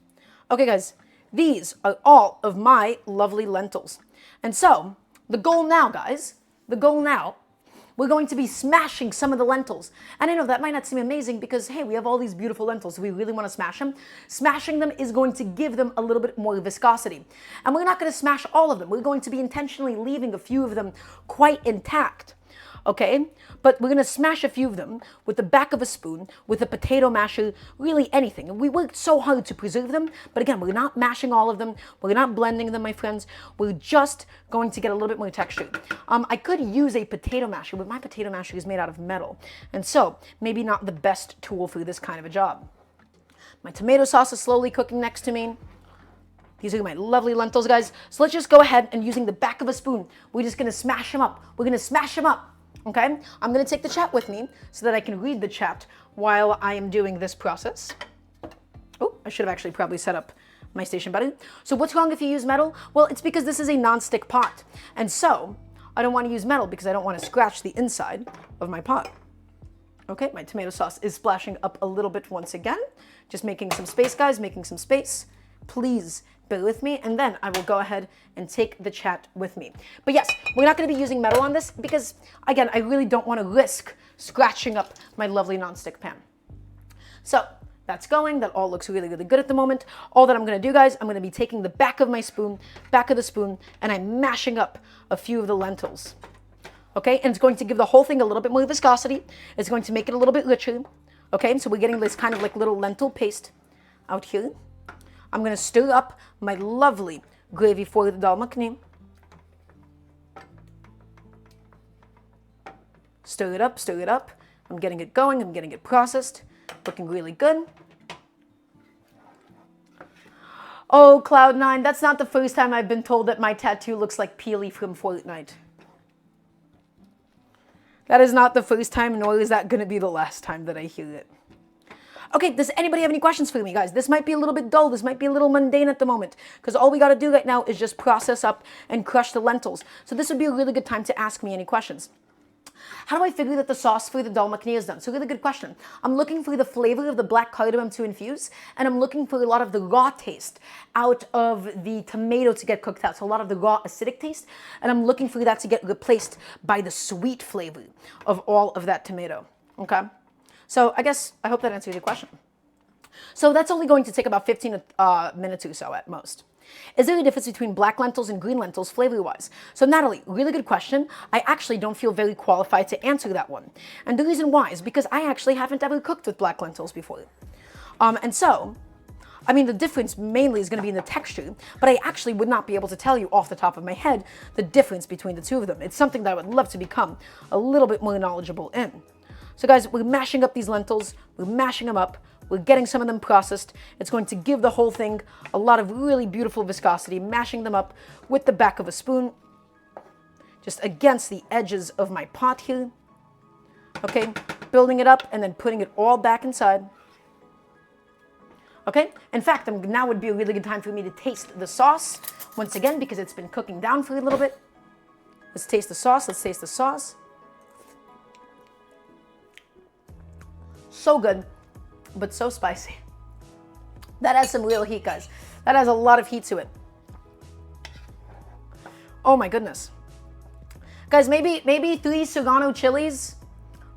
Okay, guys, these are all of my lovely lentils. And so, the goal now, guys, we're going to be smashing some of the lentils. And I know that might not seem amazing because, hey, we have all these beautiful lentils, so we really want to smash them. Smashing them is going to give them a little bit more viscosity. And we're not going to smash all of them. We're going to be intentionally leaving a few of them quite intact. Okay, but we're going to smash a few of them with the back of a spoon, with a potato masher, really anything. And we worked so hard to preserve them, but again, we're not mashing all of them. We're not blending them, my friends. We're just going to get a little bit more texture. I could use a potato masher, but my potato masher is made out of metal. And so, maybe not the best tool for this kind of a job. My tomato sauce is slowly cooking next to me. These are my lovely lentils, guys. So let's just go ahead and using the back of a spoon, we're just going to smash them up. We're going to smash them up. Okay, I'm going to take the chat with me so that I can read the chat while I am doing this process. Oh, I should have actually probably set up my station button. So what's wrong if you use metal? Well, it's because this is a non-stick pot. And so I don't want to use metal because I don't want to scratch the inside of my pot. Okay, my tomato sauce is splashing up a little bit once again. Just making some space, guys, making some space. Please bear with me, and then I will go ahead and take the chat with me. But yes, we're not going to be using metal on this because, again, I really don't want to risk scratching up my lovely non-stick pan. So that's going. That all looks really, really good at the moment. All that I'm going to do, guys, I'm going to be taking the back of my spoon, back of the spoon, and I'm mashing up a few of the lentils. Okay, and it's going to give the whole thing a little bit more viscosity. It's going to make it a little bit richer. Okay, so we're getting this kind of like little lentil paste out here. I'm going to stir up my lovely gravy for the dal makhani. Stir it up, stir it up. I'm getting it going, I'm getting it processed. Looking really good. Oh, Cloud9, that's not the first time I've been told that my tattoo looks like Peely from Fortnite. That is not the first time, nor is that going to be the last time that I hear it. Okay, does anybody have any questions for me, guys? This might be a little bit dull. This might be a little mundane at the moment because all we got to do right now is just process up and crush the lentils. So this would be a really good time to ask me any questions. How do I figure that the sauce for the dal makhani is done? So really good question. I'm looking for the flavor of the black cardamom to infuse, and I'm looking for a lot of the raw taste out of the tomato to get cooked out. So a lot of the raw acidic taste, and I'm looking for that to get replaced by the sweet flavor of all of that tomato. Okay? So I hope that answers your question. So that's only going to take about 15 minutes or so at most. Is there a difference between black lentils and green lentils flavor-wise? So Natalie, really good question. I actually don't feel very qualified to answer that one. And the reason why is because I actually haven't ever cooked with black lentils before. And so, I mean, the difference mainly is going to be in the texture, but I actually would not be able to tell you off the top of my head the difference between the two of them. It's something that I would love to become a little bit more knowledgeable in. So guys, we're mashing up these lentils, we're mashing them up, we're getting some of them processed. It's going to give the whole thing a lot of really beautiful viscosity, mashing them up with the back of a spoon, just against the edges of my pot here. Okay, building it up and then putting it all back inside. Okay, in fact, now would be a really good time for me to taste the sauce once again because it's been cooking down for a little bit. Let's taste the sauce, let's taste the sauce. So good, but so spicy. That has some real heat, guys. That has a lot of heat to it. Oh my goodness. Guys, maybe 3 Serrano chilies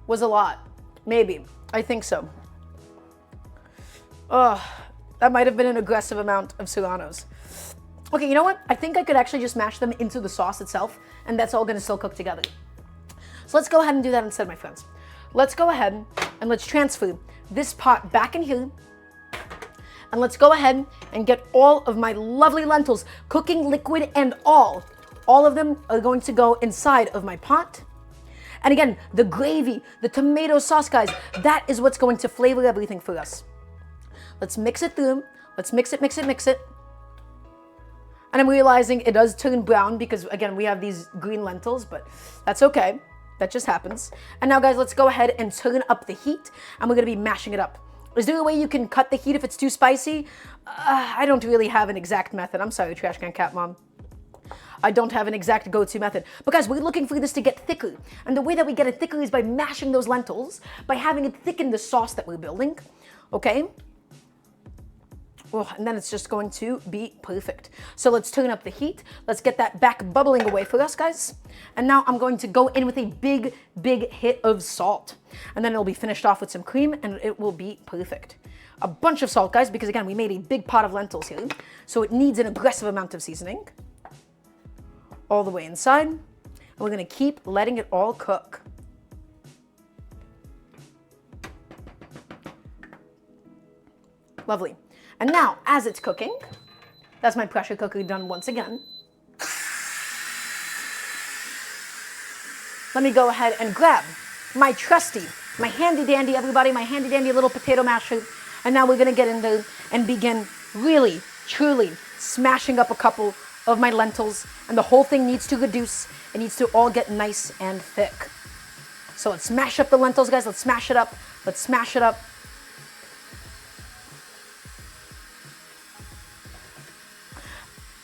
was a lot. Maybe. I think so. Oh, that might have been an aggressive amount of Serranos. Okay, you know what? I think I could actually just mash them into the sauce itself, and that's all gonna still cook together. So let's go ahead and do that instead, my friends. Let's go ahead and let's transfer this pot back in here. And let's go ahead and get all of my lovely lentils, cooking liquid and all. All of them are going to go inside of my pot. And again, the gravy, the tomato sauce, guys, that is what's going to flavor everything for us. Let's mix it through. Let's mix it, mix it, mix it. And I'm realizing it does turn brown because, again, we have these green lentils, but that's okay. That just happens. And now, guys, let's go ahead and turn up the heat, and we're going to be mashing it up. Is there a way you can cut the heat if it's too spicy? I don't really have an exact method. I'm sorry, Trash Can Cat Mom. I don't have an exact go-to method. But guys, we're looking for this to get thicker. And the way that we get it thicker is by mashing those lentils, by having it thicken the sauce that we're building. Okay? Oh, and then it's just going to be perfect. So let's turn up the heat. Let's get that back bubbling away for us, guys. And now I'm going to go in with a big, big hit of salt. And then it'll be finished off with some cream, and it will be perfect. A bunch of salt, guys, because again, we made a big pot of lentils here. So it needs an aggressive amount of seasoning. All the way inside. And we're gonna keep letting it all cook. Lovely. And now, as it's cooking, that's my pressure cooker done once again. Let me go ahead and grab my trusty, my handy dandy, everybody, my handy dandy little potato masher. And now we're gonna get in there and begin really, truly smashing up a couple of my lentils. And the whole thing needs to reduce. It needs to all get nice and thick. So let's smash up the lentils, guys. Let's smash it up. Let's smash it up.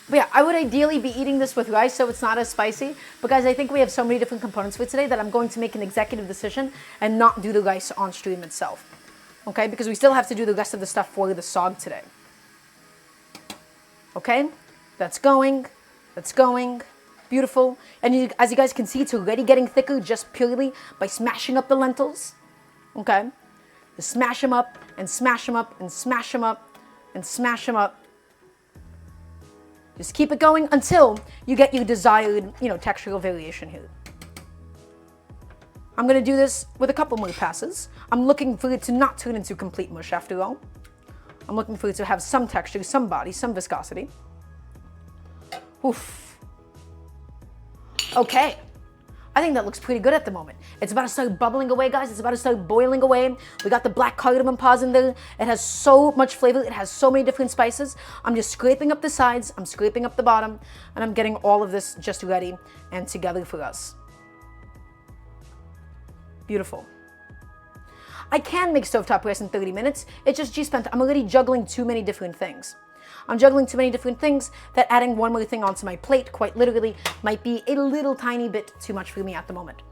But yeah, I would ideally be eating this with rice so it's not as spicy. But guys, I think we have so many different components for today that I'm going to make an executive decision and not do the rice on stream itself. Okay, because we still have to do the rest of the stuff for the Saag today. Okay, that's going. That's going. Beautiful. And as you guys can see, it's already getting thicker just purely by smashing up the lentils. Okay, just smash them up and smash them up and smash them up and smash them up. Just keep it going until you get your desired, textural variation here. I'm gonna do this with a couple more passes. I'm looking for it to not turn into complete mush after all. I'm looking for it to have some texture, some body, some viscosity. Oof. Okay. I think that looks pretty good at the moment. It's about to start bubbling away, guys. It's about to start boiling away. We got the black cardamom pods in there. It has so much flavor. It has so many different spices. I'm just scraping up the sides. I'm scraping up the bottom. And I'm getting all of this just ready and together for us. Beautiful. I can make stovetop rice in 30 minutes. It's just G-spent. I'm already juggling too many different things. I'm juggling too many different things that adding one more thing onto my plate, quite literally, might be a little tiny bit too much for me at the moment.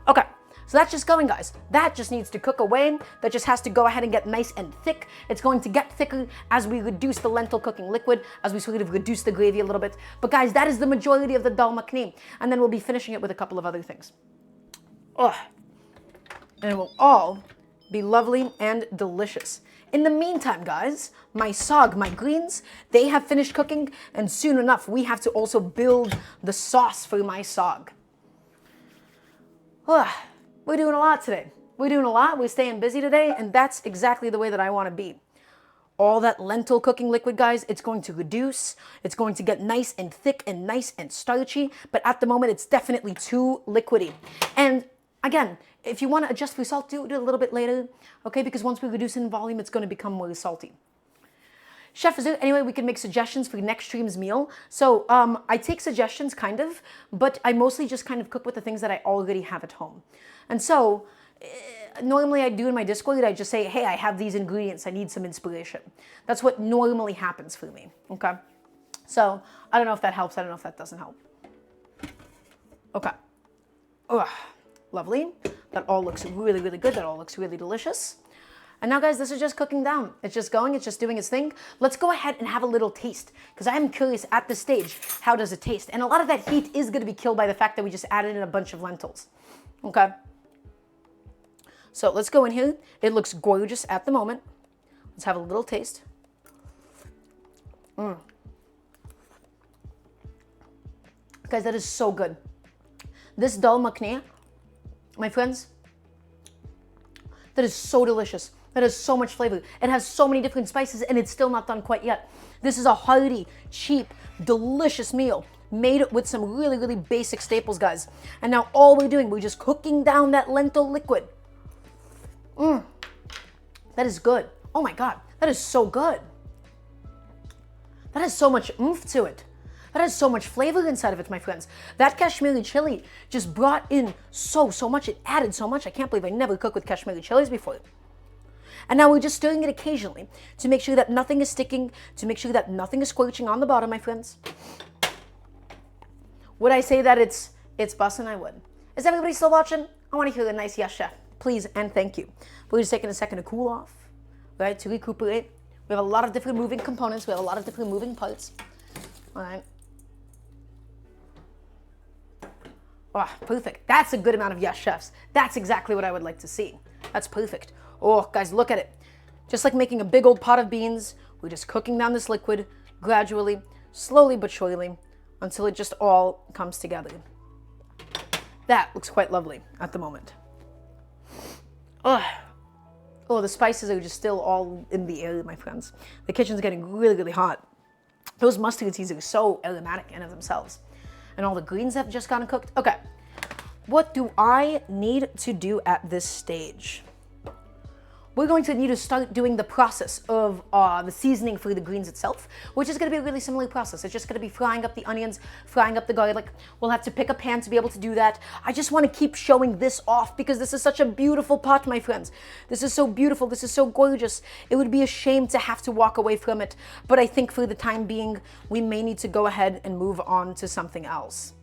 Okay, so that's just going, guys. That just needs to cook away. That just has to go ahead and get nice and thick. It's going to get thicker as we reduce the lentil cooking liquid, as we sort of reduce the gravy a little bit. But guys, that is the majority of the dal makhani. And then we'll be finishing it with a couple of other things. Ugh. And it will all be lovely and delicious. In the meantime, guys, my saag, my greens, they have finished cooking, and soon enough, we have to also build the sauce for my saag. We're doing a lot today. We're doing a lot. We're staying busy today, and that's exactly the way that I want to be. All that lentil cooking liquid, guys, it's going to reduce. It's going to get nice and thick and nice and starchy, but at the moment, it's definitely too liquidy. And again, if you want to adjust for salt, do it a little bit later, okay? Because once we reduce in volume, it's going to become more salty. Chef, is there any way we can make suggestions for next stream's meal? So I take suggestions, kind of, but I mostly just kind of cook with the things that I already have at home. And so normally I do in my Discord, I just say, hey, I have these ingredients. I need some inspiration. That's what normally happens for me, okay? So I don't know if that helps. I don't know if that doesn't help. Okay. Ugh. Lovely. That all looks really, really good. That all looks really delicious. And now, guys, this is just cooking down. It's just going. It's just doing its thing. Let's go ahead and have a little taste, because I am curious at this stage, how does it taste? And a lot of that heat is going to be killed by the fact that we just added in a bunch of lentils. Okay? So let's go in here. It looks gorgeous at the moment. Let's have a little taste. Guys, that is so good. This dal makhani, my friends, that is so delicious. That has so much flavor. It has so many different spices and it's still not done quite yet. This is a hearty, cheap, delicious meal made with some really, really basic staples, guys. And now all we're doing, we're just cooking down that lentil liquid. That is good. Oh my God, that is so good. That has so much oomph to it. That has so much flavor inside of it, my friends. That Kashmiri chili just brought in so much. It added so much. I can't believe I never cooked with Kashmiri chilies before. And now we're just stirring it occasionally to make sure that nothing is sticking, to make sure that nothing is squelching on the bottom, my friends. Would I say that it's bussin'? I would. Is everybody still watching? I want to hear a nice yes, chef. Please and thank you. We're just taking a second to cool off, right, to recuperate. We have a lot of different moving components. We have a lot of different moving parts. All right. Oh, perfect. That's a good amount of yes, chefs. That's exactly what I would like to see. That's perfect. Oh, guys, look at it. Just like making a big old pot of beans, we're just cooking down this liquid gradually, slowly but surely, until it just all comes together. That looks quite lovely at the moment. Oh, the spices are just still all in the air, my friends. The kitchen's getting really, really hot. Those mustard seeds are so aromatic in of themselves. And all the greens have just gotten cooked. Okay, what do I need to do at this stage? We're going to need to start doing the process of the seasoning for the greens itself, which is going to be a really similar process. It's just going to be frying up the onions, frying up the garlic. We'll have to pick a pan to be able to do that. I just want to keep showing this off because this is such a beautiful pot, my friends. This is so beautiful. This is so gorgeous. It would be a shame to have to walk away from it, but I think for the time being, we may need to go ahead and move on to something else.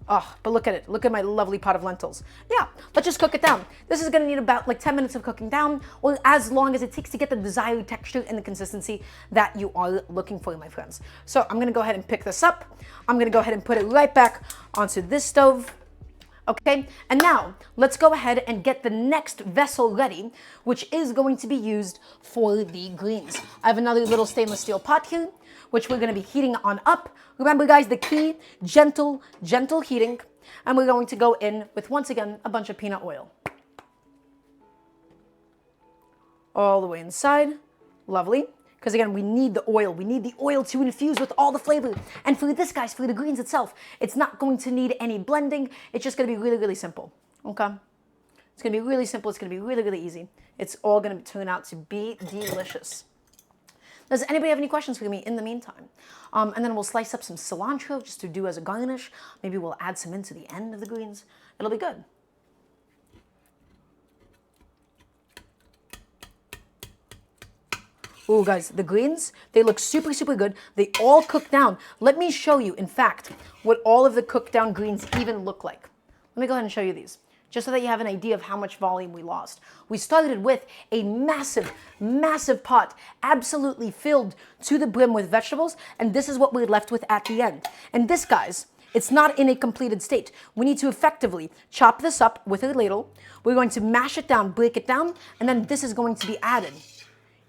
Oh, but look at it. Look at my lovely pot of lentils. Yeah, let's just cook it down. This is going to need about like 10 minutes of cooking down, or as long as it takes to get the desired texture and the consistency that you are looking for, my friends. So I'm going to go ahead and pick this up. I'm going to go ahead and put it right back onto this stove. Okay, and now let's go ahead and get the next vessel ready, which is going to be used for the greens. I have another little stainless steel pot here, which we're going to be heating on up. Remember, guys, the key, gentle heating. And we're going to go in with, once again, a bunch of peanut oil. All the way inside. Lovely. Because again, we need the oil. We need the oil to infuse with all the flavor. And for this, guys, for the greens itself, it's not going to need any blending. It's just going to be really, really simple. Okay? It's going to be really simple. It's going to be really, really easy. It's all going to turn out to be delicious. Does anybody have any questions for me in the meantime? And then we'll slice up some cilantro just to do as a garnish. Maybe we'll add some into the end of the greens. It'll be good. Oh, guys, the greens, they look super, super good. They all cook down. Let me show you, in fact, what all of the cooked down greens even look like. Let me go ahead and show you these, just so that you have an idea of how much volume we lost. We started with a massive, massive pot, absolutely filled to the brim with vegetables, and this is what we're left with at the end. And this, guys, it's not in a completed state. We need to effectively chop this up with a ladle. We're going to mash it down, break it down, and then this is going to be added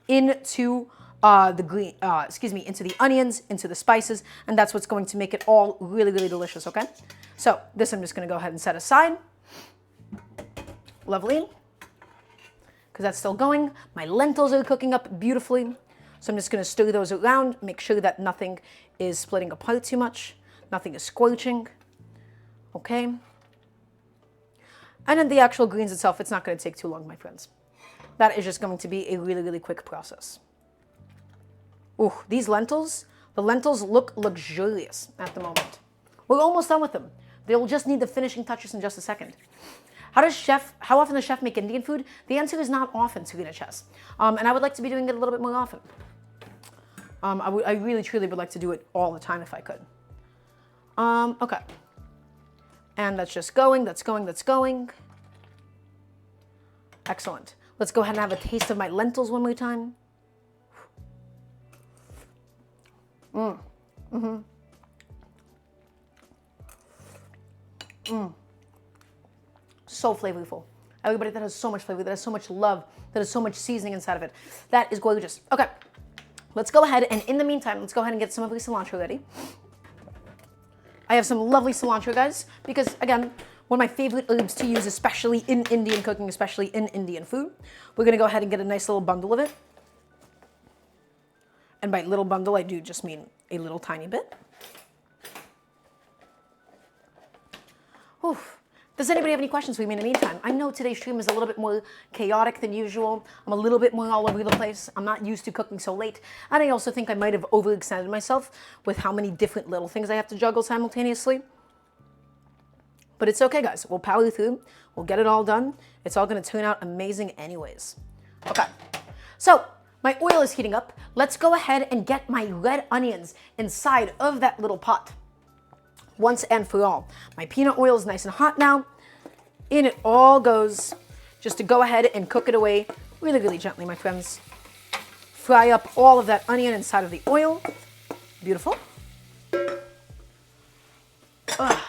into into the onions, into the spices, and that's what's going to make it all really, really delicious, okay? So this I'm just gonna go ahead and set aside. Lovely, because that's still going. My lentils are cooking up beautifully. So I'm just gonna stir those around, make sure that nothing is splitting apart too much, nothing is squelching, okay? And then the actual greens itself, it's not gonna take too long, my friends. That is just going to be a really, really quick process. Ooh, these lentils, the lentils look luxurious at the moment. We're almost done with them. They'll just need the finishing touches in just a second. How often does chef make Indian food? The answer is not often, Serena Chess. And I would like to be doing it a little bit more often. I really, truly would like to do it all the time if I could. Okay. And that's just going, that's going, that's going. Excellent. Let's go ahead and have a taste of my lentils one more time. So flavorful. Everybody, that has so much flavor, that has so much love, that has so much seasoning inside of it. That is gorgeous. Okay, let's go ahead and in the meantime, let's go ahead and get some of the cilantro ready. I have some lovely cilantro, guys, because again, one of my favorite herbs to use, especially in Indian cooking, especially in Indian food. We're gonna go ahead and get a nice little bundle of it. And by little bundle, I do just mean a little tiny bit. Oof. Does anybody have any questions for me in the meantime? I know today's stream is a little bit more chaotic than usual. I'm a little bit more all over the place. I'm not used to cooking so late. And I also think I might have overextended myself with how many different little things I have to juggle simultaneously. But it's okay, guys. We'll power through. We'll get it all done. It's all going to turn out amazing anyways. Okay. So my oil is heating up. Let's go ahead and get my red onions inside of that little pot. Once and for all. My peanut oil is nice and hot now. In it all goes, just to go ahead and cook it away really, really gently, my friends. Fry up all of that onion inside of the oil. Beautiful. Ugh.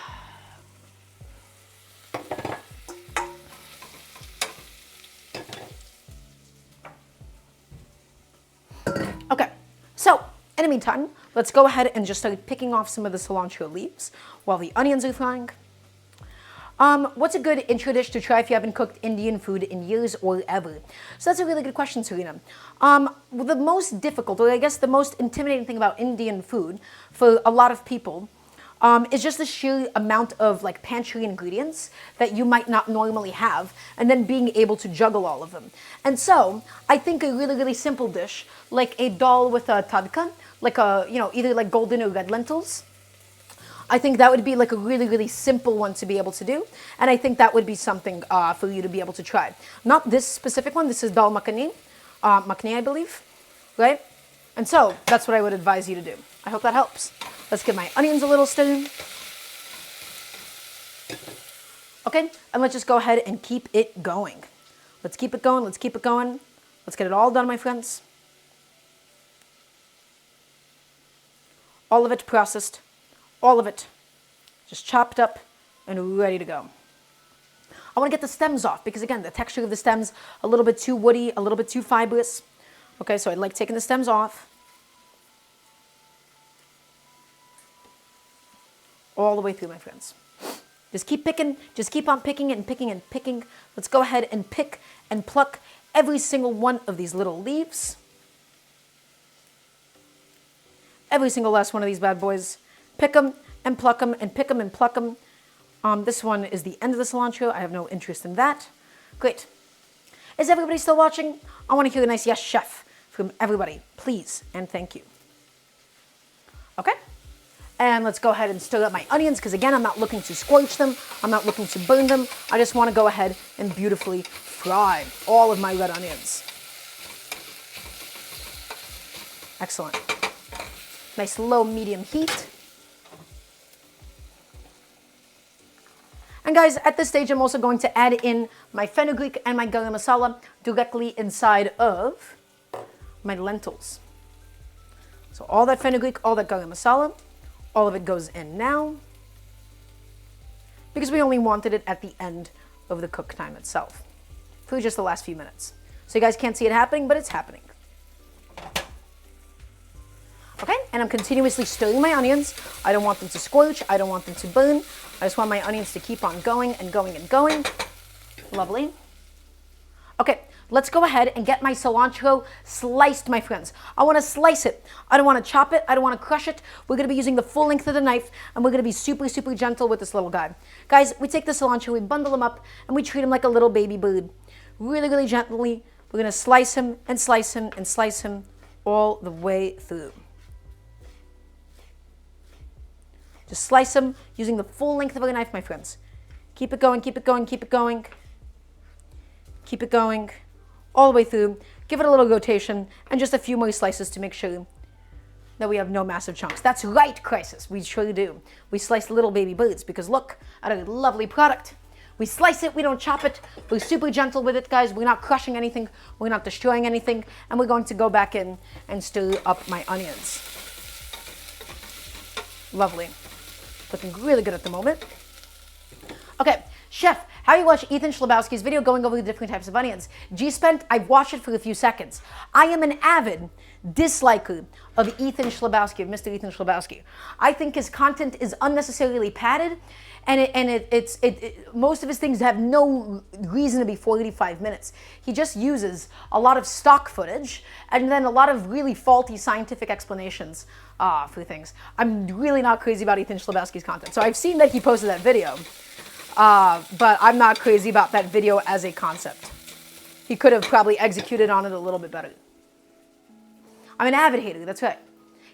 Okay, so in the meantime, let's go ahead and just start picking off some of the cilantro leaves while the onions are frying. What's a good intro dish to try if you haven't cooked Indian food in years or ever? So that's a really good question, Serena. The most difficult, or I guess the most intimidating thing about Indian food for a lot of people is just the sheer amount of like pantry ingredients that you might not normally have, and then being able to juggle all of them. And so I think a really, really simple dish like a dal with a tadka, like a, either like golden or red lentils. I think that would be like a really, really simple one to be able to do. And I think that would be something for you to be able to try. Not this specific one. This is dal makhani, I believe, right? And so that's what I would advise you to do. I hope that helps. Let's give my onions a little stir. Okay, and let's just go ahead and keep it going. Let's keep it going. Let's keep it going. Let's get it all done, my friends. All of it processed. All of it just chopped up and ready to go. I want to get the stems off because, again, the texture of the stems a little bit too woody, a little bit too fibrous. Okay, so I like taking the stems off. All the way through, my friends. Just keep picking, just keep on picking and picking and picking. Let's go ahead and pick and pluck every single one of these little leaves. Every single last one of these bad boys. Pick them and pluck them and pick them and pluck them. This one is the end of the cilantro. I have no interest in that. Great. Is everybody still watching? I want to hear a nice yes, chef, from everybody. Please and thank you. Okay. And let's go ahead and stir up my onions because, again, I'm not looking to scorch them. I'm not looking to burn them. I just want to go ahead and beautifully fry all of my red onions. Excellent. Nice low medium heat. And guys, at this stage, I'm also going to add in my fenugreek and my garam masala directly inside of my lentils. So all that fenugreek, all that garam masala, all of it goes in now because we only wanted it at the end of the cook time itself for just the last few minutes. So you guys can't see it happening, but it's happening. Okay, and I'm continuously stirring my onions. I don't want them to scorch. I don't want them to burn. I just want my onions to keep on going and going and going. Lovely. Okay, let's go ahead and get my cilantro sliced, my friends. I want to slice it. I don't want to chop it. I don't want to crush it. We're going to be using the full length of the knife, and we're going to be super, super gentle with this little guy. Guys, we take the cilantro, we bundle him up, and we treat him like a little baby bird. Really, really gently. We're going to slice him and slice him and slice him all the way through. Just slice them using the full length of a knife, my friends. Keep it going, keep it going, keep it going. Keep it going all the way through. Give it a little rotation and just a few more slices to make sure that we have no massive chunks. That's right, Crisis. We surely do. We slice little baby birds because look at a lovely product. We slice it, we don't chop it. We're super gentle with it, guys. We're not crushing anything. We're not destroying anything. And we're going to go back in and stir up my onions. Lovely. Looking really good at the moment. Okay, chef, How you watch Ethan Schlabowski's video going over the different types of onions. I've watched it for a few seconds. I am an avid disliker of Ethan Schlabowski, of Mr. Ethan Schlabowski. I think his content is unnecessarily padded, and most of his things have no reason to be 45 minutes. He just uses a lot of stock footage and then a lot of really faulty scientific explanations for things. I'm really not crazy about Ethan Schlabowski's content. So I've seen that he posted that video, but I'm not crazy about that video as a concept. He could have probably executed on it a little bit better. I'm an avid hater, that's right.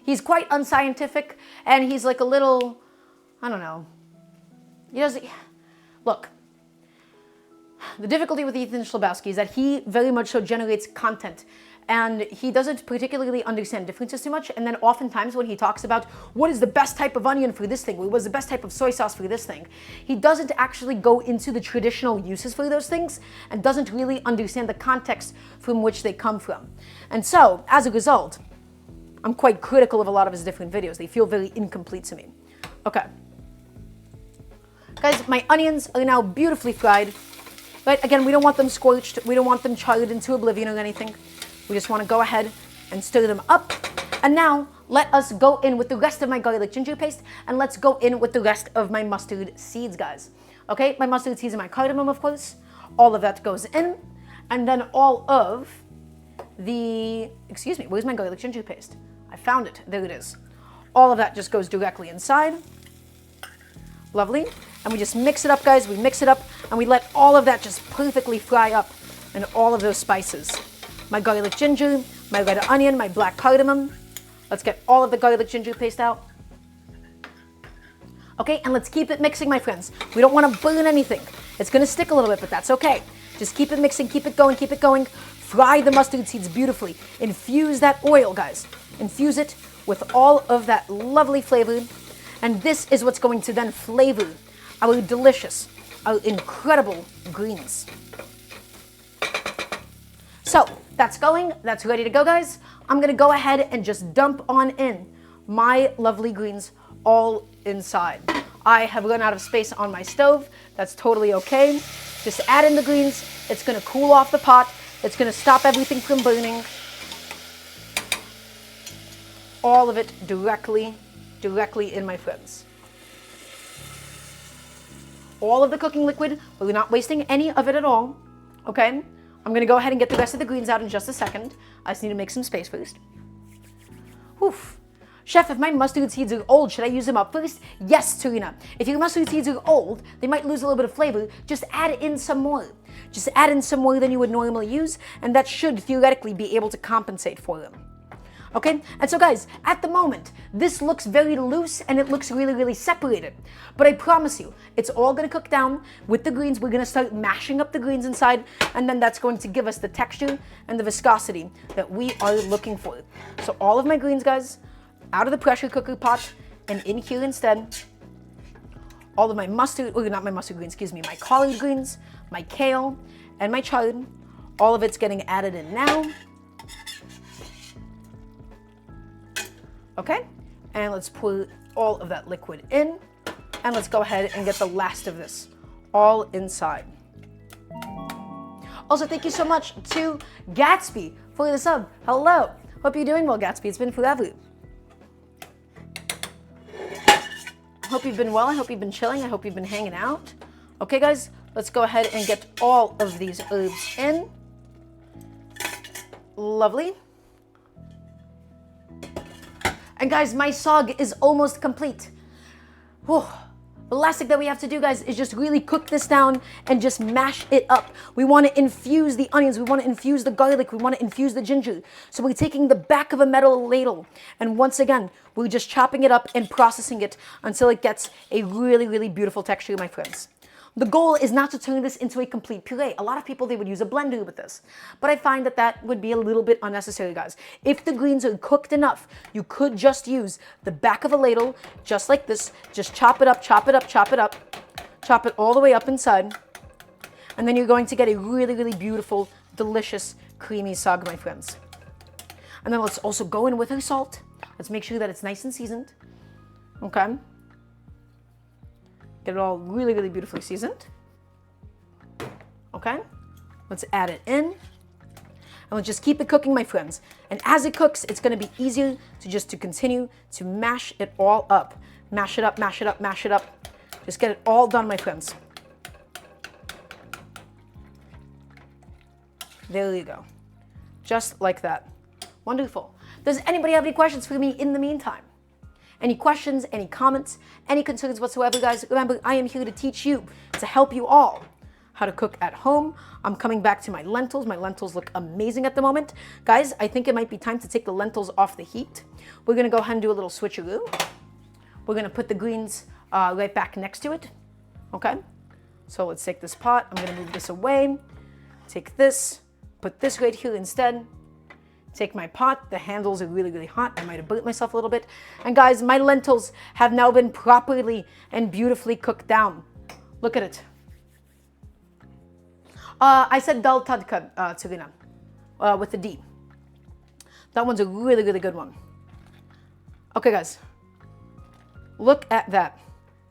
He's quite unscientific, and he's like a little, I don't know. He doesn't, look, the difficulty with Ethan Schlabowski is that he very much so generates content, and he doesn't particularly understand differences too much, and then oftentimes when he talks about what is the best type of onion for this thing, what was the best type of soy sauce for this thing, he doesn't actually go into the traditional uses for those things, and doesn't really understand the context from which they come from. And so, as a result, I'm quite critical of a lot of his different videos. They feel very incomplete to me. Okay. Guys, my onions are now beautifully fried. Right, again, we don't want them scorched. We don't want them charred into oblivion or anything. We just want to go ahead and stir them up. And now, let us go in with the rest of my garlic ginger paste, and let's go in with the rest of my mustard seeds, guys. Okay, my mustard seeds and my cardamom, of course. All of that goes in. And then all of the, excuse me, where's my garlic ginger paste? I found it, there it is. All of that just goes directly inside. Lovely. And we just mix it up, guys. We mix it up, and we let all of that just perfectly fry up in all of those spices. My garlic ginger, my red onion, my black cardamom. Let's get all of the garlic ginger paste out. Okay, and let's keep it mixing, my friends. We don't want to burn anything. It's going to stick a little bit, but that's okay. Just keep it mixing, keep it going, keep it going. Fry the mustard seeds beautifully. Infuse that oil, guys. Infuse it with all of that lovely flavor. And this is what's going to then flavor our delicious, our incredible greens. So that's going, that's ready to go, guys. I'm gonna go ahead and just dump on in my lovely greens all inside. I have run out of space on my stove. That's totally okay. Just add in the greens. It's gonna cool off the pot. It's gonna stop everything from burning. All of it directly in, my friends. All of the cooking liquid, we're not wasting any of it at all, okay? I'm gonna go ahead and get the rest of the greens out in just a second. I just need to make some space first. Oof. Chef, if my mustard seeds are old, should I use them up first? Yes, Tarina. If your mustard seeds are old, they might lose a little bit of flavor. Just add in some more. Just add in some more than you would normally use, and that should theoretically be able to compensate for them. Okay, and so guys, at the moment, this looks very loose and it looks really separated. But I promise you, it's all gonna cook down with the greens. We're gonna start mashing up the greens inside, and then that's going to give us the texture and the viscosity that we are looking for. So all of my greens, guys, out of the pressure cooker pot and in here instead. All of my mustard, or not my mustard greens, excuse me, my collard greens, my kale, and my chard. All of it's getting added in now. Okay, and let's pour all of that liquid in, and let's go ahead and get the last of this all inside. Also, thank you so much to Gatsby for the sub. Hello, hope you're doing well, Gatsby. It's been forever. Hope you've been well. I hope you've been chilling. I hope you've been hanging out. Okay, guys, let's go ahead and get all of these herbs in. Lovely. And guys, my saag is almost complete. Whew. The last thing that we have to do, guys, is just really cook this down and just mash it up. We want to infuse the onions. We want to infuse the garlic. We want to infuse the ginger. So we're taking the back of a metal ladle. And once again, we're just chopping it up and processing it until it gets a really beautiful texture, my friends. The goal is not to turn this into a complete puree. A lot of people, they would use a blender with this. But I find that that would be a little bit unnecessary, guys. If the greens are cooked enough, you could just use the back of a ladle, just like this. Just chop it up, chop it up, chop it up. Chop it all the way up inside. And then you're going to get a really beautiful, delicious, creamy saag, my friends. And then let's also go in with our salt. Let's make sure that it's nice and seasoned. Okay. Get it all really beautifully seasoned. Okay? Let's add it in. And let's just keep it cooking, my friends. And as it cooks, it's gonna be easier to continue to mash it all up. Mash it up, mash it up, mash it up. Just get it all done, my friends. There you go. Just like that. Wonderful. Does anybody have any questions for me in the meantime? Any questions, any comments, any concerns whatsoever, guys? Remember, I am here to teach you, to help you all how to cook at home. I'm coming back to my lentils. My lentils look amazing at the moment. Guys, I think it might be time to take the lentils off the heat. We're gonna go ahead and do a little switcheroo. We're gonna put the greens right back next to it, okay? So let's take this pot. I'm gonna move this away. Take this, put this right here instead. Take my pot. The handles are really, really hot. I might have burnt myself a little bit. And guys, my lentils have now been properly and beautifully cooked down. Look at it. I said dal tadka, Serena, with the D. That one's a really, really good one. Okay, guys. Look at that.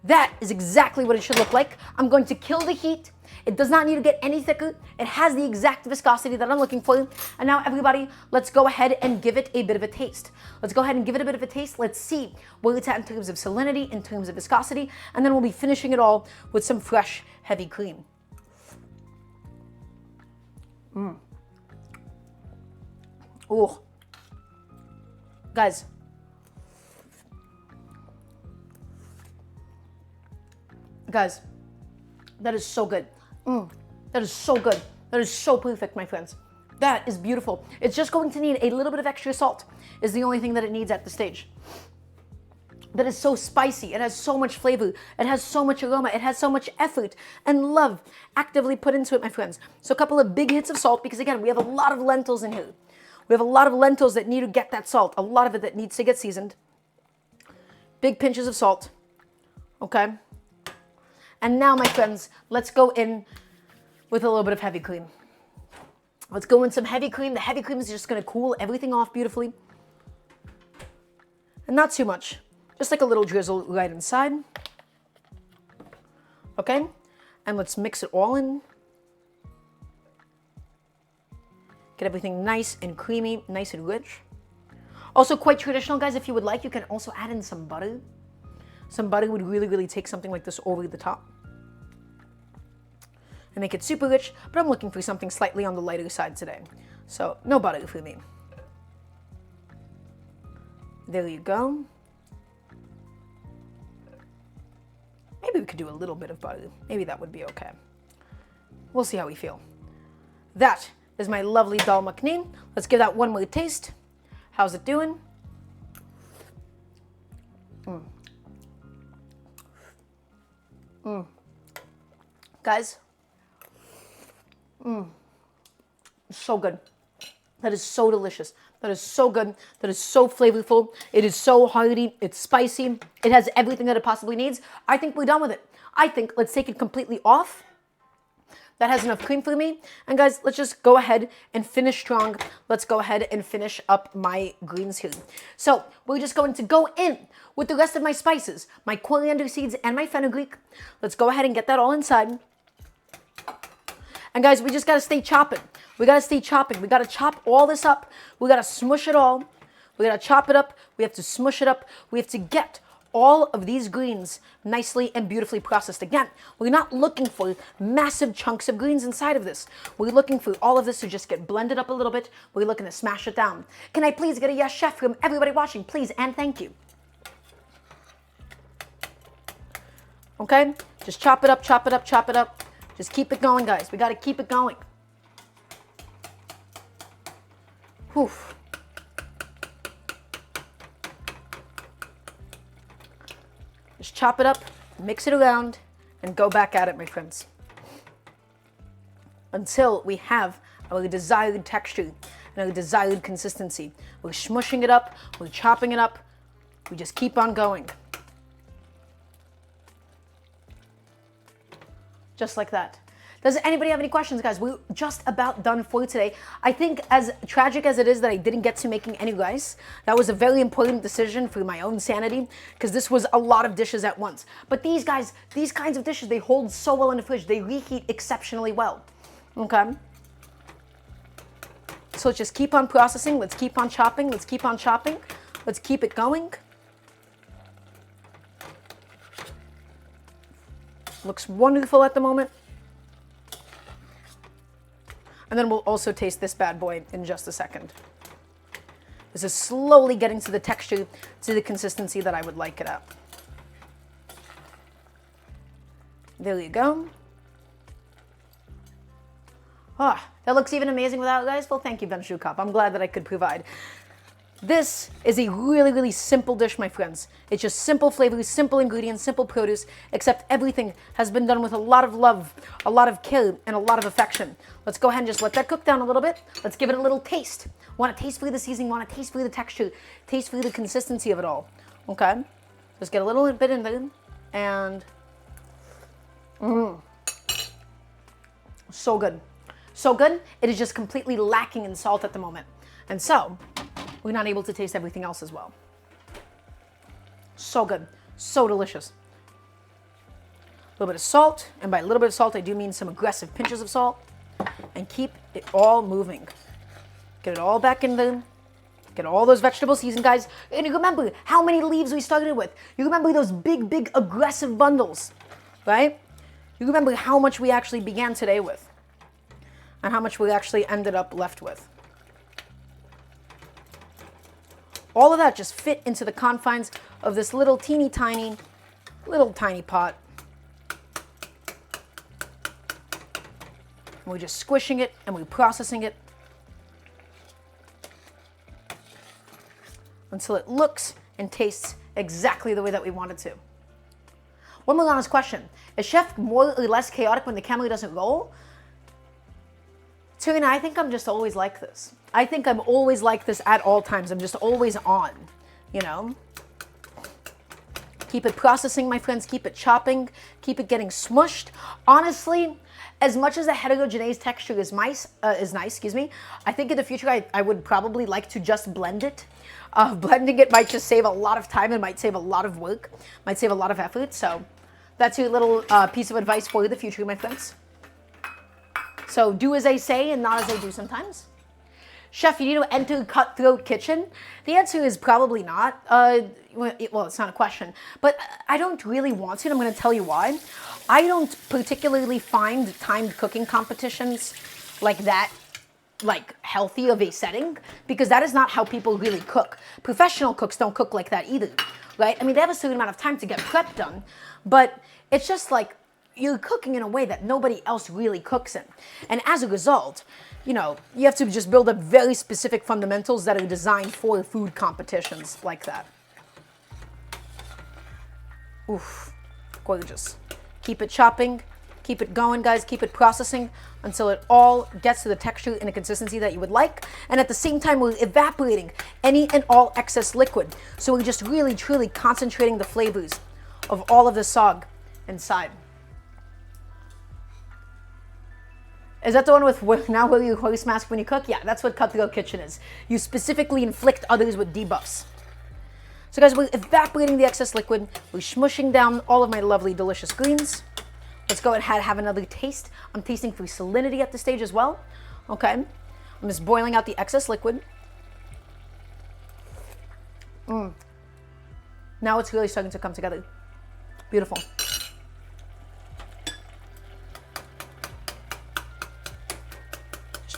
That is exactly what it should look like. I'm going to kill the heat. It does not need to get any thicker. It has the exact viscosity that I'm looking for. And now everybody, let's go ahead and give it a bit of a taste. Let's go ahead and give it a bit of a taste. Let's see where it's at in terms of salinity, in terms of viscosity, and then we'll be finishing it all with some fresh, heavy cream. Oh, guys. Guys, that is so good. That is so good. That is so perfect, my friends. That is beautiful. It's just going to need a little bit of extra salt is the only thing that it needs at the stage. That is so spicy. It has so much flavor. It has so much aroma. It has so much effort and love actively put into it, my friends. So a couple of big hits of salt because, again, we have a lot of lentils in here. We have a lot of lentils that need to get that salt. A lot of it that needs to get seasoned. Big pinches of salt. Okay? And now, my friends, let's go in with a little bit of heavy cream. Let's go in some heavy cream. The heavy cream is just going to cool everything off beautifully. And not too much. Just like a little drizzle right inside. Okay? And let's mix it all in. Get everything nice and creamy, nice and rich. Also quite traditional, guys. If you would like, you can also add in some butter. Some butter would really, really take something like this over the top and make it super rich, but I'm looking for something slightly on the lighter side today. So no butter for me. There you go. Maybe we could do a little bit of butter. Maybe that would be okay. We'll see how we feel. That is my lovely dal makhani. Let's give that one more taste. How's it doing? Guys, so good. That is so delicious. That is so good. That is so flavorful. It is so hearty. It's spicy. It has everything that it possibly needs. I think we're done with it. I think let's take it completely off. That has enough cream for me. And guys, let's just go ahead and finish strong. Let's go ahead and finish up my greens here. So we're just going to go in with the rest of my spices, my coriander seeds and my fenugreek. Let's go ahead and get that all inside. And guys, we just got to stay chopping. We got to stay chopping. We got to chop all this up. We got to smush it all. We got to chop it up. We have to smush it up. We have to get all of these greens nicely and beautifully processed. Again, we're not looking for massive chunks of greens inside of this. We're looking for all of this to just get blended up a little bit. We're looking to smash it down. Can I please get a yes, chef, from everybody watching, please, and thank you. Okay? Just chop it up, chop it up, chop it up. Just keep it going, guys. We got to keep it going. Whew. Just chop it up, mix it around, and go back at it, my friends. Until we have our desired texture and our desired consistency. We're smushing it up, we're chopping it up, we just keep on going. Just like that. Does anybody have any questions, guys? We're just about done for today. I think as tragic as it is that I didn't get to making any rice, that was a very important decision for my own sanity because this was a lot of dishes at once. But these guys, these kinds of dishes, they hold so well in the fridge. They reheat exceptionally well. Okay. So let's just keep on processing. Let's keep on chopping. Let's keep on chopping. Let's keep it going. Looks wonderful at the moment. And then we'll also taste this bad boy in just a second. This is slowly getting to the texture, to the consistency that I would like it at. There you go. Ah, that looks even amazing without it, guys. Well, thank you, Benchu Cup. I'm glad that I could provide. This is a really, really simple dish, my friends. It's just simple flavors, simple ingredients, simple produce, except everything has been done with a lot of love, a lot of care, and a lot of affection. Let's go ahead and just let that cook down a little bit. Let's give it a little taste. Want to taste for the seasoning, want to taste for the texture, taste for the consistency of it all. Okay? Just get a little bit in there, and so good. So good, it is just completely lacking in salt at the moment. And so, we're not able to taste everything else as well. So good, so delicious. A little bit of salt, and by a little bit of salt, I do mean some aggressive pinches of salt. And keep it all moving. Get it all back in there. Get all those vegetables seasoned, guys. And you remember how many leaves we started with. You remember those big, big aggressive bundles, right? You remember how much we actually began today with. And how much we actually ended up left with. All of that just fit into the confines of this little teeny tiny pot. And we're just squishing it and we're processing it until it looks and tastes exactly the way that we want it to. One more honest question. Is chef more or less chaotic when the camera doesn't roll? Serena, I think I'm just always like this. I think I'm always like this at all times. I'm just always on, you know? Keep it processing, my friends. Keep it chopping. Keep it getting smushed. Honestly, as much as the heterogeneous texture is nice, I think in the future I would probably like to just blend it. Blending it might just save a lot of time and might save a lot of work, might save a lot of effort. So that's your little piece of advice for the future, my friends. So do as I say and not as I do sometimes. Chef, you need to enter Cutthroat Kitchen? The answer is probably not. Well, it's not a question. But I don't really want to, and I'm going to tell you why. I don't particularly find timed cooking competitions like that, like, healthy of a setting, because that is not how people really cook. Professional cooks don't cook like that either, right? I mean, they have a certain amount of time to get prep done, but it's just like, you're cooking in a way that nobody else really cooks in. And as a result, you know, you have to just build up very specific fundamentals that are designed for food competitions like that. Oof, gorgeous. Keep it chopping, keep it going, guys, keep it processing until it all gets to the texture and the consistency that you would like. And at the same time, we're evaporating any and all excess liquid. So we're just really, truly concentrating the flavors of all of the saag inside. Is that the one with now wear your horse mask when you cook? Yeah, that's what Cutthroat Kitchen is. You specifically inflict others with debuffs. So guys, we're evaporating the excess liquid. We're smushing down all of my lovely, delicious greens. Let's go ahead and have another taste. I'm tasting for salinity at this stage as well. Okay, I'm just boiling out the excess liquid. Now it's really starting to come together. Beautiful.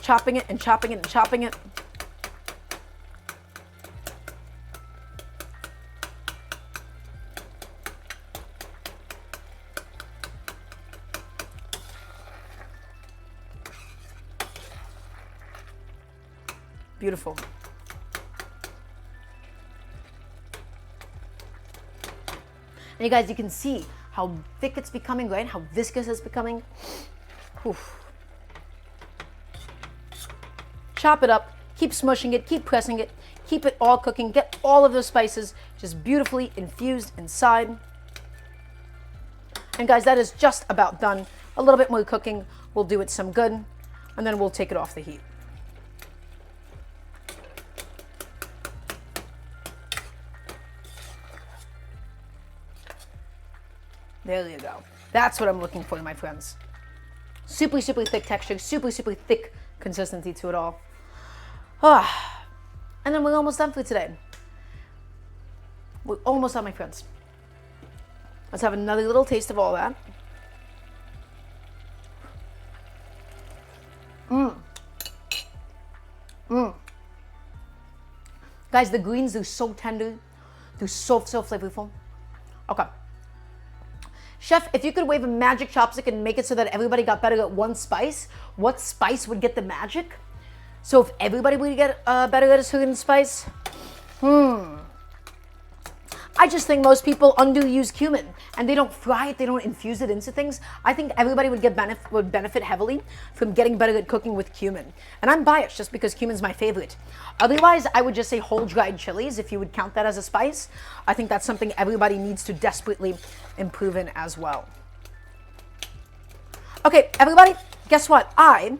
Chopping it and chopping it and chopping it. Beautiful. And you guys, you can see how thick it's becoming, right? How viscous it's becoming. Oof. Chop it up, keep smushing it, keep pressing it, keep it all cooking, get all of those spices just beautifully infused inside. And guys, that is just about done. A little bit more cooking will do it some good, and then we'll take it off the heat. There you go. That's what I'm looking for, my friends. Super, super thick texture, super, super thick consistency to it all. Ah. And then we're almost done for today. We're almost done, my friends. Let's have another little taste of all that. Guys, the greens, they're so tender. They're so flavorful. Okay. Chef, if you could wave a magic chopstick and make it so that everybody got better at one spice, what spice would get the magic? So if everybody would get better at a certain spice, I just think most people underuse cumin and they don't fry it, they don't infuse it into things. I think everybody would benefit heavily from getting better at cooking with cumin. And I'm biased just because cumin's my favorite. Otherwise, I would just say whole dried chilies if you would count that as a spice. I think that's something everybody needs to desperately improve in as well. Okay, everybody, guess what? I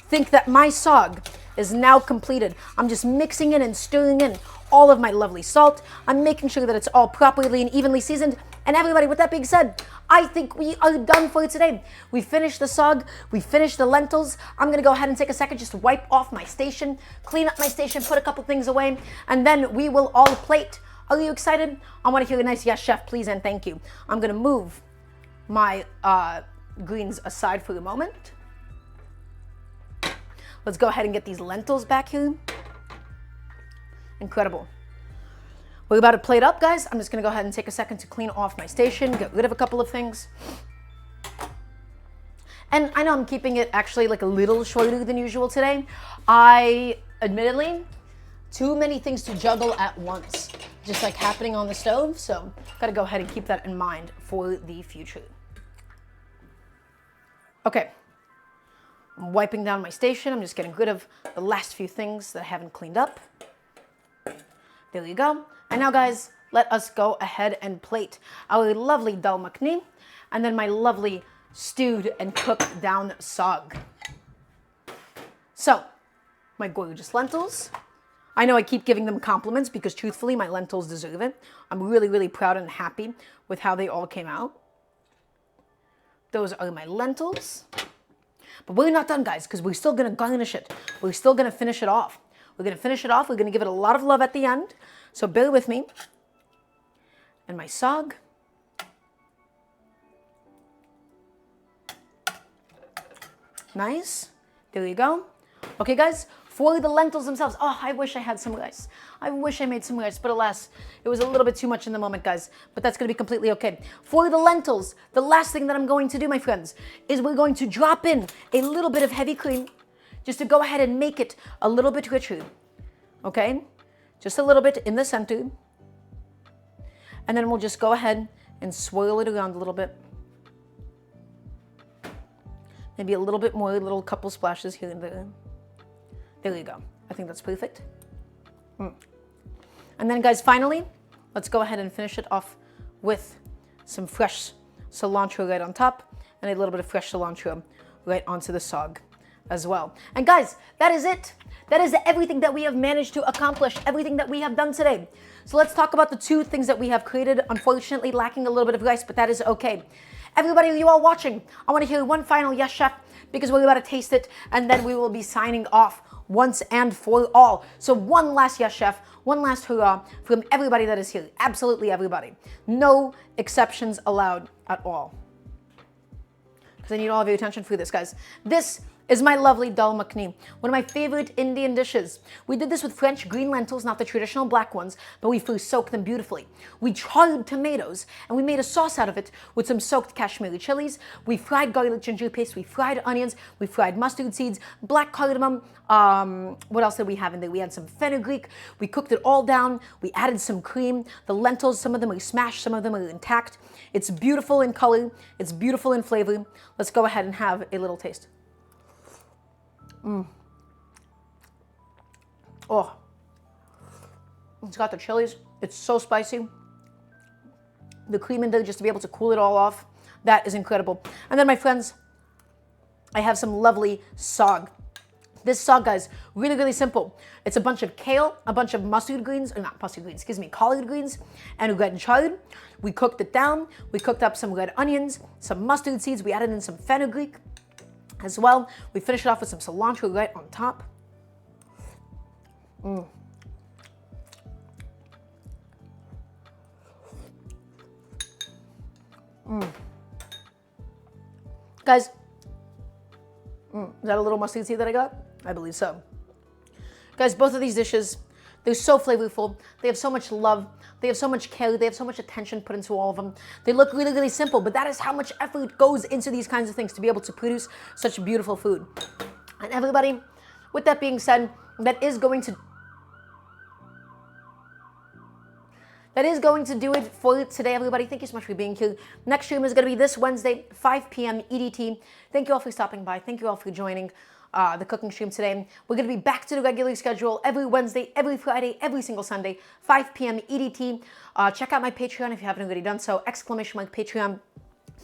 think that my saag is now completed. I'm just mixing in and stirring in all of my lovely salt. I'm making sure that it's all properly and evenly seasoned. And everybody, with that being said, I think we are done for today. We finished the saag, we finished the lentils. I'm gonna go ahead and take a second just to wipe off my station, clean up my station, put a couple things away, and then we will all plate. Are you excited? I wanna hear a nice yes, chef, please and thank you. I'm gonna move my greens aside for a moment. Let's go ahead and get these lentils back here. Incredible. We're about to plate up, guys. I'm just gonna go ahead and take a second to clean off my station, get rid of a couple of things. And I know I'm keeping it actually like a little shorter than usual today. Admittedly, too many things to juggle at once, just like happening on the stove. So gotta go ahead and keep that in mind for the future. Okay. I'm wiping down my station. I'm just getting rid of the last few things that I haven't cleaned up. There you go. And now, guys, let us go ahead and plate our lovely dal makhani and then my lovely stewed and cooked down saag. So, my gorgeous lentils. I know I keep giving them compliments because truthfully, my lentils deserve it. I'm really, really proud and happy with how they all came out. Those are my lentils. But we're not done, guys, because we're still going to garnish it. We're still going to finish it off. We're going to finish it off. We're going to give it a lot of love at the end. So bear with me. And my saag. Nice. There you go. Okay, guys. For the lentils themselves. Oh, I wish I had some rice. I wish I made some rice, but alas, it was a little bit too much in the moment, guys. But that's going to be completely okay. For the lentils, the last thing that I'm going to do, my friends, is we're going to drop in a little bit of heavy cream just to go ahead and make it a little bit richer. Okay? Just a little bit in the center. And then we'll just go ahead and swirl it around a little bit. Maybe a little bit more, a little couple splashes here and there. There you go. I think that's perfect. And then, guys, finally, let's go ahead and finish it off with some fresh cilantro right on top and a little bit of fresh cilantro right onto the saag as well. And guys, that is it. That is everything that we have managed to accomplish, everything that we have done today. So let's talk about the two things that we have created, unfortunately lacking a little bit of rice, but that is okay. Everybody, you all watching, I want to hear one final yes, chef, because we're about to taste it, and then we will be signing off once and for all. So one last yes, chef, one last hurrah from everybody that is here. Absolutely everybody. No exceptions allowed at all. Because I need all of your attention for this, guys. This is my lovely dal makhani, one of my favorite Indian dishes. We did this with French green lentils, not the traditional black ones, but we first soaked them beautifully. We charred tomatoes, and we made a sauce out of it with some soaked Kashmiri chilies. We fried garlic ginger paste, we fried onions, we fried mustard seeds, black cardamom. What else did we have in there? We had some fenugreek. We cooked it all down. We added some cream. The lentils, some of them are smashed, some of them are intact. It's beautiful in color. It's beautiful in flavor. Let's go ahead and have a little taste. Oh, it's got the chilies. It's so spicy. The cream in there just to be able to cool it all off. That is incredible. And then, my friends, I have some lovely saag. This saag, guys, really, really simple. It's a bunch of kale, a bunch of mustard greens, or not mustard greens, excuse me, collard greens, and red chard. We cooked it down. We cooked up some red onions, some mustard seeds. We added in some fenugreek. as well. We finish it off with some cilantro right on top. Guys, is that a little mustard seed that I got? I believe so. Guys, both of these dishes, they're so flavorful. They have so much love. They have so much care. They have so much attention put into all of them. They look really, really simple, but that is how much effort goes into these kinds of things to be able to produce such beautiful food. And everybody, with that being said, that is going to do it for today, everybody. Thank you so much for being here. Next stream is going to be this Wednesday, 5 p.m. EDT. Thank you all for stopping by. Thank you all for joining the cooking stream today. We're going to be back to the regular schedule every Wednesday, every Friday, every single Sunday, 5 p.m. EDT. Check out my Patreon if you haven't already done so. ! Patreon.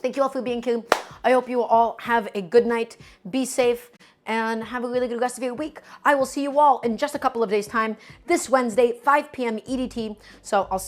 Thank you all for being here. I hope you all have a good night. Be safe. And have a really good rest of your week. I will see you all in just a couple of days' time this Wednesday, 5 p.m. EDT. So I'll see you.